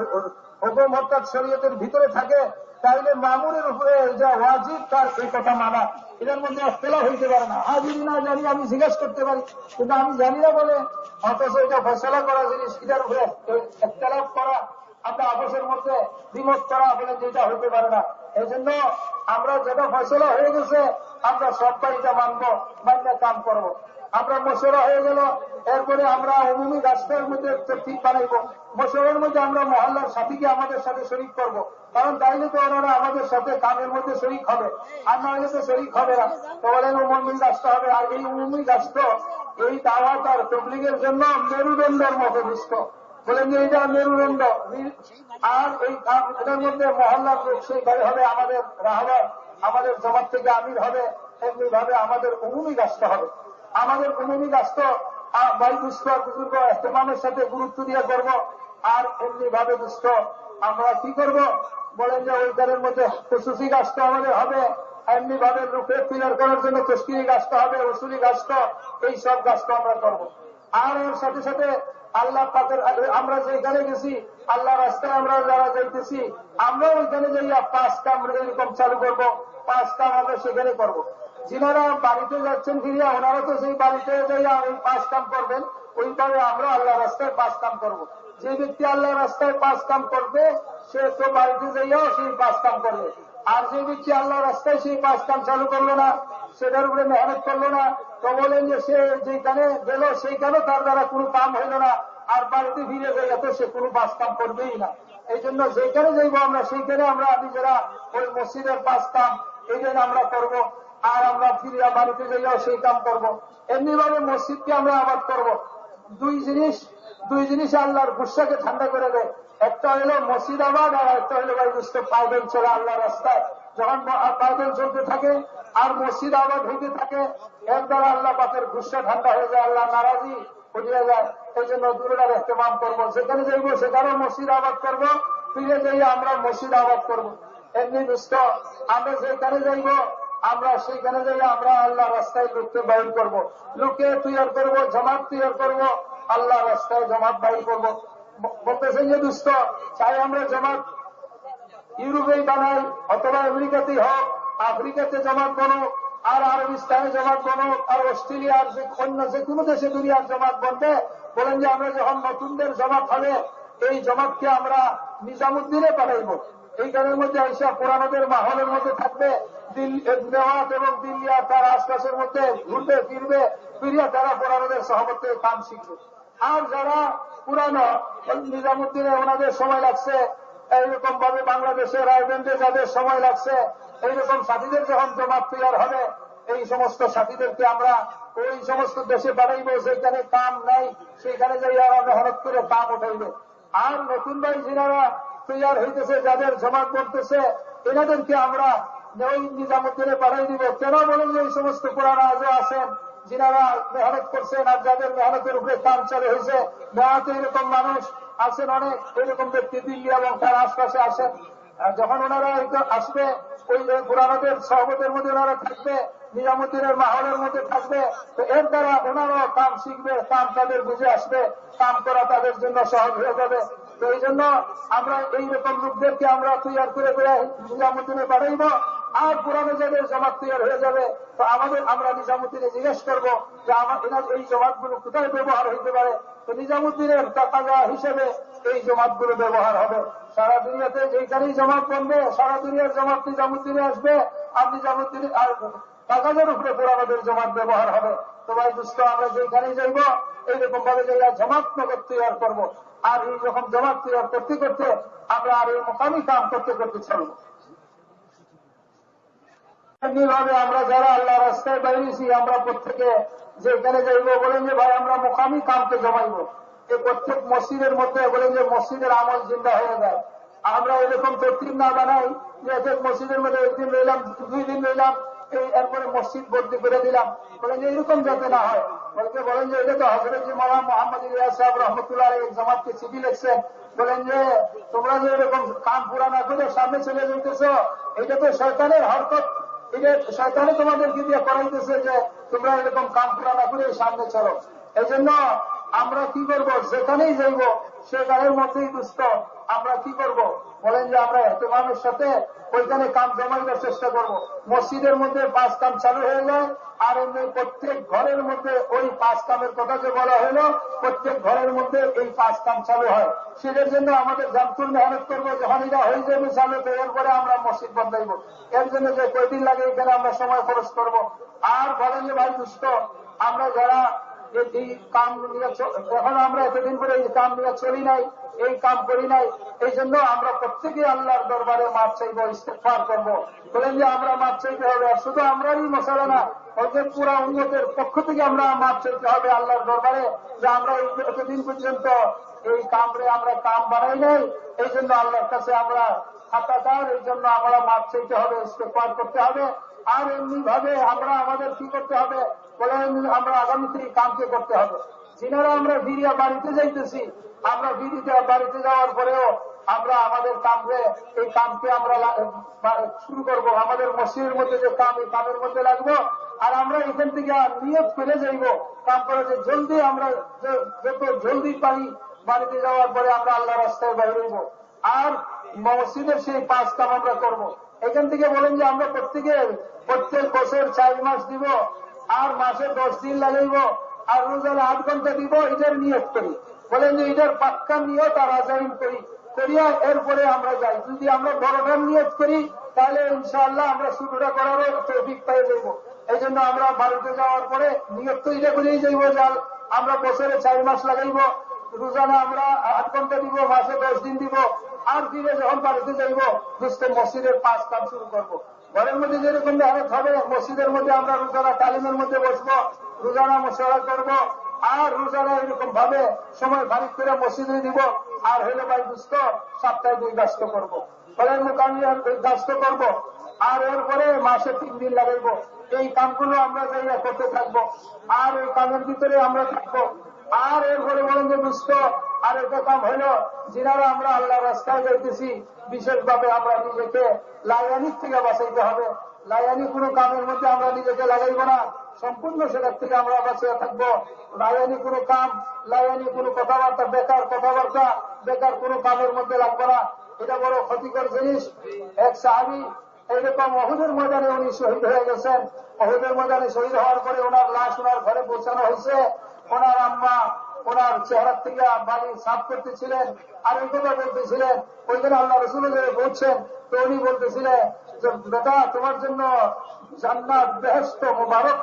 Speaker 2: হুকুম অর্থাৎ শরীয়তের ভিতরে থাকে, তাইলে মামুরের উপরে যা ওয়াজিব তার এই কথা মানা। এটার মধ্যে ইখতিলাফ হইতে পারে না। যদি না জানি আমি জিজ্ঞেস করতে পারি, কিন্তু আমি জানি না বলে অথচ এটা ফয়সালা করা জিনিস, এটার উপরে ইখতিলাফ করা, আমরা আপসের মধ্যে দ্বিমত করা বলে যেটা হইতে পারে না। এই জন্য আমরা যেটা ফয়সালা হয়ে গেছে আমরা সবাই এটা মানবো, মান্য কাম করব। আমরা মশলা হয়ে গেল, এরপরে আমরা অমুমি রাষ্ট্রের মধ্যে ঠিক বানাইব। মশলার মধ্যে আমরা মহল্লার সাথীকে আমাদের সাথে শরিক করব, কারণ তাইলে তো ওনারা আমাদের সাথে কামের মধ্যে শরিক হবে, আর নাহলে তো শরিক হবে না। তো বলেন অমুমি রাষ্ট্র হবে। আর এই অমুমি রাষ্ট্র এই দাওয়াত আর তবলিগের জন্য মেরুদণ্ডের মতো দৃষ্ট, বলেন যে এটা মেরুদণ্ড। আর এই এটার মধ্যে মহল্লার লোক সেইভাবে হবে, আমাদের রাহবার আমাদের জমাত থেকে আমির হবে, এমনি ভাবে আমাদের অমুমি রাষ্ট্র হবে। আমাদের অমুমি রাষ্ট্র ভাই দুষ্ট বুজুর্গ এহতেমামের সাথে গুরুত্ব দিয়ে করব। আর এমনি ভাবে দুষ্ট আমরা কি করব, বলেন যে ওইখানের মধ্যে খুশুসি রাষ্ট্র আমাদের হবে, এমনি ভাবে রূপে ক্লিয়ার করার জন্য তস্কিরি রাষ্ট্র হবে, উসুলি রাষ্ট্র, এই সব রাষ্ট্র আমরা করব। আর এর সাথে সাথে আল্লাহ পাকের আমরা যেখানে গেছি আল্লাহ রাস্তায় আমরা যারা যাইতেছি, আমরা ওইখানে যাইয়া 5 কাম এরকম চালু করব, 5 কাম আমরা সেখানে করব। যিনারা বাড়িতে যাচ্ছেন ফিরিয়া ওনারা তো সেই বাড়িতে যাইয়া ওই 5 কাম করবেন, ওইভাবে আমরা আল্লাহ রাস্তায় 5 কাম করব। যে ব্যক্তি আল্লাহ রাস্তায় 5 কাম করবে সে তো বাড়িতে যাইয়াও সেই 5 কাম করবে। আর যে ব্যক্তি আল্লাহ রাস্তায় সেই 5 কাম চালু করলো না, সেটার উপরে মেহনত করলো না, তো বলেন যে সে যেখানে গেল সেইখানেও তার দ্বারা কোনো কাম হইল না, আর বাড়িতে ফিরে গেলে তো সে কোনো 5 কাম করবেই না। এই জন্য যেখানে যাইবো আমরা সেইখানে আমরা নিজেরা ওই মসজিদের 5 কাম এই জন্য আমরা করবো। আর আমরা ফিরিয়া বাড়িতে যাইয়াও সেই কাম করব। এমনি ভাবে মসজিদকে আমরা আবাদ করব। দুই জিনিস আল্লাহর গুসাকে ঠান্ডা করে দেয়। একটা হইল মসজিদ আবাদ, আর একটা হইল ভাই দুষ্ট পায়দল চলে আল্লাহ রাস্তায়। যখন পায়দল চলতে থাকে আর মসজিদ আবাদ হইতে থাকে, এর দ্বারা আল্লাহ পাকের গুসা ঠান্ডা হয়ে যায়, আল্লাহ নারাজি উঠিয়ে যায়। এই জন্য দূরের ইহতেমাম করবো, যেখানে যাইব সেখানেও মসজিদ আবাদ করব, ফিরে যাইয়া আমরা মসজিদ আবাদ করব। এমনি দুষ্ট আমরা যেখানে যাইব আমরা সেইখানে যাই আমরা আল্লাহ রাস্তায় লোককে বাইর করব, লোকে তৈরি করব, জামাত তৈরি করব, আল্লাহ রাস্তায় জামাত বাইর করব। বলতেছেন যে দুষ্ট চাই আমরা জামাত ইউরোপেই বানাই অথবা আমেরিকাতেই হোক, আফ্রিকাতে জামাত বনো, আর আরবিস্তানে জামাত বনো, আর অস্ট্রেলিয়ার অন্য যে কোনো দেশে দুনিয়ার জামাত বনবে। বলেন যে আমরা যখন নতুনদের জামাত হবে এই জামাতকে আমরা নিজামুদ্দিনে পাঠাইব। এইখানের মধ্যে আইসা পুরানোদের মাহলের মধ্যে থাকবে, দেওয়াত এবং দিল্লি আর তার আশপাশের মধ্যে ঘুরবে ফিরবে, ফিরিয়া তারা পুরানোদের সহমতে কাম শিখবে। আর যারা পুরানো নিজামুদ্দিনে ওনাদের সময় লাগছে, এইরকম ভাবে বাংলাদেশের রায়গঞ্জে যাদের সময় লাগছে, এইরকম সাথীদের যখন জমাত তৈরি হবে এই সমস্ত সাথীদেরকে আমরা ওই সমস্ত দেশে পাঠাইব যেখানে কাম নাই, সেখানে যাই আর মেহনত করে কাম উঠাইবে। আর নতুন ভাই যিনারা তৈরি হইতেছে, যাদের জমাত করতেছে, এনাদেরকে আমরা ওই নিজামুদ্দিনে পাঠাই দিব। কেন বলেন যে এই সমস্ত পুরানা আজও আছেন যিনারা মেহনত করছেন, আর যাদের মেহনতের উপরে কাম চালু হয়েছে, মেহনতে এরকম মানুষ আছেন অনেক, এরকম ব্যক্তি দিল্লি এবং তার আশপাশে আসেন। যখন ওনারা আসবে ওই পুরানোদের সহমতের মধ্যে ওনারা থাকবে, নিজামুদ্দিনের মাহলের মধ্যে থাকবে, তো এর দ্বারা ওনারাও কাম শিখবে, কাম তাদের বুঝে আসবে, কাম করা তাদের জন্য সহজ হয়ে যাবে। তো এই জন্য আমরা এইরকম লোকদেরকে আমরা তৈরি করে নিজামুদ্দিনে পাঠাইব। আর পুরানো যাদের জমাত তৈরি হয়ে যাবে তো আমরা নিজামুদ্দিনে জিজ্ঞেস করবো যে এনার এই জমাতগুলো কোথায় ব্যবহার হইতে পারে। তো নিজামুদ্দিনের টাকা হিসেবে এই জমাতগুলো ব্যবহার হবে। সারা দুনিয়াতে যেখানেই জমাত বনবে সারা দুনিয়ার জমাত নিজামুদ্দিনে আসবে, আর নিজামুদ্দিনে কাগজের উপরে পুরানোদের জমাত ব্যবহার হবে। তো ভাই দুষ্ট আমরা যেখানেই যাইব এইরকম ভাবে যাইয়া জমাত নগদ তৈরি করবো। আর এই যখন জমাত তৈরি করতে করতে আমরা আর এই মোকামি কাম করতে করতে চলবো। এমনিভাবে আমরা যারা আল্লাহ রাস্তায় বাইরেছি আমরা প্রত্যেকে যেখানে যাইব বলেন যে ভাই আমরা মোকামি কামকে জমাইব। এই প্রত্যেক মসজিদের মধ্যে বলেন যে মসজিদের আমল জিন্দা হয়ে যায়। আমরা এরকম তরতিব না বানাই যে এক এক মসজিদের মধ্যে একদিন রইলাম, 2 দিন রইলাম, এরপরে মসজিদ ভর্তি করে দিলাম, বলেন যে এরকম যাতে না হয়। বলেন যে এটা তো হযরত মাওলানা মোহাম্মদ ইলিয়াস সাহেব রহমতুল্লাহ আলাইহি জামাতকে চিঠি লিখছেন, বলেন যে তোমরা যে এরকম কাম পুরা না করে সামনে চলে যেতেছ, এটা তো শয়তানের হরকত, এটা শয়তানে তোমাদেরকে দিয়ে করাইতেছে যে তোমরা এরকম কাম পুরা না করে সামনে চলো। এই জন্য আমরা কি করব? যেখানেই যাইব সে গায়ের মধ্যেই দুষ্ট। আমরা কি করব? বলেন যে আমরা এহতেমামের সাথে ওইখানে কাম জমাইবার চেষ্টা করব। মসজিদের মধ্যে 5 কাম চালু হয়ে যায়, আর এমনি প্রত্যেক ঘরের মধ্যে ওই 5 কামের কথা যে বলা হলো, প্রত্যেক ঘরের মধ্যে এই 5 কাম চালু হয়। সেটার জন্য আমাদের জামতুল মেহনত করবো। যখন এটা হয়ে যাবে চালু, এরপরে আমরা মসজিদ বদলাইব। এর জন্য যে কয়দিন লাগে এখানে আমরা সময় খরচ করব। আর বলেন যে ভাই দুষ্ট, আমরা যারা এই কাম নিয়ে এখন আমরা এতদিন করে এই কাম নিয়ে চলি নাই, এই কাম করি নাই, এই জন্য আমরা প্রত্যেকে আল্লাহর দরবারে মাপ চাইব, ইস্তেগফার করব। বলেন যে আমরা মাপ চাইতে হবে। আর শুধু আমরাই মশলা না, ওদের পুরা উন্নতের পক্ষ থেকে আমরা মাপ চাইতে হবে আল্লাহর দরবারে, যে আমরা এতদিন পর্যন্ত এই কামরে আমরা কাম বানাই নাই, এই জন্য আল্লাহর কাছে আমরা খাতাদার, এই জন্য আমরা মাপ চাইতে হবে, ইস্তেগফার করতে হবে। আর এমনি ভাবে আমরা আমাদের কি করতে হবে? বলেন আমরা আগামীতে এই কামকে করতে হবে। যিনারা আমরা ফিরিয়া বাড়িতে যাইতেছি, আমরা ফিরিতে বাড়িতে যাওয়ার পরেও আমরা আমাদের কামকে, এই কামকে আমরা শুরু করব। আমাদের মসজিদের মধ্যে যে কাম, এই কামের মধ্যে লাগবো। আর আমরা এখান থেকে নিয়ত করে যাইব কাম করে, যে জলদি আমরা যত জলদি পারি বাড়িতে যাওয়ার পরে আমরা আল্লাহ রাস্তায় বাইরে হইব। আর মসজিদের সেই 5 কাম আমরা করব। এখান থেকে বলেন যে আমরা প্রত্যেক বছর 4 মাস দিব, আর মাসে 10 দিন লাগাইব, আর রোজার 8 ঘন্টা দিব। এটার নিয়ত করি। বলেন যে এটার পাক্কা নিয়ত আর আজাইন করিয়া এরপরে আমরা যাই। যদি আমরা বড়টার নিয়ত করি তাহলে ইনশাআল্লাহ আমরা শুরুটা করারও তৌফিক পেয়ে যাইব। এই জন্য আমরা বাড়িতে যাওয়ার পরে নিয়ত তো এটা করেই যাইব যে আমরা বছরে 4 মাস লাগাইব, রোজানা আমরা 8 ঘন্টা দিব, মাসে 10 দিন দিব। আর ফিরে যখন বাড়িতে যাইব দুস্থ মসজিদের 5 কাম শুরু করব। ঘরের মধ্যে যেরকম মেহনত হবে, মসজিদের মধ্যে আমরা রোজানা তালিমের মধ্যে বসবো, রোজানা মশলা করব। আর রোজানা এরকম ভাবে সময় ভারিক করে মসজিদে দিব। আর হইলে ভাই দুস্থ সপ্তাহে 2 গাছটা করবো, ফলের মোকাবিলা 2 গাছটা করবো। আর এরপরে মাসে 3 দিন লাগাইব। এই কামগুলো আমরা যাইয়া করতে থাকবো। আর এই কামের ভিতরে আমরা থাকবো। আর এরপরে বলেন যে দুস্থ আর একটা কাম হইল, যিনারা আমরা আল্লাহ রাস্তায় যাইতেছি, বিশেষভাবে আমরা নিজেকে লাইয়ানির থেকে বাঁচাইতে হবে। লাইয়ানি কোনো কামের মধ্যে আমরা নিজেকে লাগাইব না, সম্পূর্ণ সেটার থেকে আমরা বাঁচিয়ে থাকবো। লাইয়ানি কোনো কাম, লাইয়ানি কোনো কথাবার্তা, বেকার কথাবার্তা, বেকার কোনো কামের মধ্যে লাগবো না। এটা বড় ক্ষতিকর জিনিস। এক সাহাবী এইরকম অহুদের ময়দানে উনি শহীদ হয়ে গেছেন। অহুদের ময়দানে শহীদ হওয়ার পরে ওনার লাশ ওনার ঘরে পৌঁছানো হয়েছে। ওনার আম্মা ওনার চেহারা থেকে বাড়ি সাফ করতেছিলেন, আর এই কথা বলতেছিলেন। ওইখানে আল্লাহ রসুল বলছেন, তো উনি বলতেছিলেন যে বেটা তোমার জন্য জান্নাত বেহেশত মুবারক।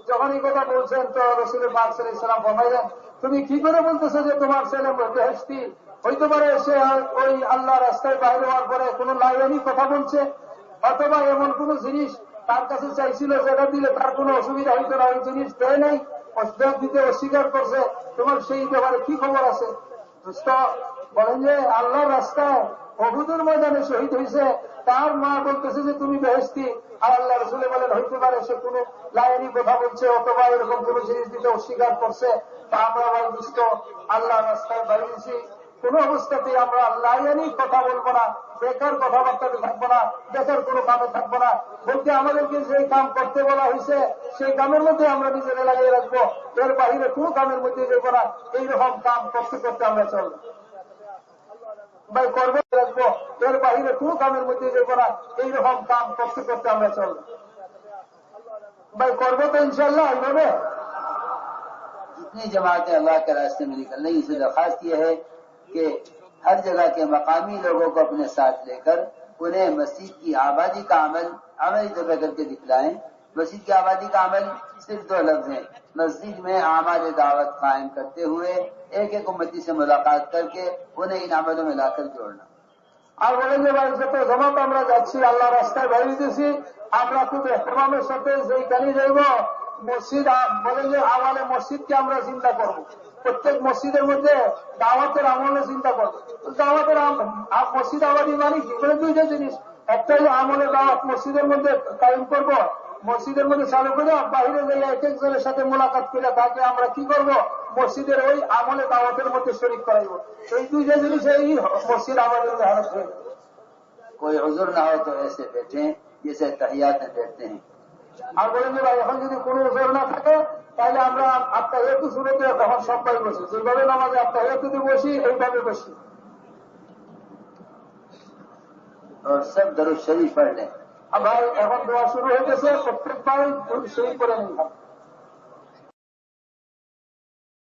Speaker 2: যখন এই কথা বলছেন তো রসুল পাক সাল্লাল্লাহু আলাইহি ওয়াসাল্লাম ফরমাইলেন, তুমি কি করে বলতেছো যে তোমার ছেলে বেহেশতি? হইতে পারে সে ওই আল্লাহ রাস্তায় বাইরে হওয়ার পরে কোন লাইয়ানি কথা বলছে, অথবা এমন কোন জিনিস তার কাছে চাইছিল যেটা দিলে তার কোনো অসুবিধা হইতো না, ওই জিনিস দেয় নাই, দিতে অস্বীকার করছে। তোমার সেই ব্যাপারে কি খবর আছে? বলেন যে আল্লাহর রাস্তায় উহুদের ময়দানে শহীদ হয়েছে, তার মা বলতেছে যে তুমি বেহেশতি। আর আল্লাহ রসুল বলেন হইতে পারে সে কোন লাইনি কথা বলছে, অথবা এরকম কোন জিনিস দিতে অস্বীকার করছে। তা আমরা দুষ্ট আল্লাহ রাস্তায় বাইরেছি, কোন অবস্থাতেই আমরা লাইনি কথা বলবো না, বেকার কথাবার্তাতে থাকবো না, বেকার কোনো কামে থাকবো না। বলতে আমাদেরকে যে কাম করতে বলা হয়েছে সেই কামের মধ্যে আমরা নিজেরা লাগিয়ে রাখবো, এর বাহিরে কোন কামের মধ্যে যাবো না। এইরকম কাম করতে করতে আমরা চলবো ভাই, করবে রাখবো, এর বাহিরে কোন কামের মধ্যে যাবো না। এইরকম কাম করতে করতে আমরা চলবো ভাই, করবো তো ইনশাল্লাহ এইভাবে।
Speaker 1: जितनी जमातें अल्लाह के रास्ते में निकल रही, इसे दरखास्त यह है कि हर जगह के मकामी लोगों को अपने साथ लेकर उन्हें मस्जिद की आबादी का अमली तौर करके दिखलाएं। मस्जिद की आबादी का अमल सिर्फ 2 लफ्ज है, मस्जिद में आमाल दावत कायम करते हुए एक एक उम्मती से मुलाकात करके उन्हें इन अमलों में लाकर जोड़ना।
Speaker 2: আর বলেন যে ভাই যত জমাত আমরা যাচ্ছি আল্লাহ রাস্তায় বাইরে দিয়েছি, আমরা খুব এহতেমামের সাথে যেইখানে যাইব মসজিদ, বলেন যে আমালে মসজিদকে আমরা চিন্তা করব। প্রত্যেক মসজিদের মধ্যে দাওয়াতের আমলে চিন্তা করবো। দাওয়াতের মসজিদ আবাদী মানে কি করে? 2টা জিনিস। একটা হলো আমলে দাওয়াত মসজিদের মধ্যে কায়েম করব, মসজিদের মধ্যে চালু করে বাহিরে যাই এক একজনের সাথে মোলাকাত করে তাকে আমরা কি করব? মসজিদের ওই আমলে দাওয়াতের মধ্যে শরীক করাইব। এই 2টা জিনিস এই মসজিদ আমাদের হালত হয়ে।
Speaker 1: कोई उजुर ना हो तो ऐसे बैठे जैसे तहियात में बैठते हैं।
Speaker 2: আর বলেন যে ভাই এখন যদি কোনো ওজোর না থাকে তাহলে আমরা আপনার একটু শুরুতে তখন সবাই বসি, যেভাবে নামাজে আপনার একটু বসি এইভাবে বসি।
Speaker 1: और सब दरूद शरीफ पढ़ लें।
Speaker 2: ভাই এখন দোয়া শুরু হয়ে গেছে, প্রত্যেক ভাই সেই করে নিন।